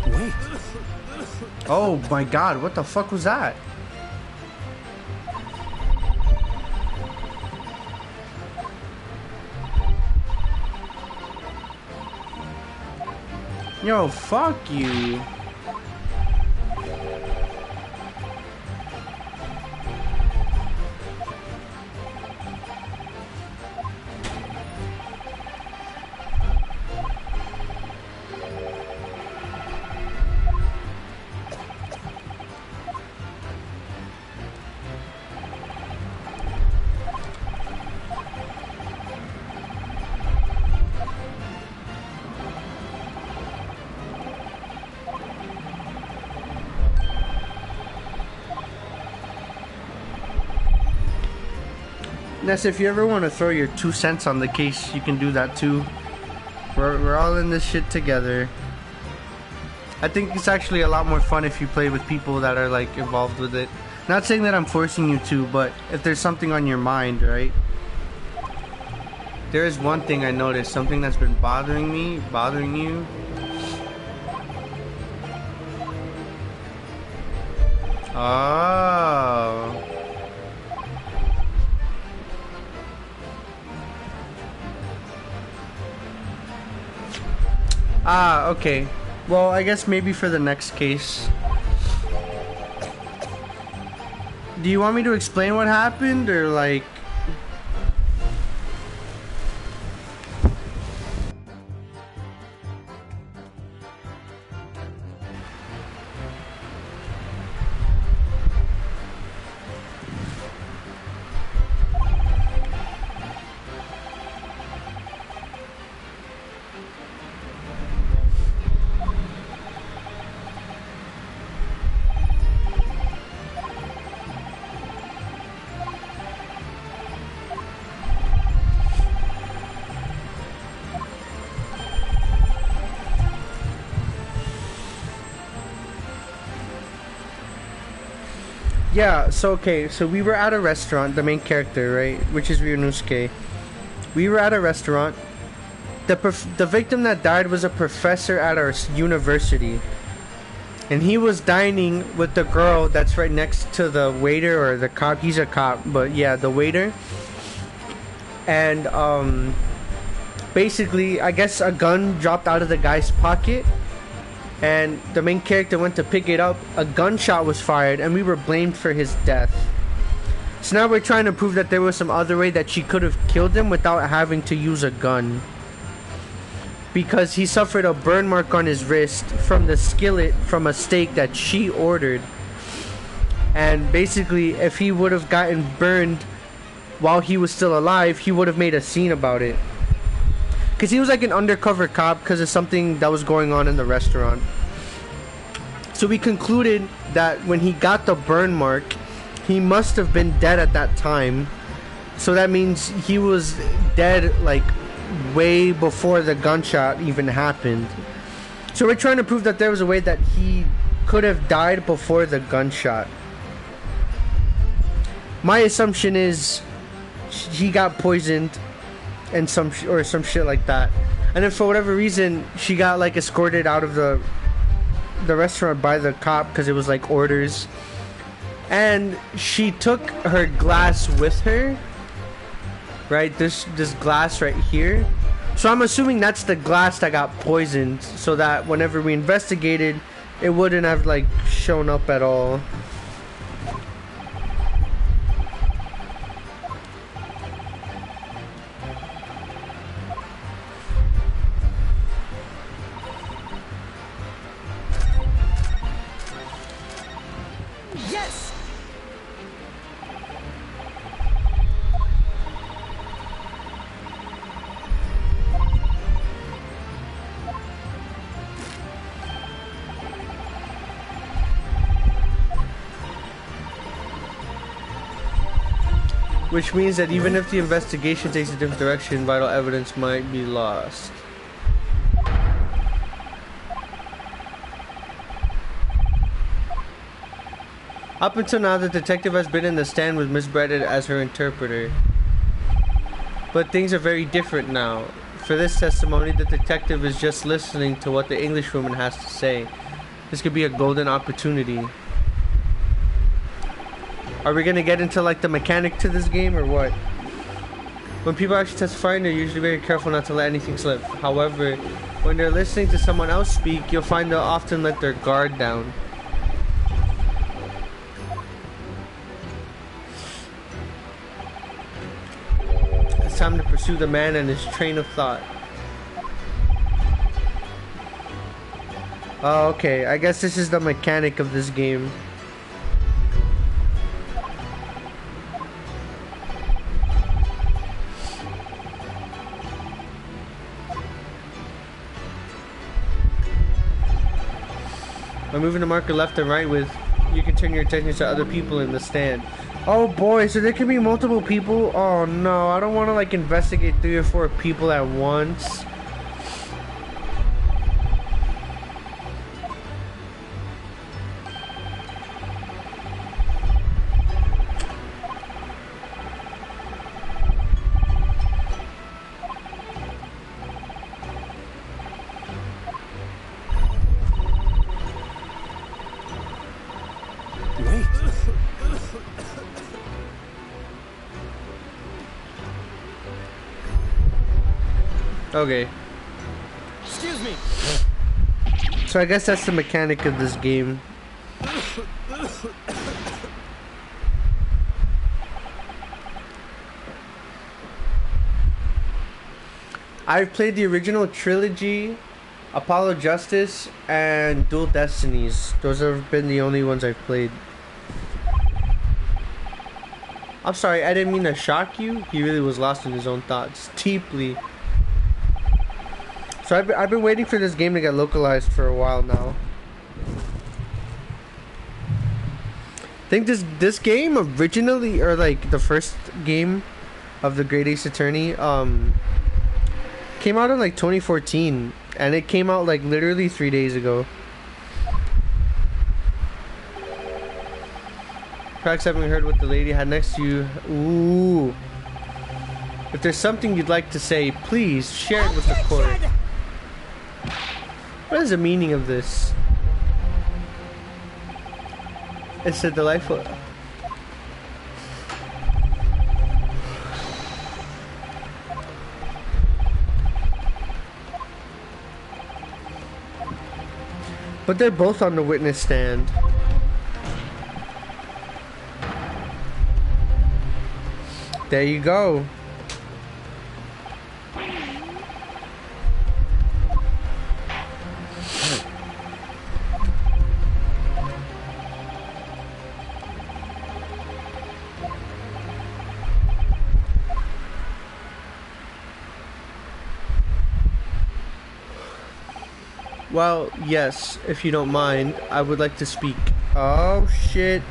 Wait. Oh my god, what the fuck was that? Yo, fuck you. Ness, if you ever want to throw your 2 cents on the case, you can do that too. We're all in this shit together. I think it's actually a lot more fun if you play with people that are like involved with it. Not saying that I'm forcing you to, but if there's something on your mind, right? There is one thing I noticed, something that's been bothering me, bothering you. Oh. Ah, okay. Well, I guess maybe for the next case. Do you want me to explain what happened, or like... Yeah, so okay, so we were at a restaurant, the main character, right, which is Ryunosuke. We were at a restaurant. The victim that died was a professor at our university. And he was dining with the girl that's right next to the waiter or the cop. He's a cop, but yeah, the waiter. And basically, I guess a gun dropped out of the guy's pocket. And the main character went to pick it up. A gunshot was fired, and we were blamed for his death. So now we're trying to prove that there was some other way that she could have killed him without having to use a gun. Because he suffered a burn mark on his wrist from the skillet from a steak that she ordered. And basically, if he would have gotten burned while he was still alive, he would have made a scene about it. Because he was like an undercover cop because of something that was going on in the restaurant. So we concluded that when he got the burn mark, he must have been dead at that time. So that means he was dead like way before the gunshot even happened. So we're trying to prove that there was a way that he could have died before the gunshot. My assumption is he got poisoned and some shit like that. And then for whatever reason, she got like escorted out of the restaurant by the cop because it was like orders. And she took her glass with her. Right? This glass right here. So I'm assuming that's the glass that got poisoned, so that whenever we investigated, it wouldn't have like shown up at all. Yes! Which means that even if the investigation takes a different direction, vital evidence might be lost. Up until now, the detective has been in the stand with Miss Bredett as her interpreter. But things are very different now. For this testimony, the detective is just listening to what the Englishwoman has to say. This could be a golden opportunity. Are we gonna get into like the mechanic to this game or what? When people actually testify, they're usually very careful not to let anything slip. However, when they're listening to someone else speak, you'll find they'll often let their guard down. It's time to pursue the man and his train of thought. Oh, okay. I guess this is the mechanic of this game. By moving the marker left and right with, you can turn your attention to other people in the stand. Oh boy, so there can be multiple people? Oh no, I don't want to like investigate 3 or 4 people at once. Okay. Excuse me. So I guess that's the mechanic of this game. I've played the original trilogy, Apollo Justice, and Dual Destinies. Those have been the only ones I've played. I'm sorry, I didn't mean to shock you. He really was lost in his own thoughts, deeply. So I've been waiting for this game to get localized for a while now. I think this game originally, or like the first game of the Great Ace Attorney, came out in like 2014, and it came out like literally 3 days ago. Perhaps having heard what the lady had next to you. Ooh. If there's something you'd like to say, please share it with the court. What is the meaning of this? It's a delightful... But they're both on the witness stand. There you go. Well, yes, if you don't mind, I would like to speak. Oh, shit.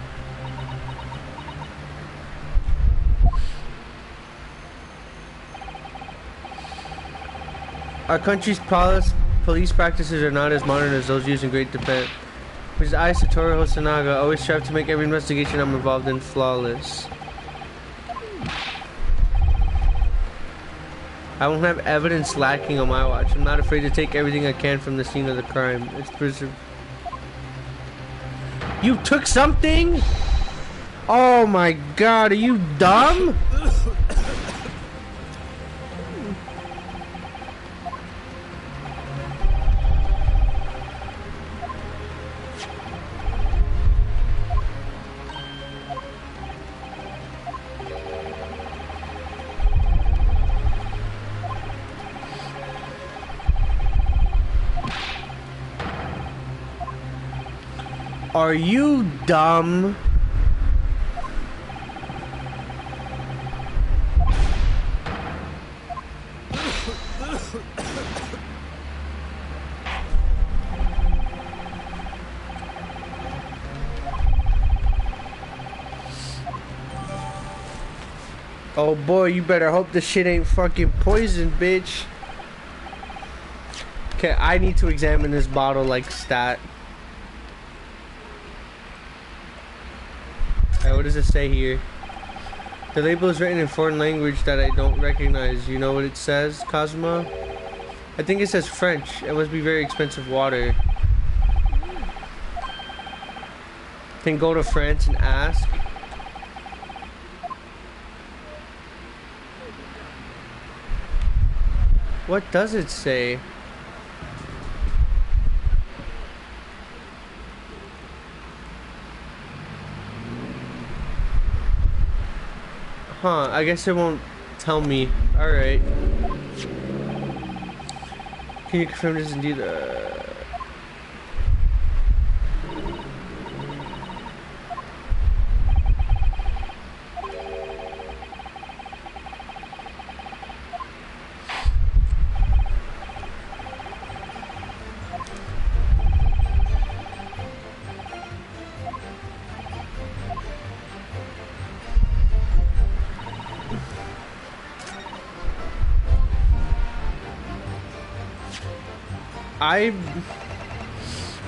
Our country's police practices are not as modern as those used in Great Japan. Great Ace Attorney Chronicles always strive to make every investigation I'm involved in flawless. I won't have evidence lacking on my watch. I'm not afraid to take everything I can from the scene of the crime. It's preserved. You took something? Oh my god, are you dumb? Are you dumb? Oh boy, you better hope this shit ain't fucking poison, bitch. Okay, I need to examine this bottle like stat. Alright, what does it say here? The label is written in foreign language that I don't recognize. You know what it says, Cosmo? I think it says French. It must be very expensive water. Can go to France and ask. What does it say? Huh, I guess it won't tell me. Alright. Can you confirm this is indeed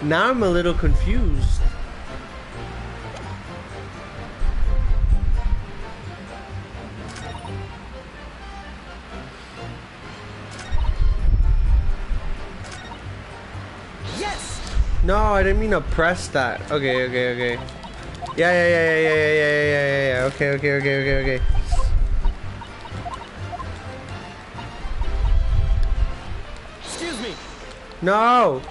now I'm a little confused. Yes. No, I didn't mean to press that. Okay. Yeah. Okay. Excuse me. No.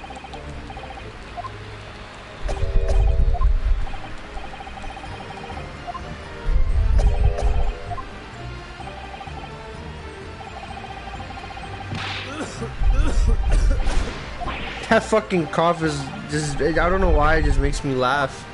That fucking cough is just, I don't know why, it just makes me laugh.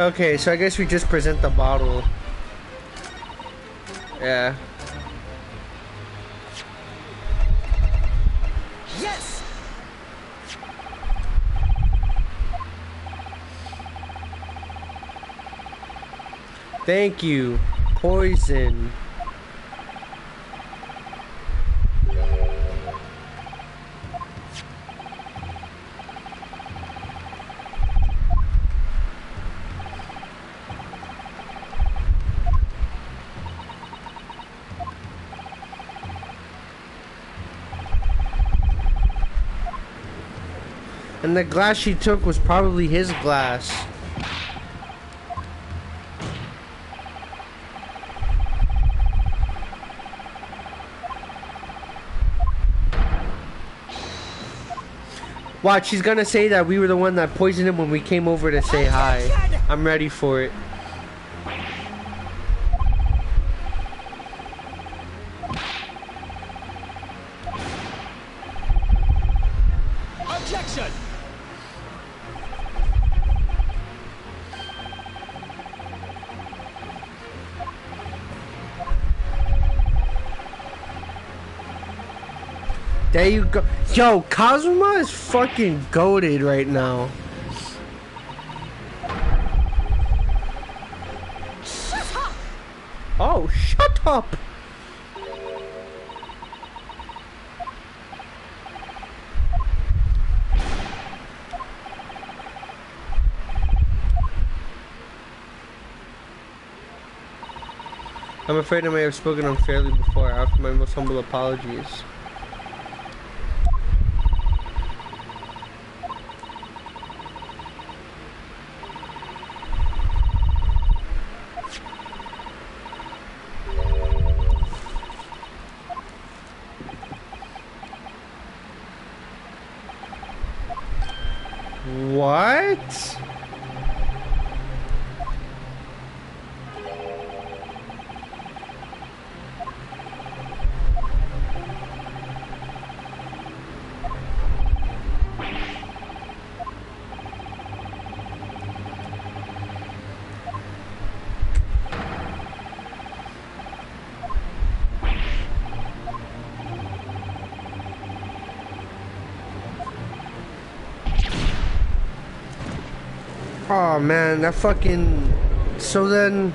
Okay, so I guess we just present the bottle. Yeah. Yes. Thank you. Poison. And the glass she took was probably his glass. Watch, she's gonna say that we were the one that poisoned him when we came over to say hi. I'm ready for it. Objection! There you go. Yo, Kazuma is fucking goated right now. Shut up! Oh, shut up! I'm afraid I may have spoken unfairly before. I offer my most humble apologies. What? Oh man, that fucking... So then...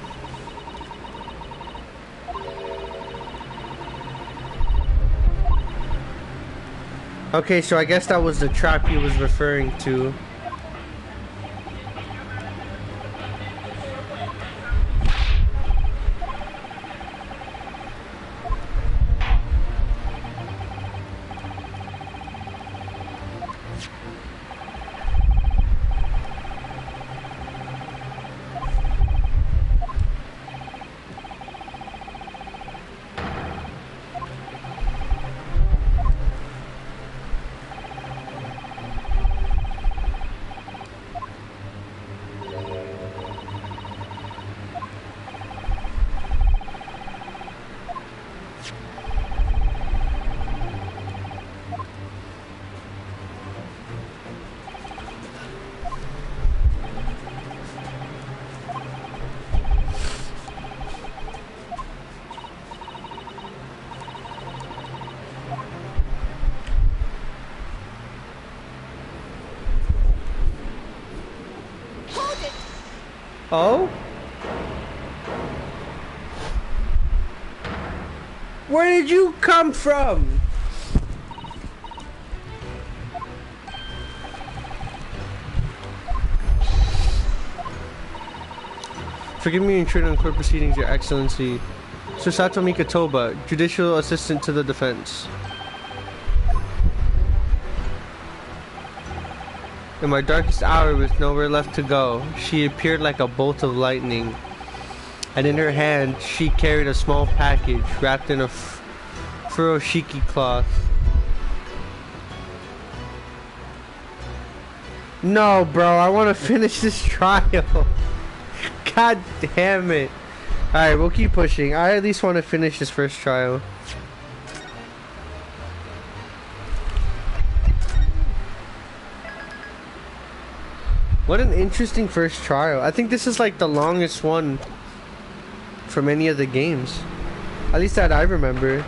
Okay, so I guess that was the trap he was referring to. Oh? Where did you come from? Forgive me intruding on court proceedings, Your Excellency. Susato Mikatoba, Judicial Assistant to the Defense. In my darkest hour with nowhere left to go, she appeared like a bolt of lightning. And in her hand, she carried a small package wrapped in a furoshiki cloth. No, bro, I want to finish this trial. God damn it. Alright, we'll keep pushing. I at least want to finish this first trial. What an interesting first trial. I think this is like the longest one from any of the games. At least that I remember.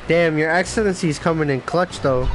Damn, your excellency's coming in clutch though.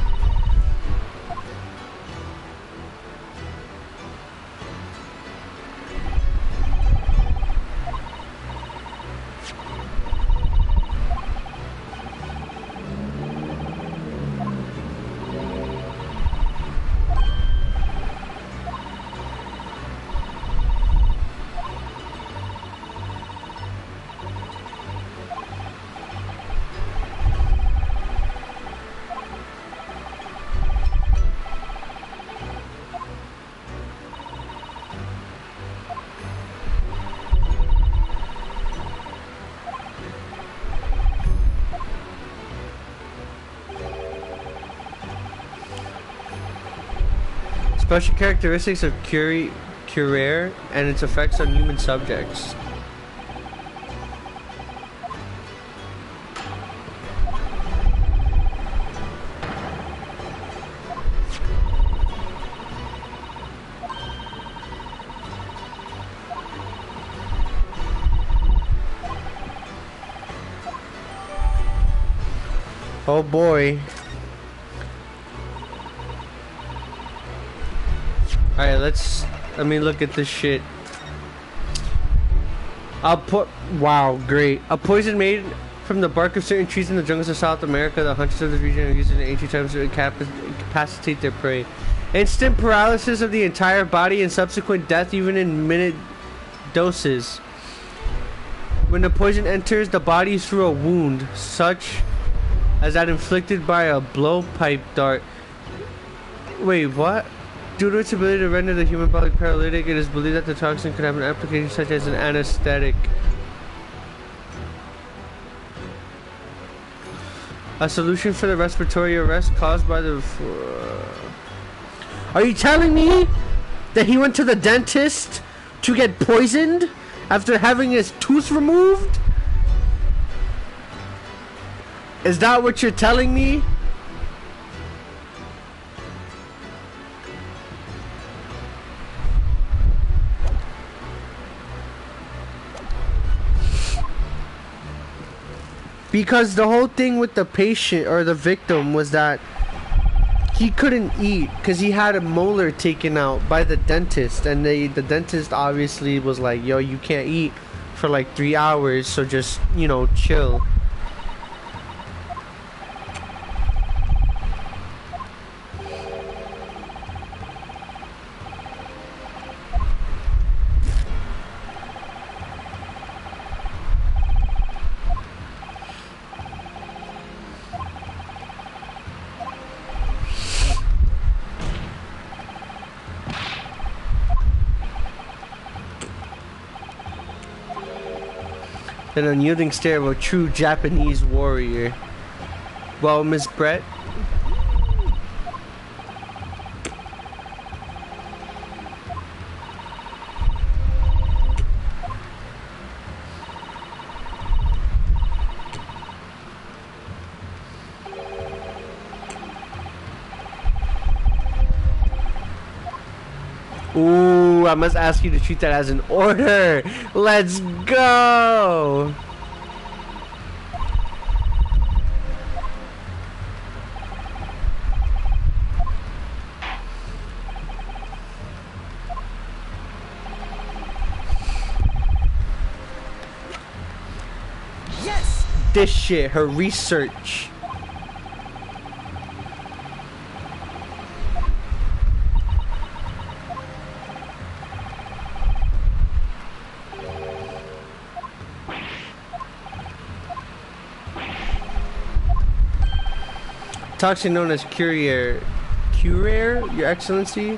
Special characteristics of Curare and its effects on human subjects. Oh boy. Alright, let me look at this shit. Wow, great. A poison made from the bark of certain trees in the jungles of South America. The hunters of the region are used in ancient times to incapacitate their prey. Instant paralysis of the entire body and subsequent death even in minute doses. When the poison enters the body through a wound, such as that inflicted by a blowpipe dart. Wait, what? Due to its ability to render the human body paralytic, it is believed that the toxin could have an application such as an anesthetic. A solution for the respiratory arrest caused by the... Are you telling me that he went to the dentist to get poisoned after having his tooth removed? Is that what you're telling me? Because the whole thing with the patient or the victim was that he couldn't eat because he had a molar taken out by the dentist, and the dentist obviously was like, yo, you can't eat for like 3 hours, so just, you know, chill. An unyielding stare of a true Japanese warrior. Well, Miss Brett. Ooh, I must ask you to treat that as an order. Let's go. Yes. This shit, her research. Toxin known as Curare, Your Excellency.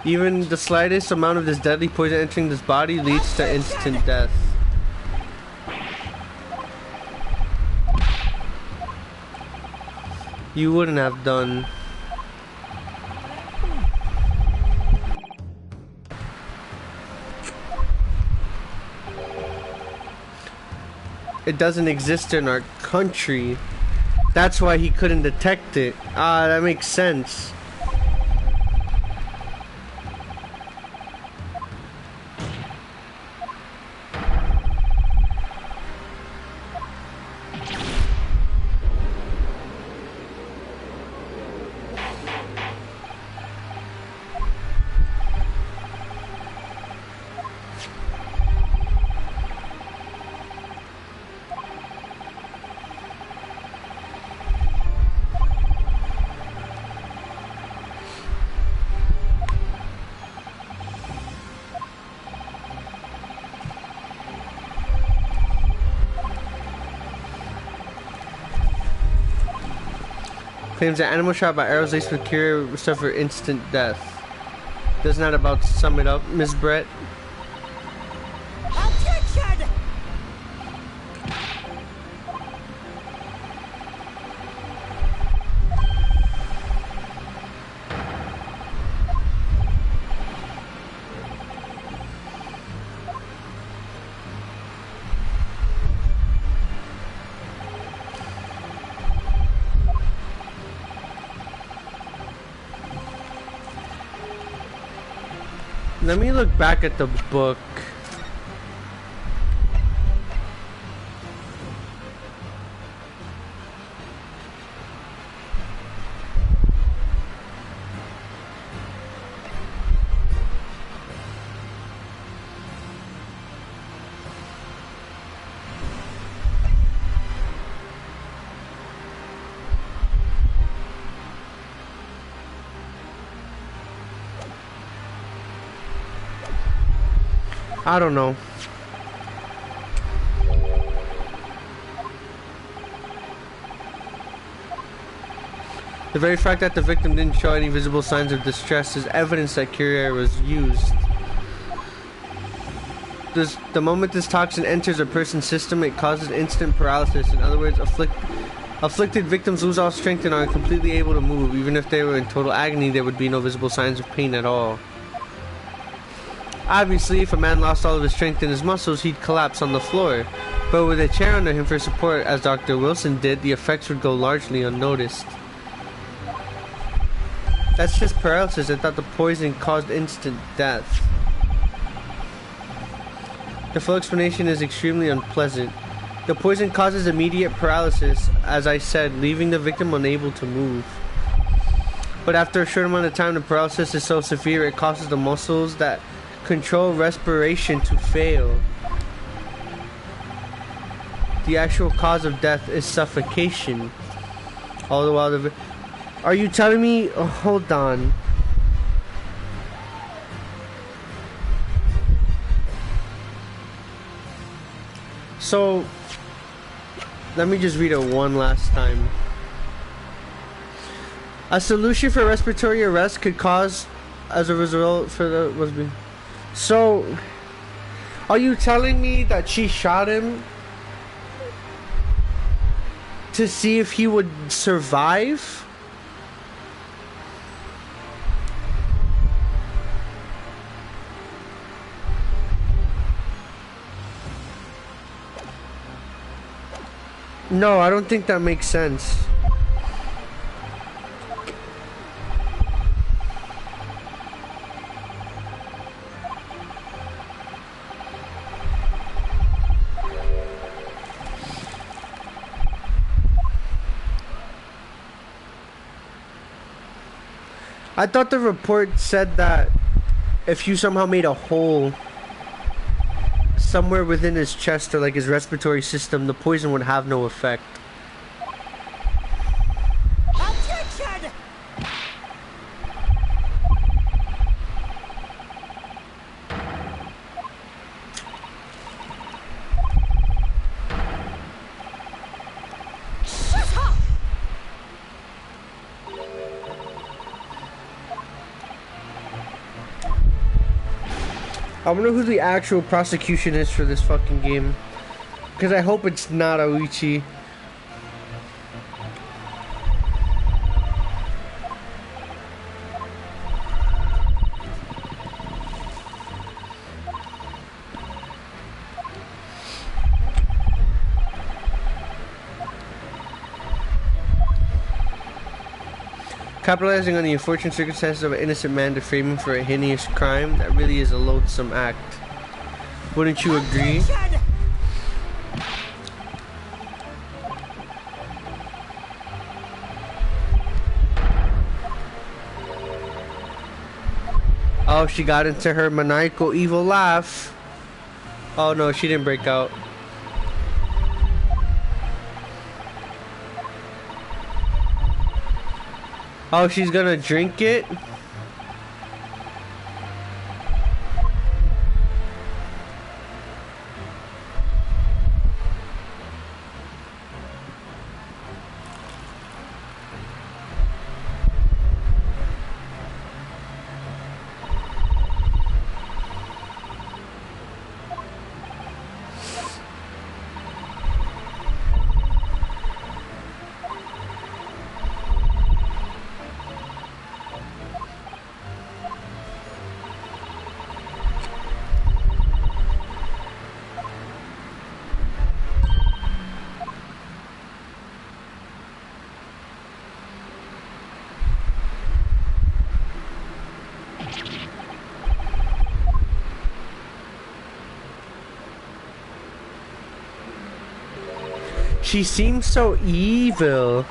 Even the slightest amount of this deadly poison entering this body leads to instant death. You wouldn't have done. It doesn't exist in our country. That's why he couldn't detect it. Ah, that makes sense. claims that animal shot by arrows laced with cuirae will suffer instant death. Doesn't that about sum it up, Miss Brett? Attention! Let me look back at the book. I don't know. The very fact that the victim didn't show any visible signs of distress is evidence that cuirae was used. The moment this toxin enters a person's system, it causes instant paralysis. In other words, afflicted victims lose all strength and are completely able to move. Even if they were in total agony, there would be no visible signs of pain at all. Obviously, if a man lost all of his strength in his muscles, he'd collapse on the floor. But with a chair under him for support, as Dr. Wilson did, the effects would go largely unnoticed. That's just paralysis. I thought the poison caused instant death. The full explanation is extremely unpleasant. The poison causes immediate paralysis, as I said, leaving the victim unable to move. But after a short amount of time, the paralysis is so severe it causes the muscles that control respiration to fail. The actual cause of death is suffocation. All the while are you telling me? Oh, hold on. So let me just read it one last time. A solution for respiratory arrest could cause as a result for the was being. So, are you telling me that she shot him to see if he would survive? No, I don't think that makes sense. I thought the report said that if you somehow made a hole somewhere within his chest or like his respiratory system, the poison would have no effect. Attention! Shut up! I wonder who the actual prosecution is for this fucking game. Because I hope it's not Oichi. Capitalizing on the unfortunate circumstances of an innocent man to frame him for a heinous crime, that really is a loathsome act. Wouldn't you agree? Attention! Oh, she got into her maniacal evil laugh. Oh no, she didn't break out. Oh, she's gonna drink it? She seems so evil.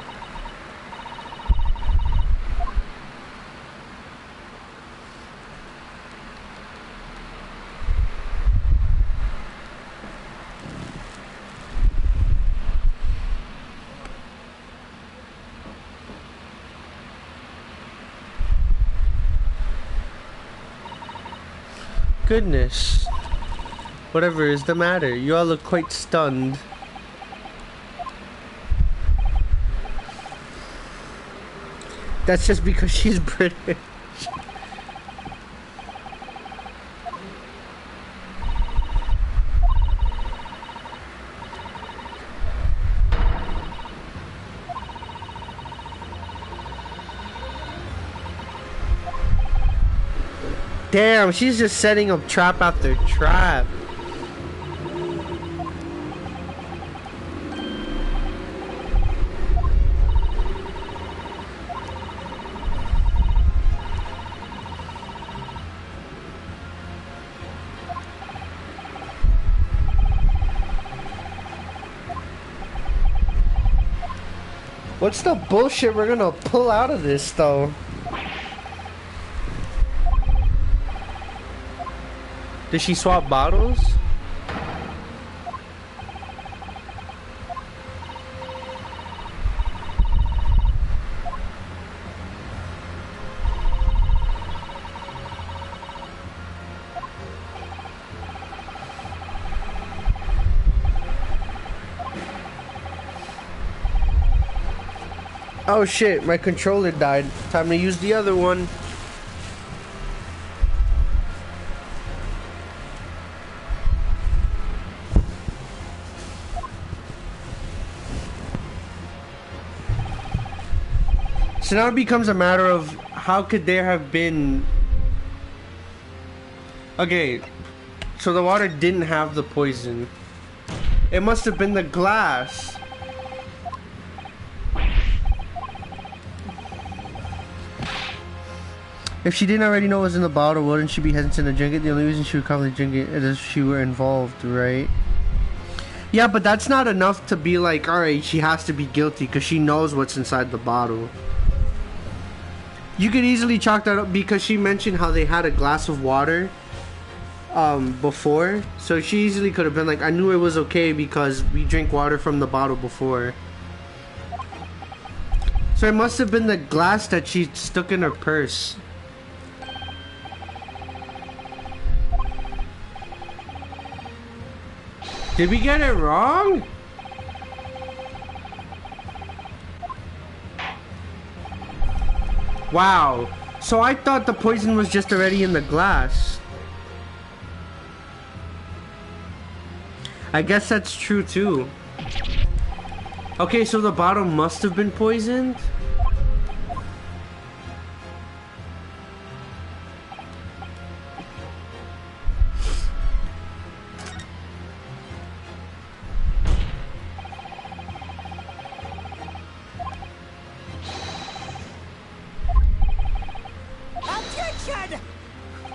Goodness. Whatever is the matter? You all look quite stunned. That's just because she's British. Damn, she's just setting up trap after trap. What's the bullshit we're gonna pull out of this though? Did she swap bottles? Oh shit, my controller died. Time to use the other one. So now it becomes a matter of how could there have been... Okay, so the water didn't have the poison. It must have been the glass. If she didn't already know what was in the bottle, wouldn't she be hesitant to drink it? The only reason she would probably drink it is if she were involved, right? Yeah, but that's not enough to be like, alright, she has to be guilty because she knows what's inside the bottle. You could easily chalk that up because she mentioned how they had a glass of water before. So she easily could have been like, I knew it was okay because we drink water from the bottle before. So it must have been the glass that she stuck in her purse. Did we get it wrong? Wow. So I thought the poison was just already in the glass. I guess that's true too. Okay, so the bottle must have been poisoned?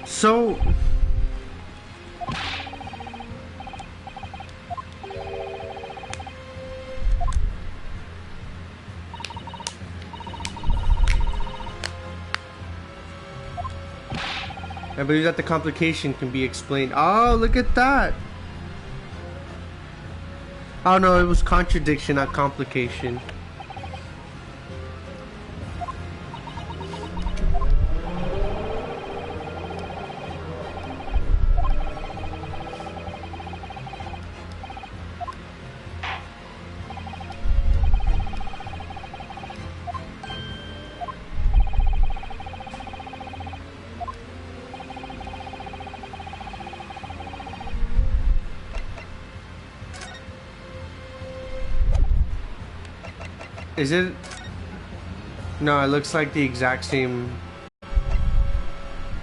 So... I believe that the complication can be explained. Oh, look at that! Oh no, it was contradiction, not complication. Is it? No, it looks like the exact same.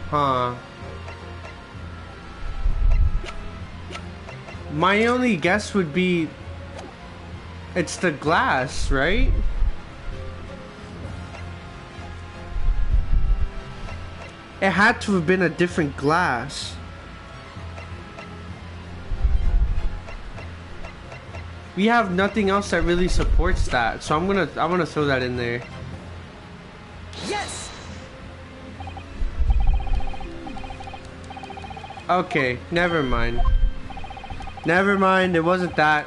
Huh. My only guess would be it's the glass, right? It had to have been a different glass. We have nothing else that really supports that, so I'm gonna throw that in there. Yes. Okay, never mind. Never mind, it wasn't that.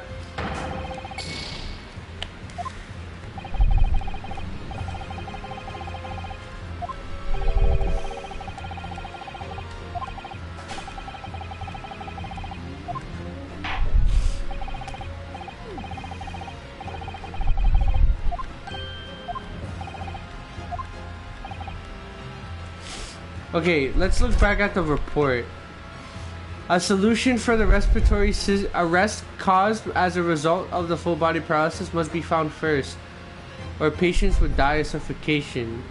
Okay, let's look back at the report. A solution for the respiratory arrest caused as a result of the full body paralysis must be found first, or patients would die of suffocation.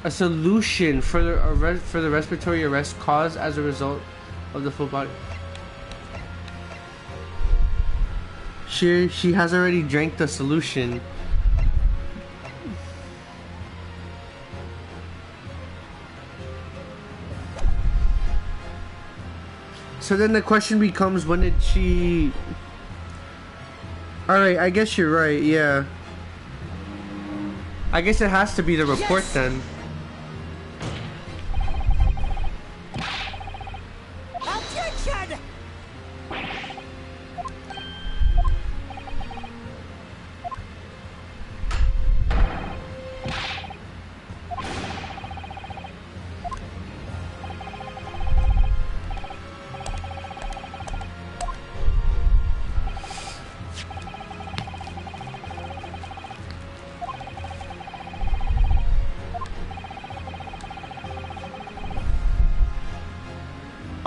A solution for the respiratory arrest caused as a result of the full body. She has already drank the solution. So then the question becomes, when did she... Alright, I guess you're right, yeah. I guess it has to be the report then. Attention!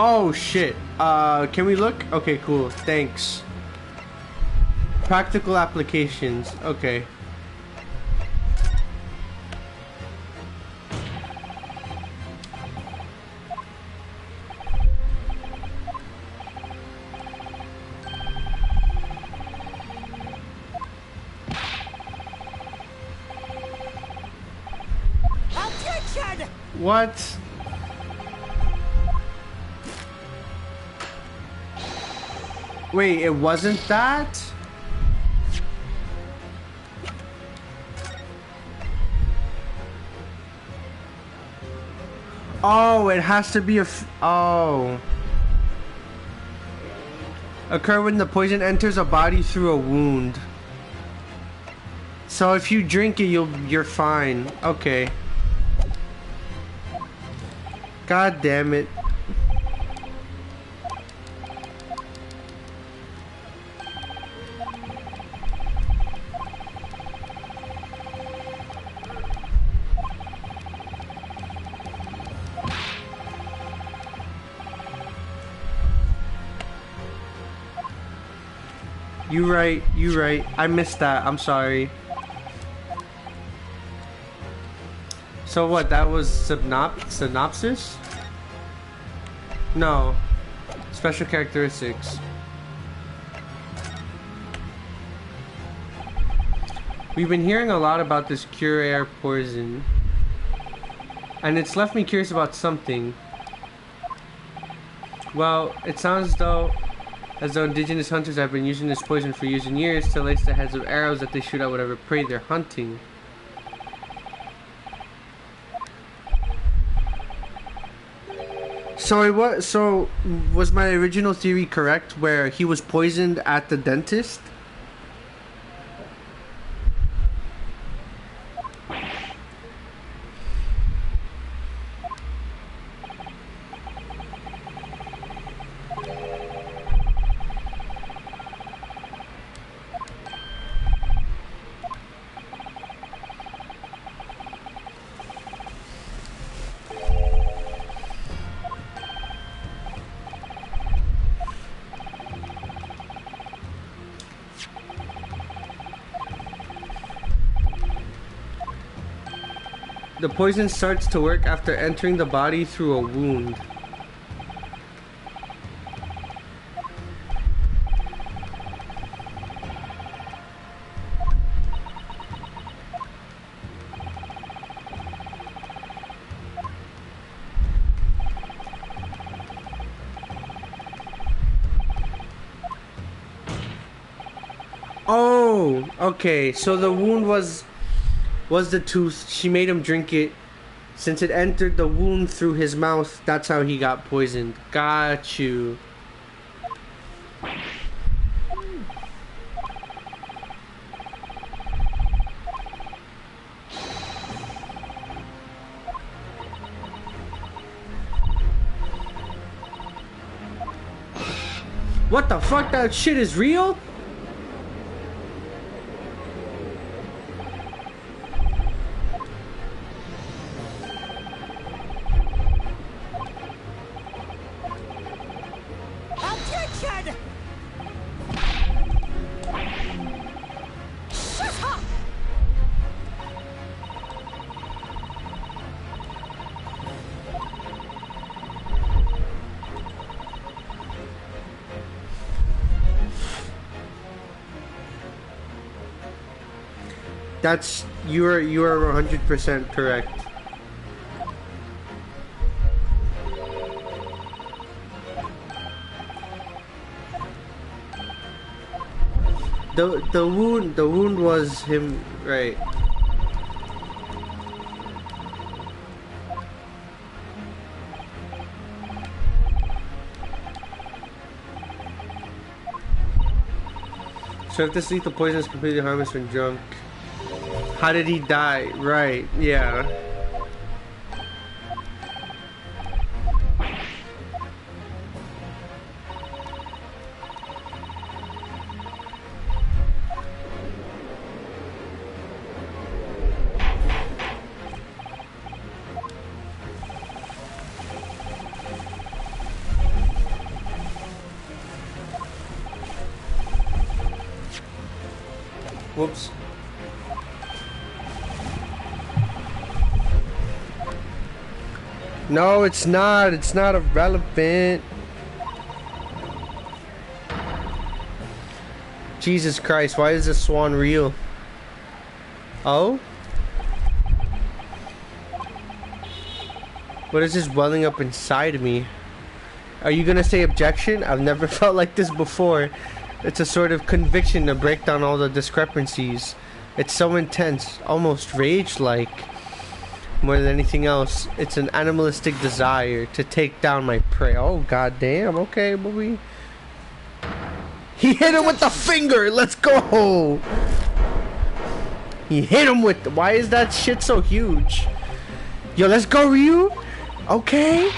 Oh shit. Can we look? Okay, cool. Thanks. Practical applications. Okay. Attention! What? Wait, it wasn't that? Oh, it has to be oh. Occur when the poison enters a body through a wound. So if you drink it, you're fine. Okay. God damn it. You right. I missed that. I'm sorry. So what, that was synopsis? No. Special characteristics. We've been hearing a lot about this cure air poison, and it's left me curious about something. Well, it sounds as though indigenous hunters have been using this poison for years and years to lace the heads of arrows that they shoot at whatever prey they're hunting. So was my original theory correct, where he was poisoned at the dentist? The poison starts to work after entering the body through a wound. Oh, okay. So the wound was the tooth. She made him drink it. Since it entered the wound through his mouth, that's how he got poisoned. Got you. What the fuck? That shit is real? Attention! Shut up! That's you are 100% correct. The wound was him, right? So if this lethal poison is completely harmless when drunk, how did he die? Right, yeah. Whoops. No, it's not. It's not irrelevant. Jesus Christ, why is this swan real? Oh? What is this welling up inside of me? Are you gonna say objection? I've never felt like this before. It's a sort of conviction to break down all the discrepancies. It's so intense, almost rage-like. More than anything else, it's an animalistic desire to take down my prey. Oh, goddamn. Okay, movie. He hit him with the finger. Let's go. He hit him with. Why is that shit so huge? Yo, let's go, Ryu. Okay.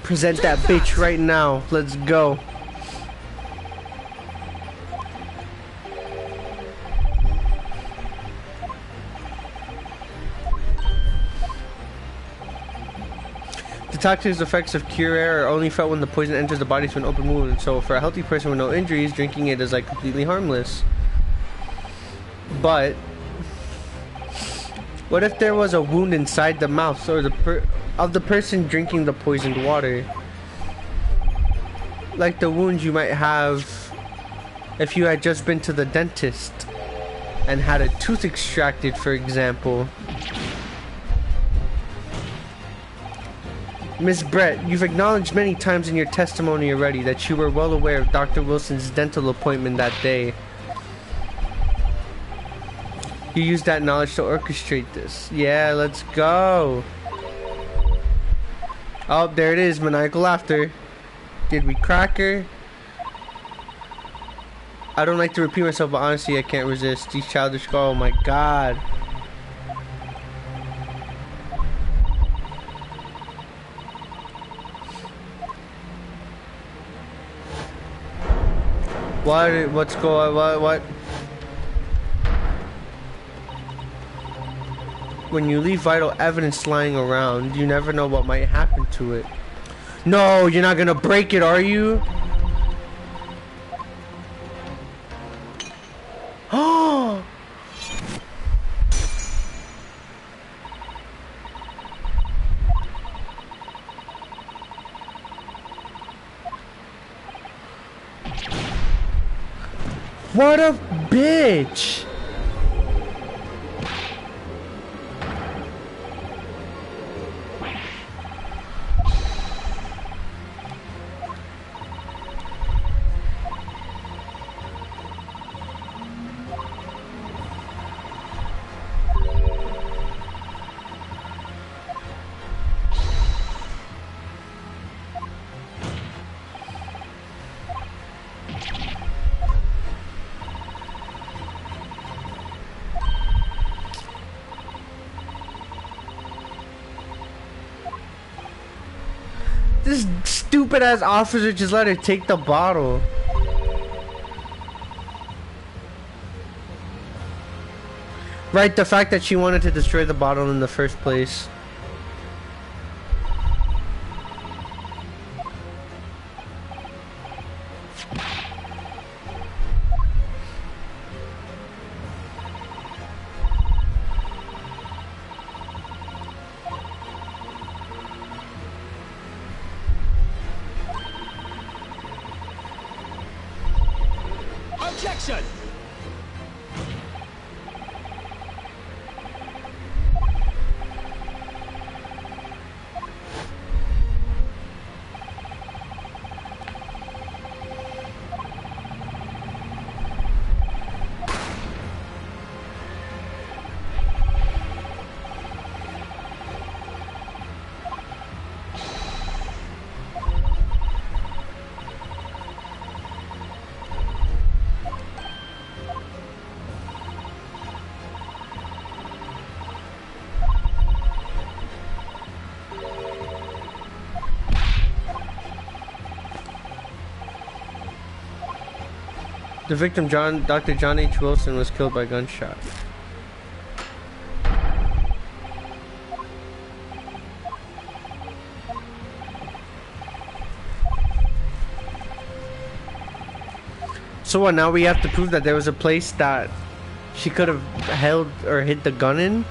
Present that bitch right now. Let's go. The toxic's effects of cure air are only felt when the poison enters the body through an open wound. So for a healthy person with no injuries, drinking it is like completely harmless. But what if there was a wound inside the mouth or of the person drinking the poisoned water? Like the wound you might have if you had just been to the dentist and had a tooth extracted, for example. Miss Brett, you've acknowledged many times in your testimony already that you were well aware of Dr. Wilson's dental appointment that day. You used that knowledge to orchestrate this. Yeah, let's go. Oh, there it is, maniacal laughter. Did we crack her? I don't like to repeat myself, but honestly, I can't resist. These childish. Oh my god. What? What's going? What? When you leave vital evidence lying around, you never know what might happen to it. No, you're not gonna break it, are you? Oh! What a bitch! This stupid ass officer just let her take the bottle. Right, the fact that she wanted to destroy the bottle in the first place. Objection! The victim, Dr. John H. Wilson, was killed by gunshot. So what, now we have to prove that there was a place that she could have held or hid the gun in?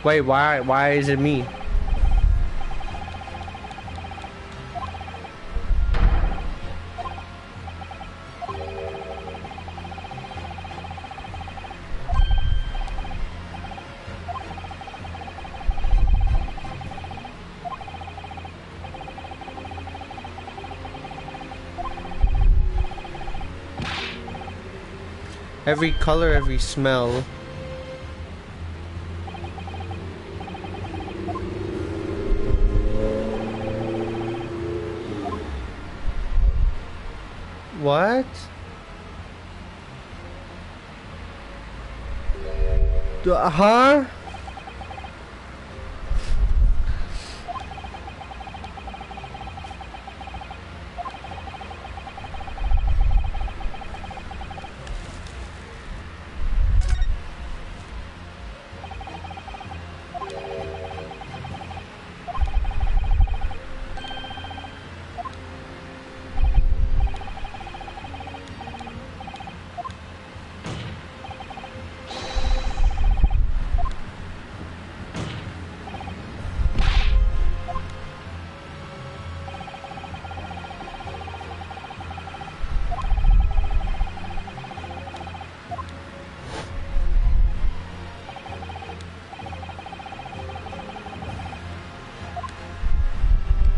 Wait, why is it me? Every color, every smell. What? Huh?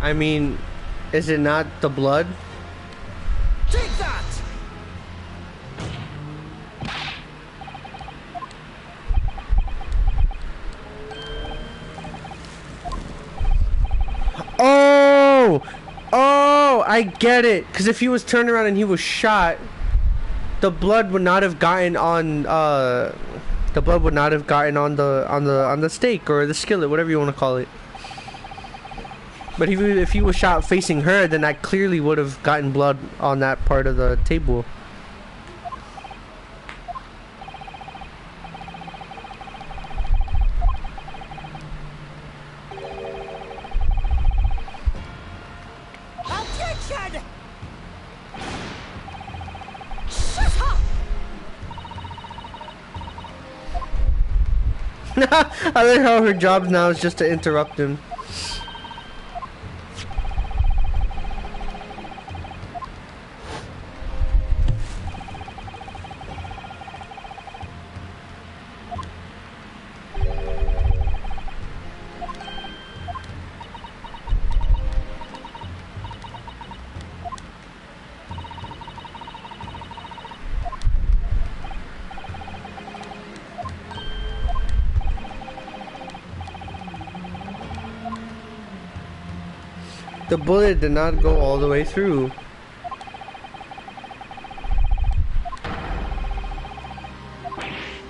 I mean, is it not the blood? Take that! Oh! Oh, I get it. Because if he was turned around and he was shot, the blood would not have gotten on the blood would not have gotten on the steak or the skillet, whatever you want to call it. But if he was shot facing her, then that clearly would have gotten blood on that part of the table. Objection! Shut up! I like how her job now is just to interrupt him. The bullet did not go all the way through.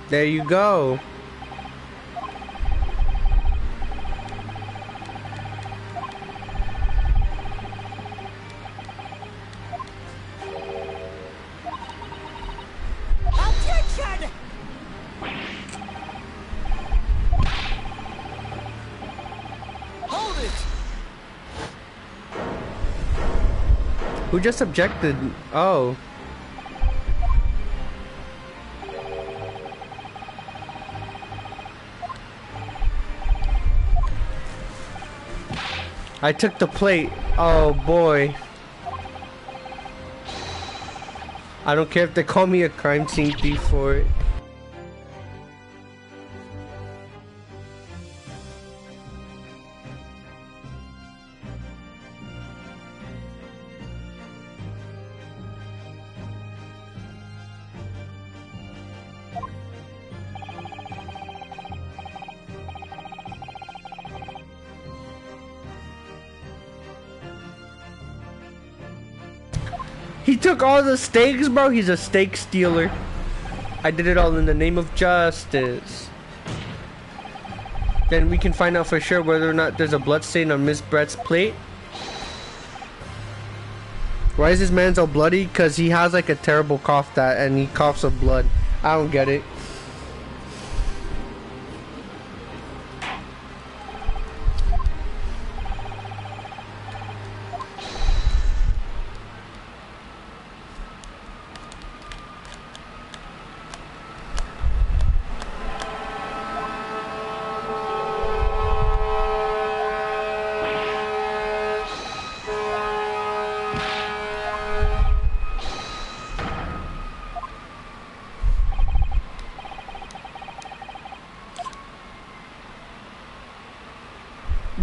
There you go. Objection! Hold it! Who just objected? Oh. I took the plate. Oh boy. I don't care if they call me a crime scene thief for it. He took all the steaks, bro. He's a steak stealer. I did it all in the name of justice. Then we can find out for sure whether or not there's a blood stain on Miss Brett's plate. Why is this man so bloody? Because he has like a terrible cough that, and he coughs up blood. I don't get it.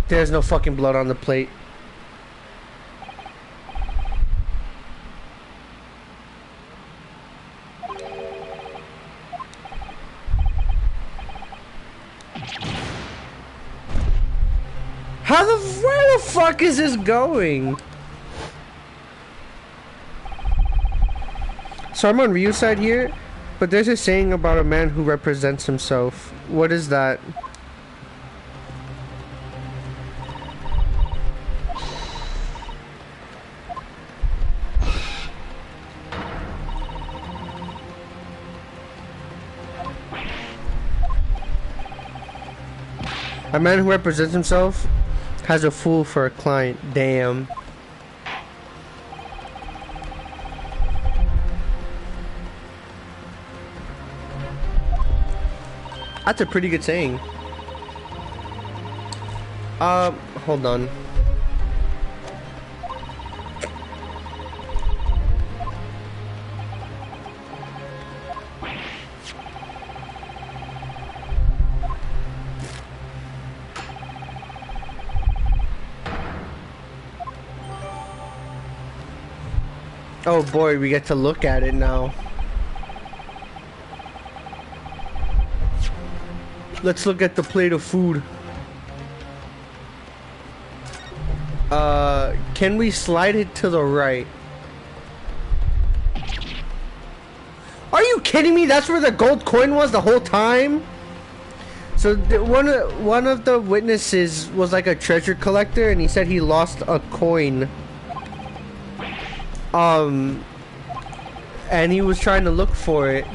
There's no fucking blood on the plate. Where the fuck is this going? So I'm on Ryu's side here, but there's a saying about a man who represents himself. What is that? A man who represents himself has a fool for a client. Damn. That's a pretty good saying. Hold on. Oh boy, we get to look at it now. Let's look at the plate of food. Can we slide it to the right? Are you kidding me? That's where the gold coin was the whole time? So one of the witnesses was like a treasure collector, and he said he lost a coin. And he was trying to look for it.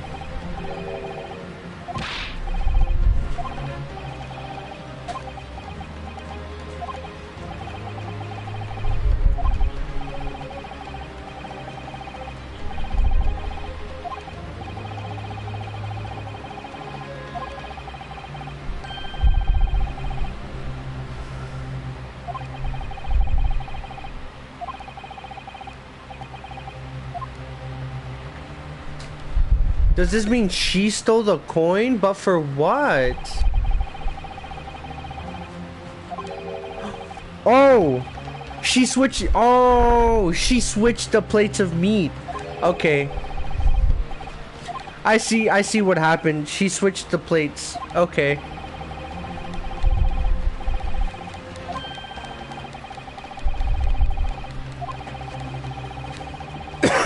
Does this mean she stole the coin? But for what? Oh! She switched. Oh! She switched the plates of meat. Okay. I see what happened. She switched the plates. Okay.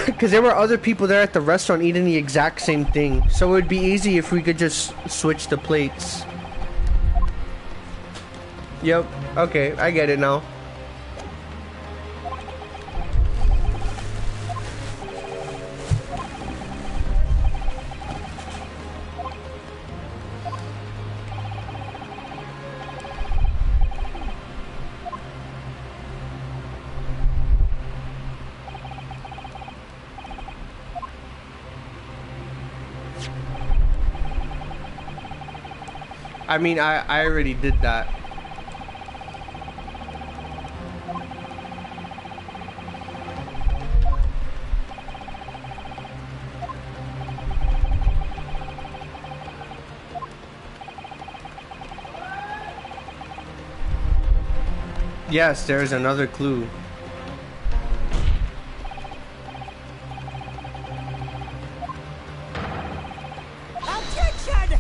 Because there were other people there at the restaurant eating the exact same thing. So it would be easy if we could just switch the plates. Yep. Okay, I get it now. I mean, I already did that. Yes, there's another clue. Objection!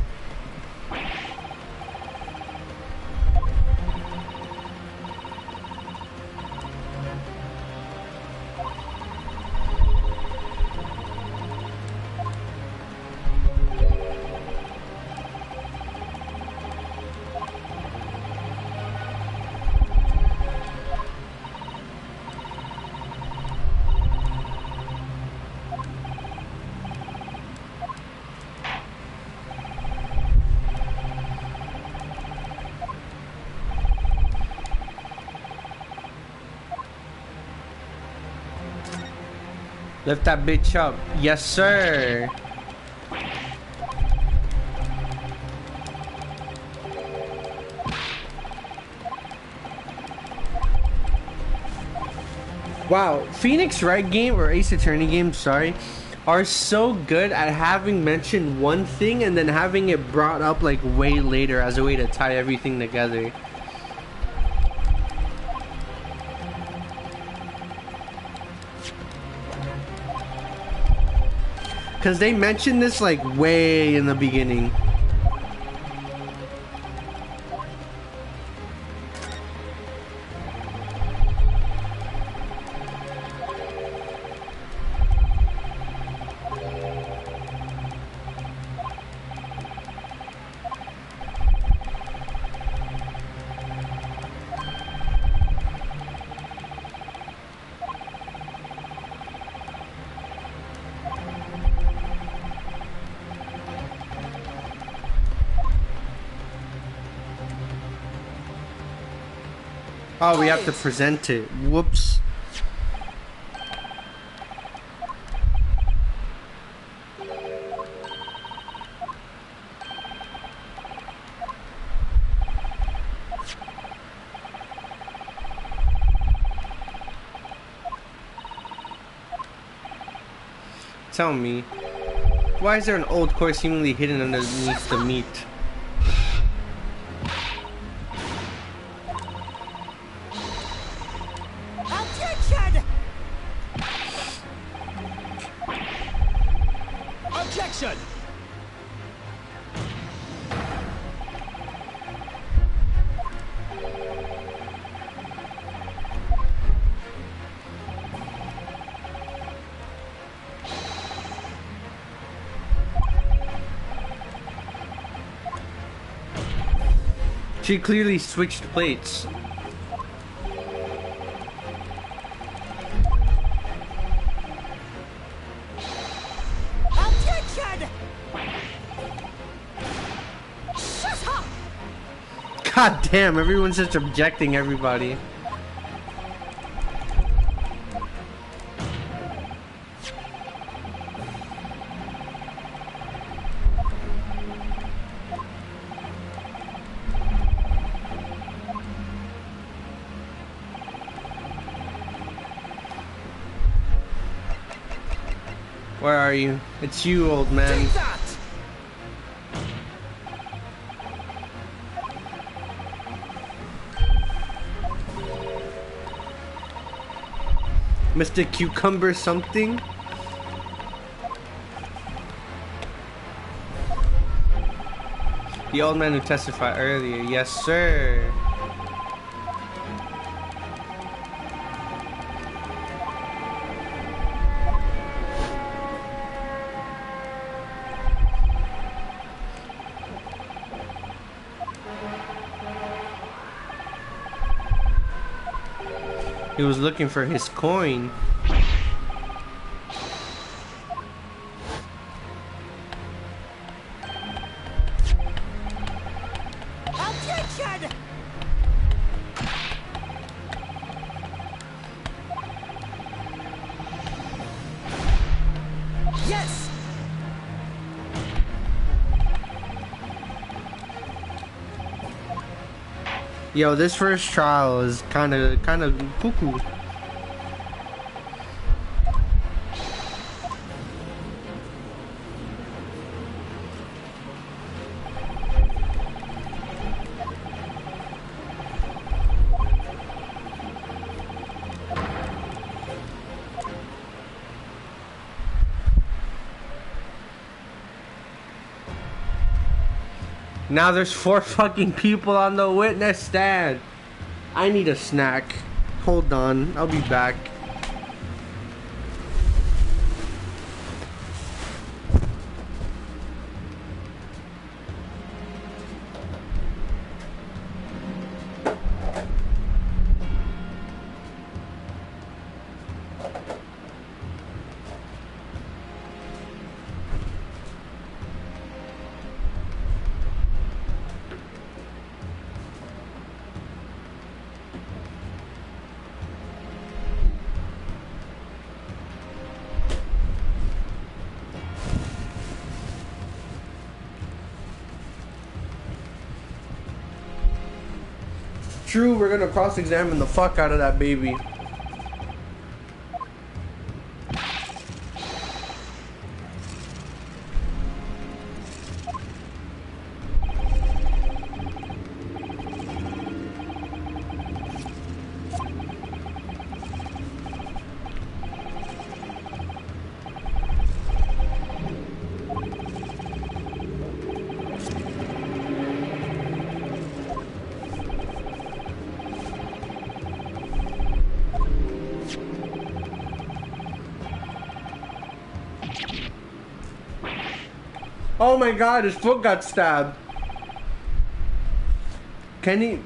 Lift that bitch up. Yes, sir. Wow, Phoenix Wright game or Ace Attorney games, sorry, are so good at having mentioned one thing and then having it brought up like way later as a way to tie everything together. Because they mentioned this like way in the beginning. Oh, we have to present it. Whoops. Tell me, why is there an old core seemingly hidden underneath the meat? Objection! Objection! She clearly switched plates. Objection! Shut up! God damn, everyone's just objecting everybody. Where are you? It's you, old man. Take that! Mr. Cucumber something? The old man who testified earlier. Yes, sir. He was looking for his coin. Objection! Yes! Yo, this first trial is kind of cuckoo. Now there's 4 fucking people on the witness stand. I need a snack. Hold on, I'll be back. True, we're gonna cross-examine the fuck out of that baby. Oh my god, his foot got stabbed. Can he...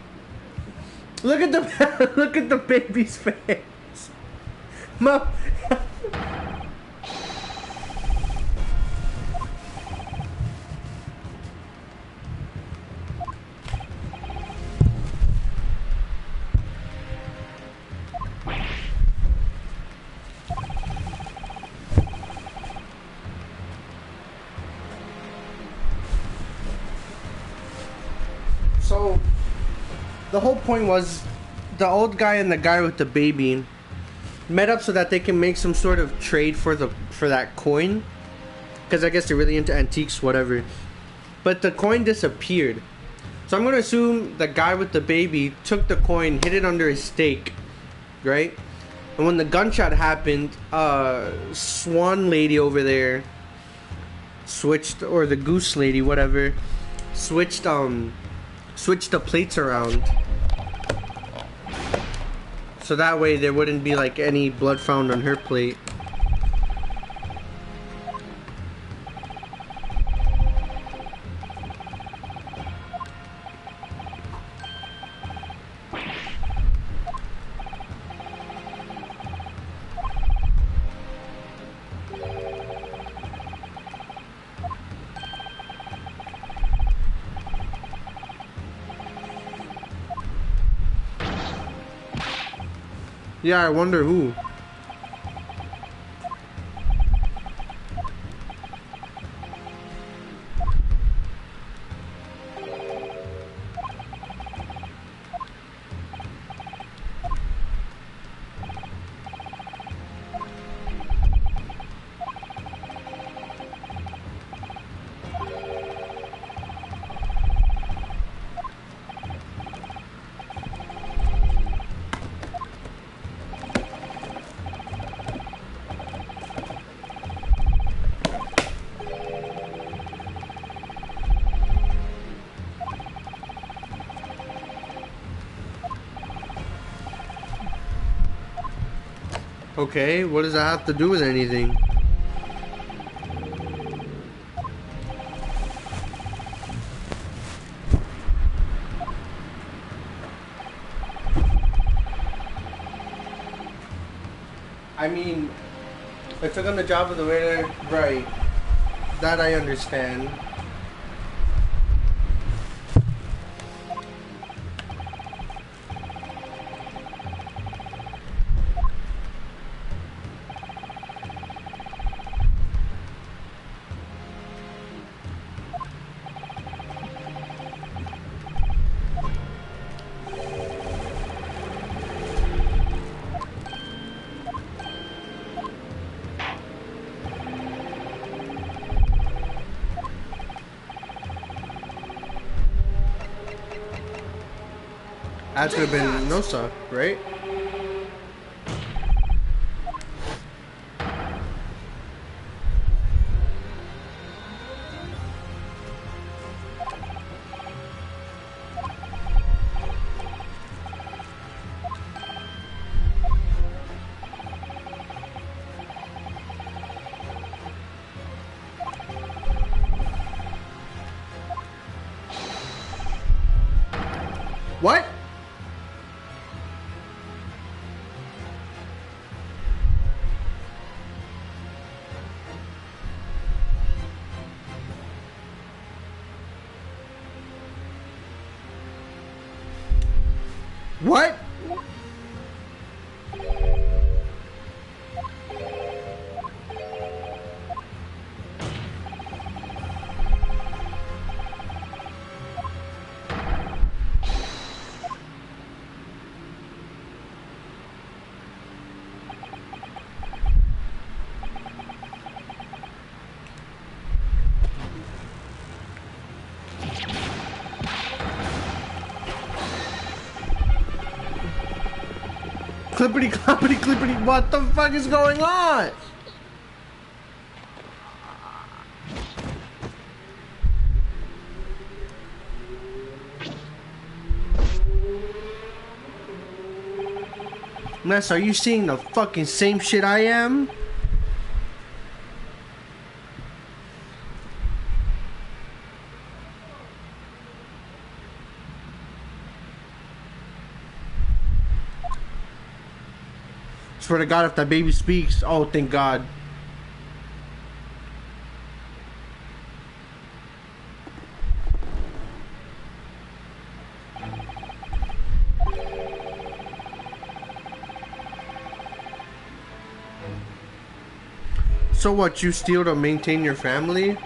Look at the look at the baby's face. Mom. So, the whole point was the old guy and the guy with the baby met up so that they can make some sort of trade for that coin, because I guess they're really into antiques, whatever. But the coin disappeared, so I'm gonna assume the guy with the baby took the coin, hid it under his steak, right? And when the gunshot happened, Swan lady over there switched, or the goose lady, whatever, switched the plates around, so that way there wouldn't be like any blood found on her plate. Yeah, I wonder who. Okay, what does that have to do with anything? I mean, I took on the job of the waiter, right? That I understand. That could have been Nosa, right? What? What? Clippity cloppity clippity, what the fuck is going on? Ness, are you seeing the fucking same shit I am? Swear to God, if that baby speaks, oh, thank God. So what, you steal to maintain your family?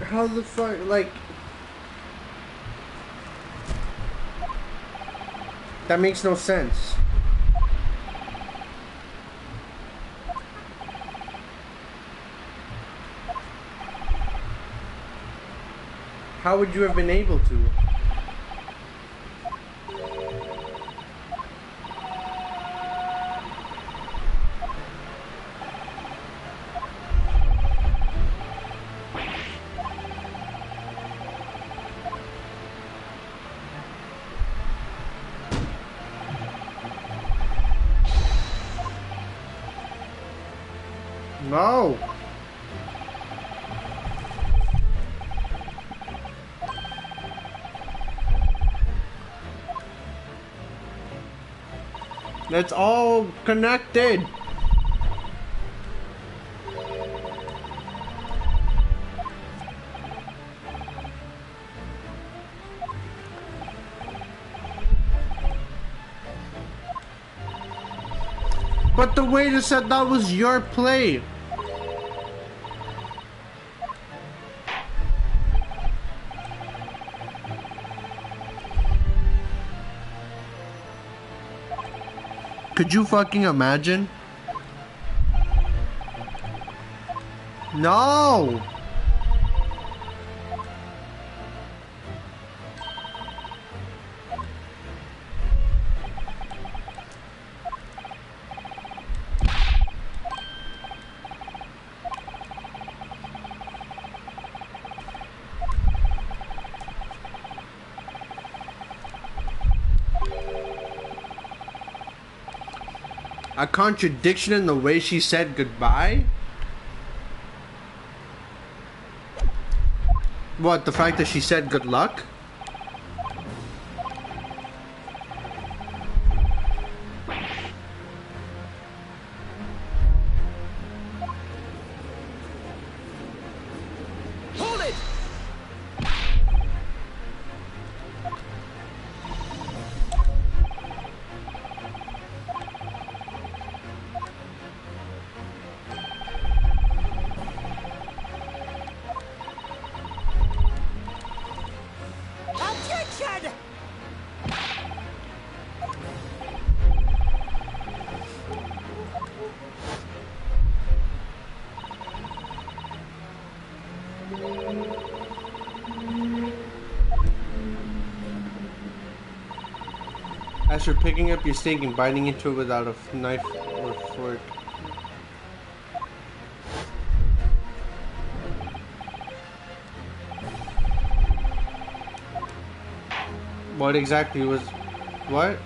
How the fuck, like... That makes no sense. How would you have been able to? No. That's all connected. But the waiter said that was your play. Could you fucking imagine? No! A contradiction in the way she said goodbye? What, the fact that she said good luck? Hold it! Objection! As you're picking up your steak and biting into it without a knife or fork. What exactly was... what?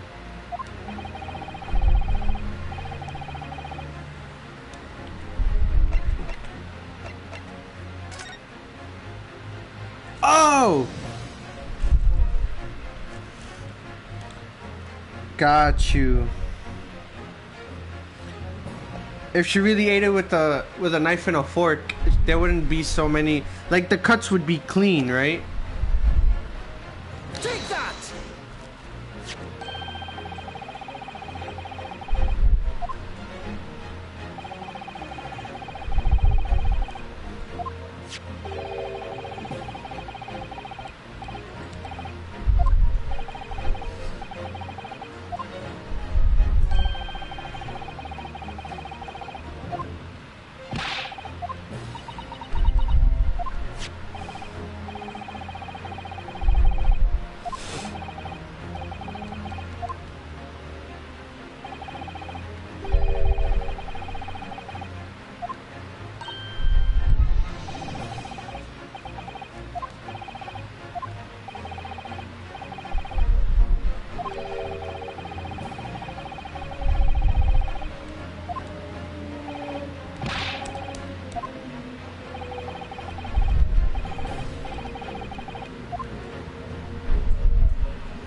Oh! Got you. If she really ate it with a knife and a fork, there wouldn't be so many... like, the cuts would be clean, right? Take that!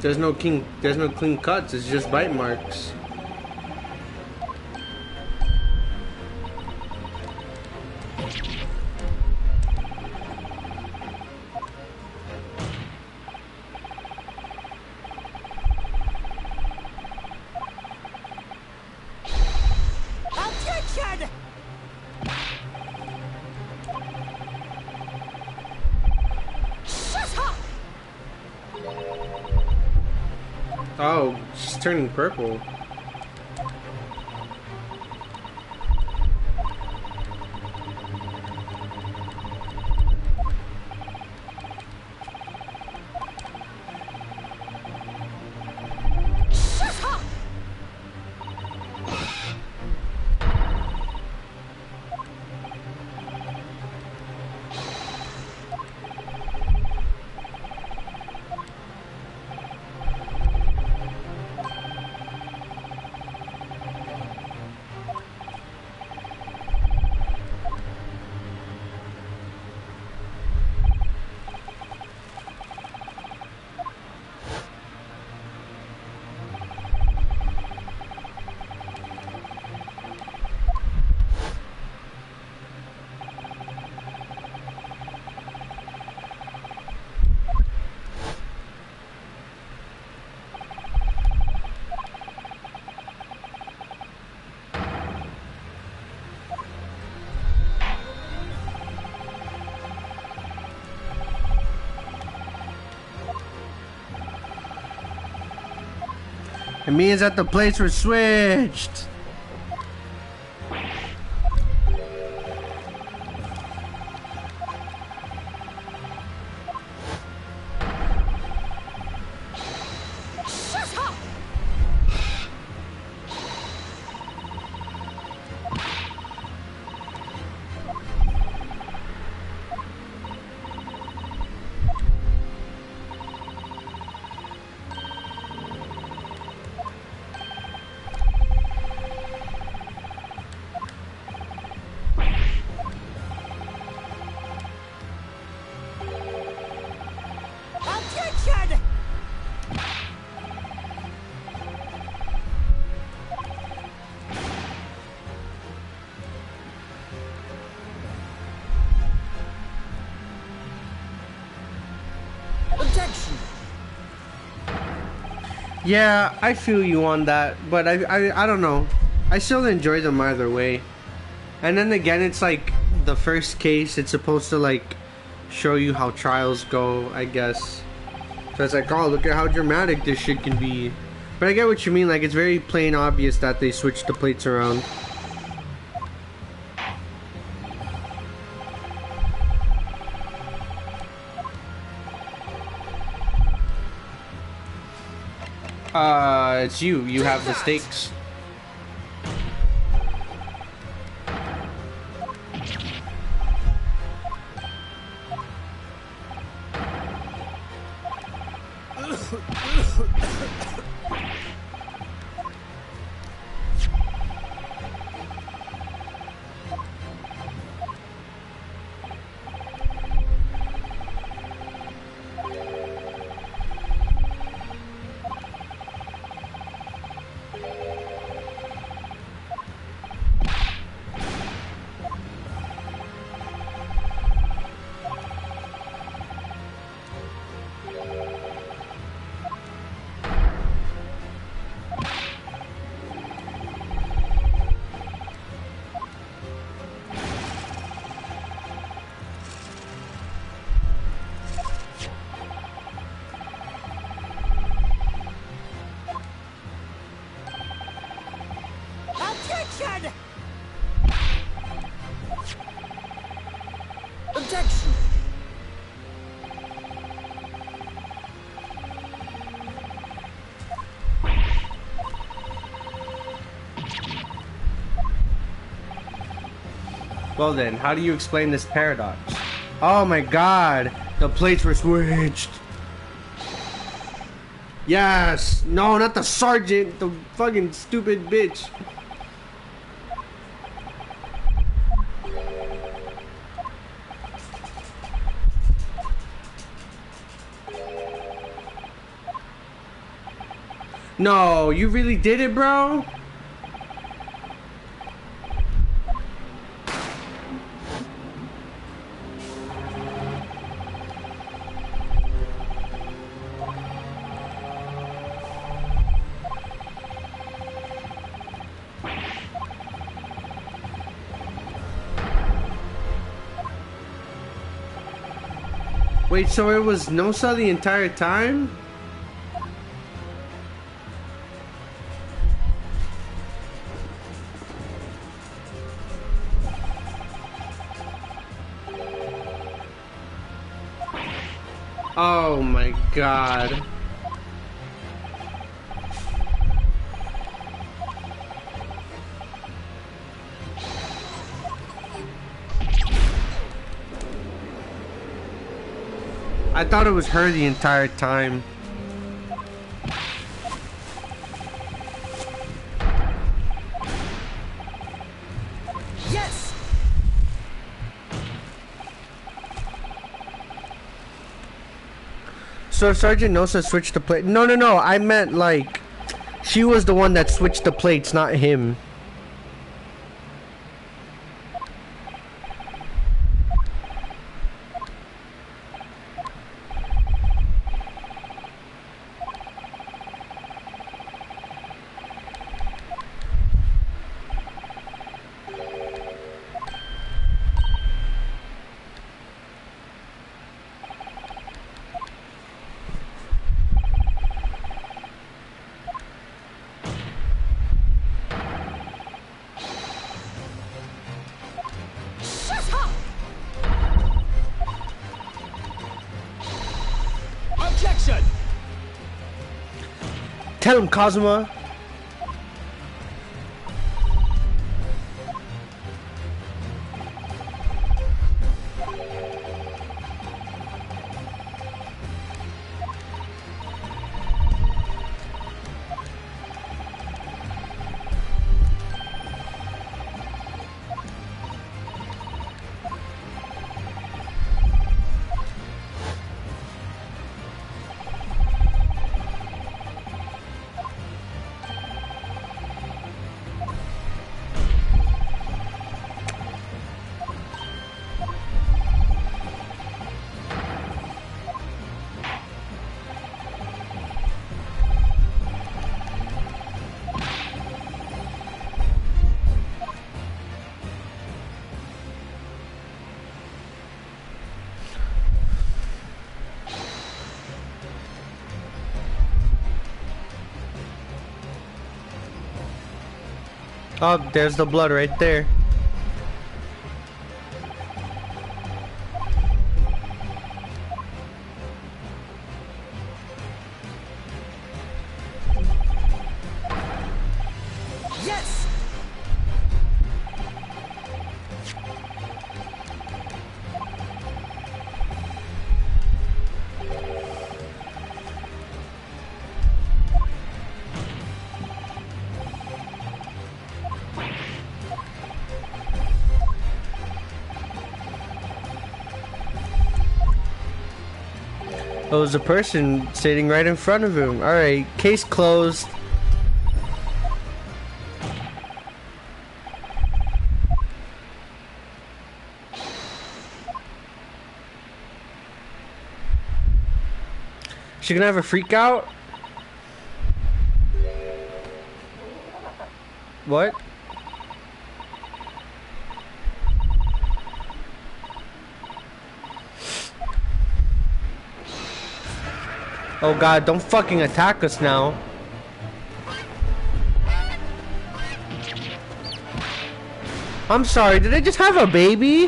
There's no clean cuts, it's just bite marks. Objection! Shut up! Oh, she's turning purple. Shut up! It means that the plates were switched. Shut up! Attention! Objection! Yeah, I feel you on that, but I don't know. I still enjoy them either way. And then again, it's like the first case, it's supposed to like show you how trials go, I guess. So it's like, oh, look at how dramatic this shit can be. But I get what you mean, like it's very plain obvious that they switched the plates around. It's you. You have the stakes. Attention! Objection! Well then, how do you explain this paradox? Oh my god, the plates were switched. Yes! No, not the sergeant, the fucking stupid bitch. No, you really did it, bro? Wait, so it was Nosa the entire time? Oh my god. I thought it was her the entire time. Yes! So Sergeant Nosa switched the plate. No, I meant like she was the one that switched the plates, not him. Tell him, Kazuma. Oh, there's the blood right there. Yes! It was a person sitting right in front of him. Alright, case closed. She gonna have a freak out? What? Oh god, don't fucking attack us now. I'm sorry, did I just have a baby?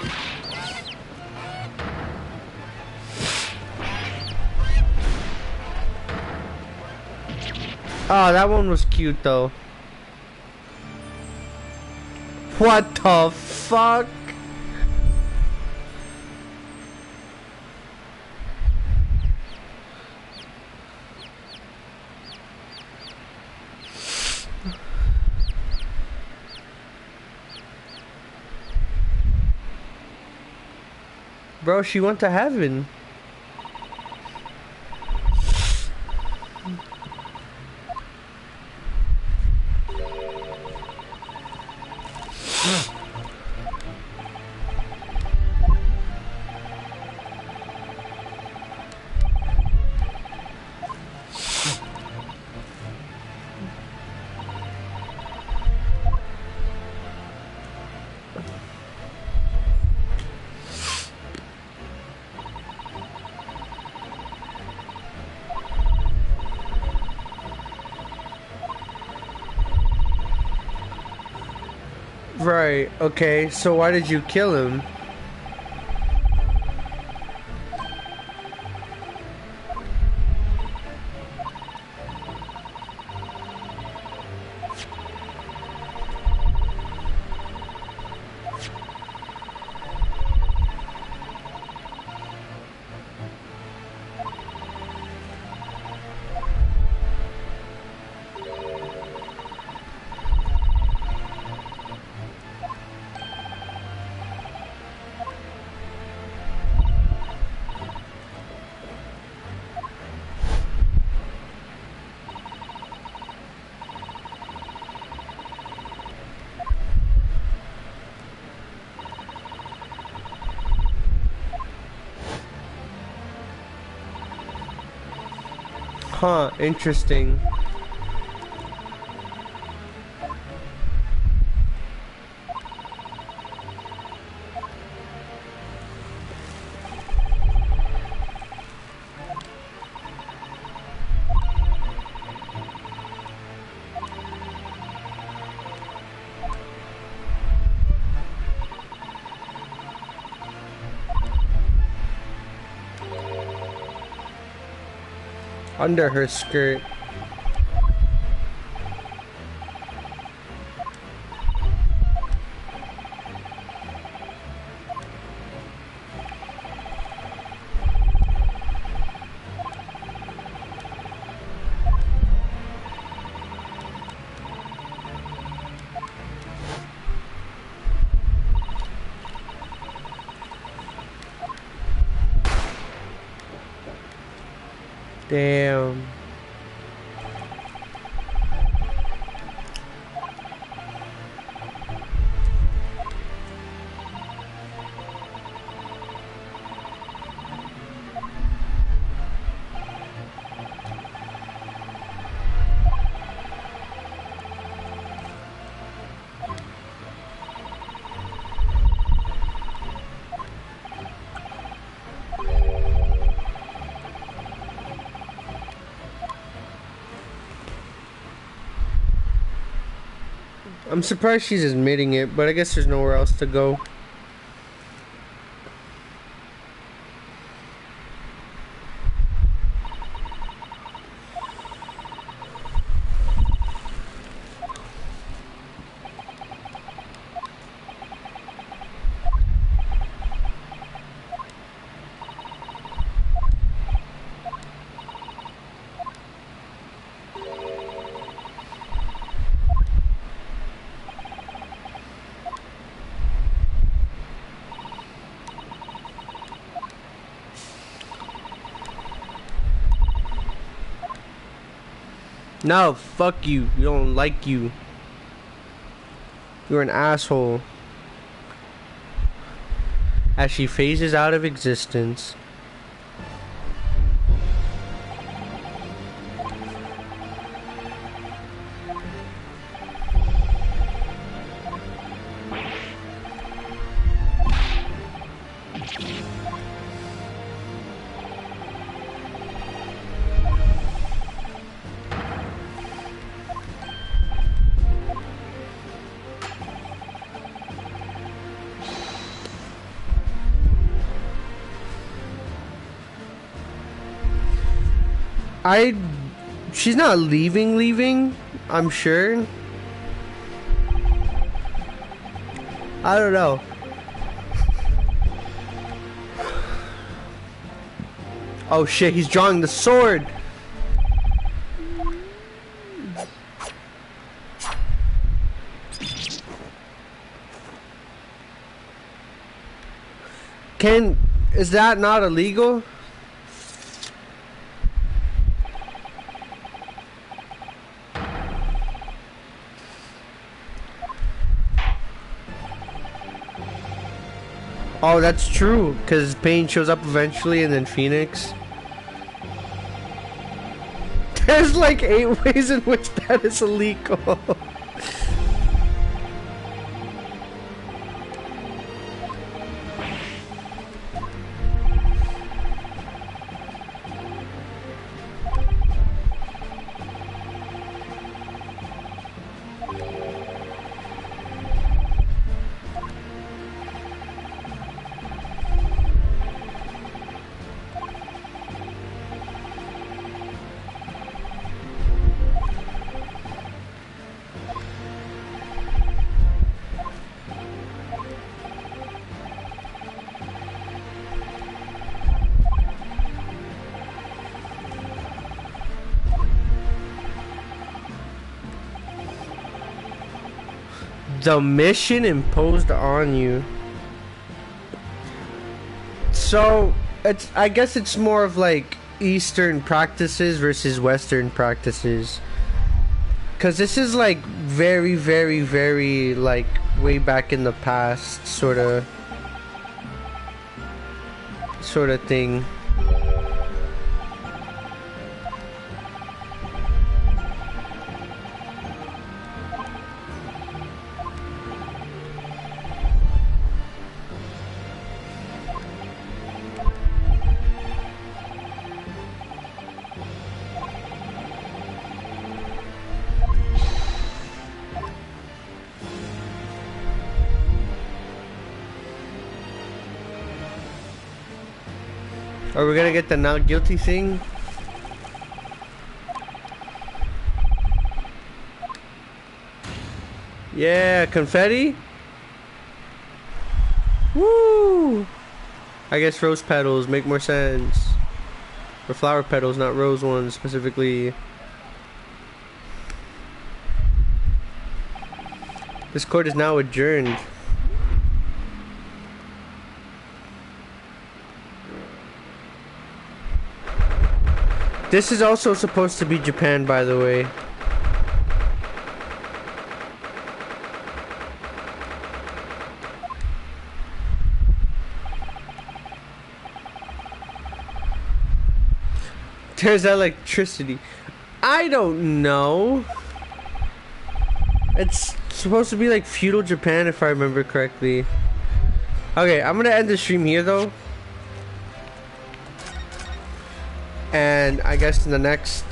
Oh, that one was cute though. What the fuck? Bro, she went to heaven. Right, okay, so why did you kill him? Huh, interesting. Under her skirt. Damn. I'm surprised she's admitting it, but I guess there's nowhere else to go. No, fuck you. We don't like you. You're an asshole. As she phases out of existence. She's not leaving, I'm sure. I don't know. Oh shit, he's drawing the sword. Is that not illegal? Oh, that's true, because Pain shows up eventually and then Phoenix. There's like 8 ways in which that is illegal. The mission imposed on you. So I guess it's more of like Eastern practices versus Western practices, because this is like very like way back in the past sort of thing. Are we gonna get the not guilty thing? Yeah, confetti? Woo! I guess rose petals make more sense. Or flower petals, not rose ones specifically. This court is now adjourned. This is also supposed to be Japan, by the way. There's electricity. I don't know. It's supposed to be like feudal Japan, if I remember correctly. Okay, I'm gonna end the stream here though. And I guess in the next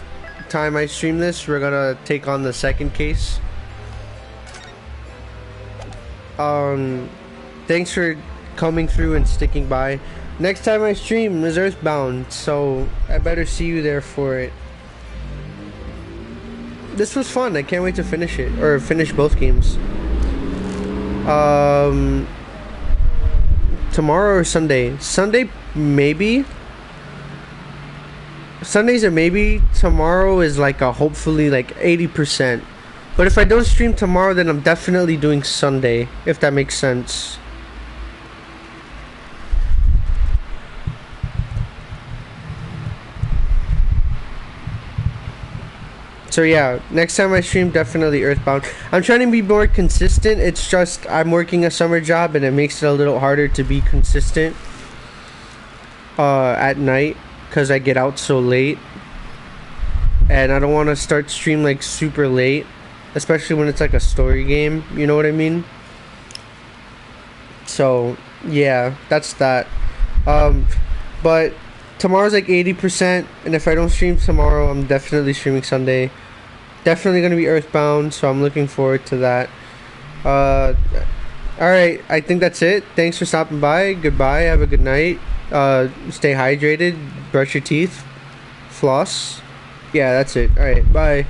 time I stream this, we're gonna take on the second case. Thanks for coming through and sticking by. Next time I stream is Earthbound, so I better see you there for it. This was fun. I can't wait to finish it, or finish both games. Tomorrow or Sunday? Sunday, maybe. Sundays are maybe. Tomorrow is like a hopefully like 80%. But if I don't stream tomorrow, then I'm definitely doing Sunday, if that makes sense. So yeah, next time I stream, definitely Earthbound. I'm trying to be more consistent. It's just I'm working a summer job and it makes it a little harder to be consistent at night because I get out so late. And I don't want to start stream like super late, especially when it's like a story game, you know what I mean? So yeah, that's that. But tomorrow's like 80%, and if I don't stream tomorrow, I'm definitely streaming Sunday. Definitely gonna be Earthbound, so I'm looking forward to that. Alright, I think that's it. Thanks for stopping by. Goodbye, have a good night. Stay hydrated, brush your teeth, floss. Yeah, that's it. Alright, bye.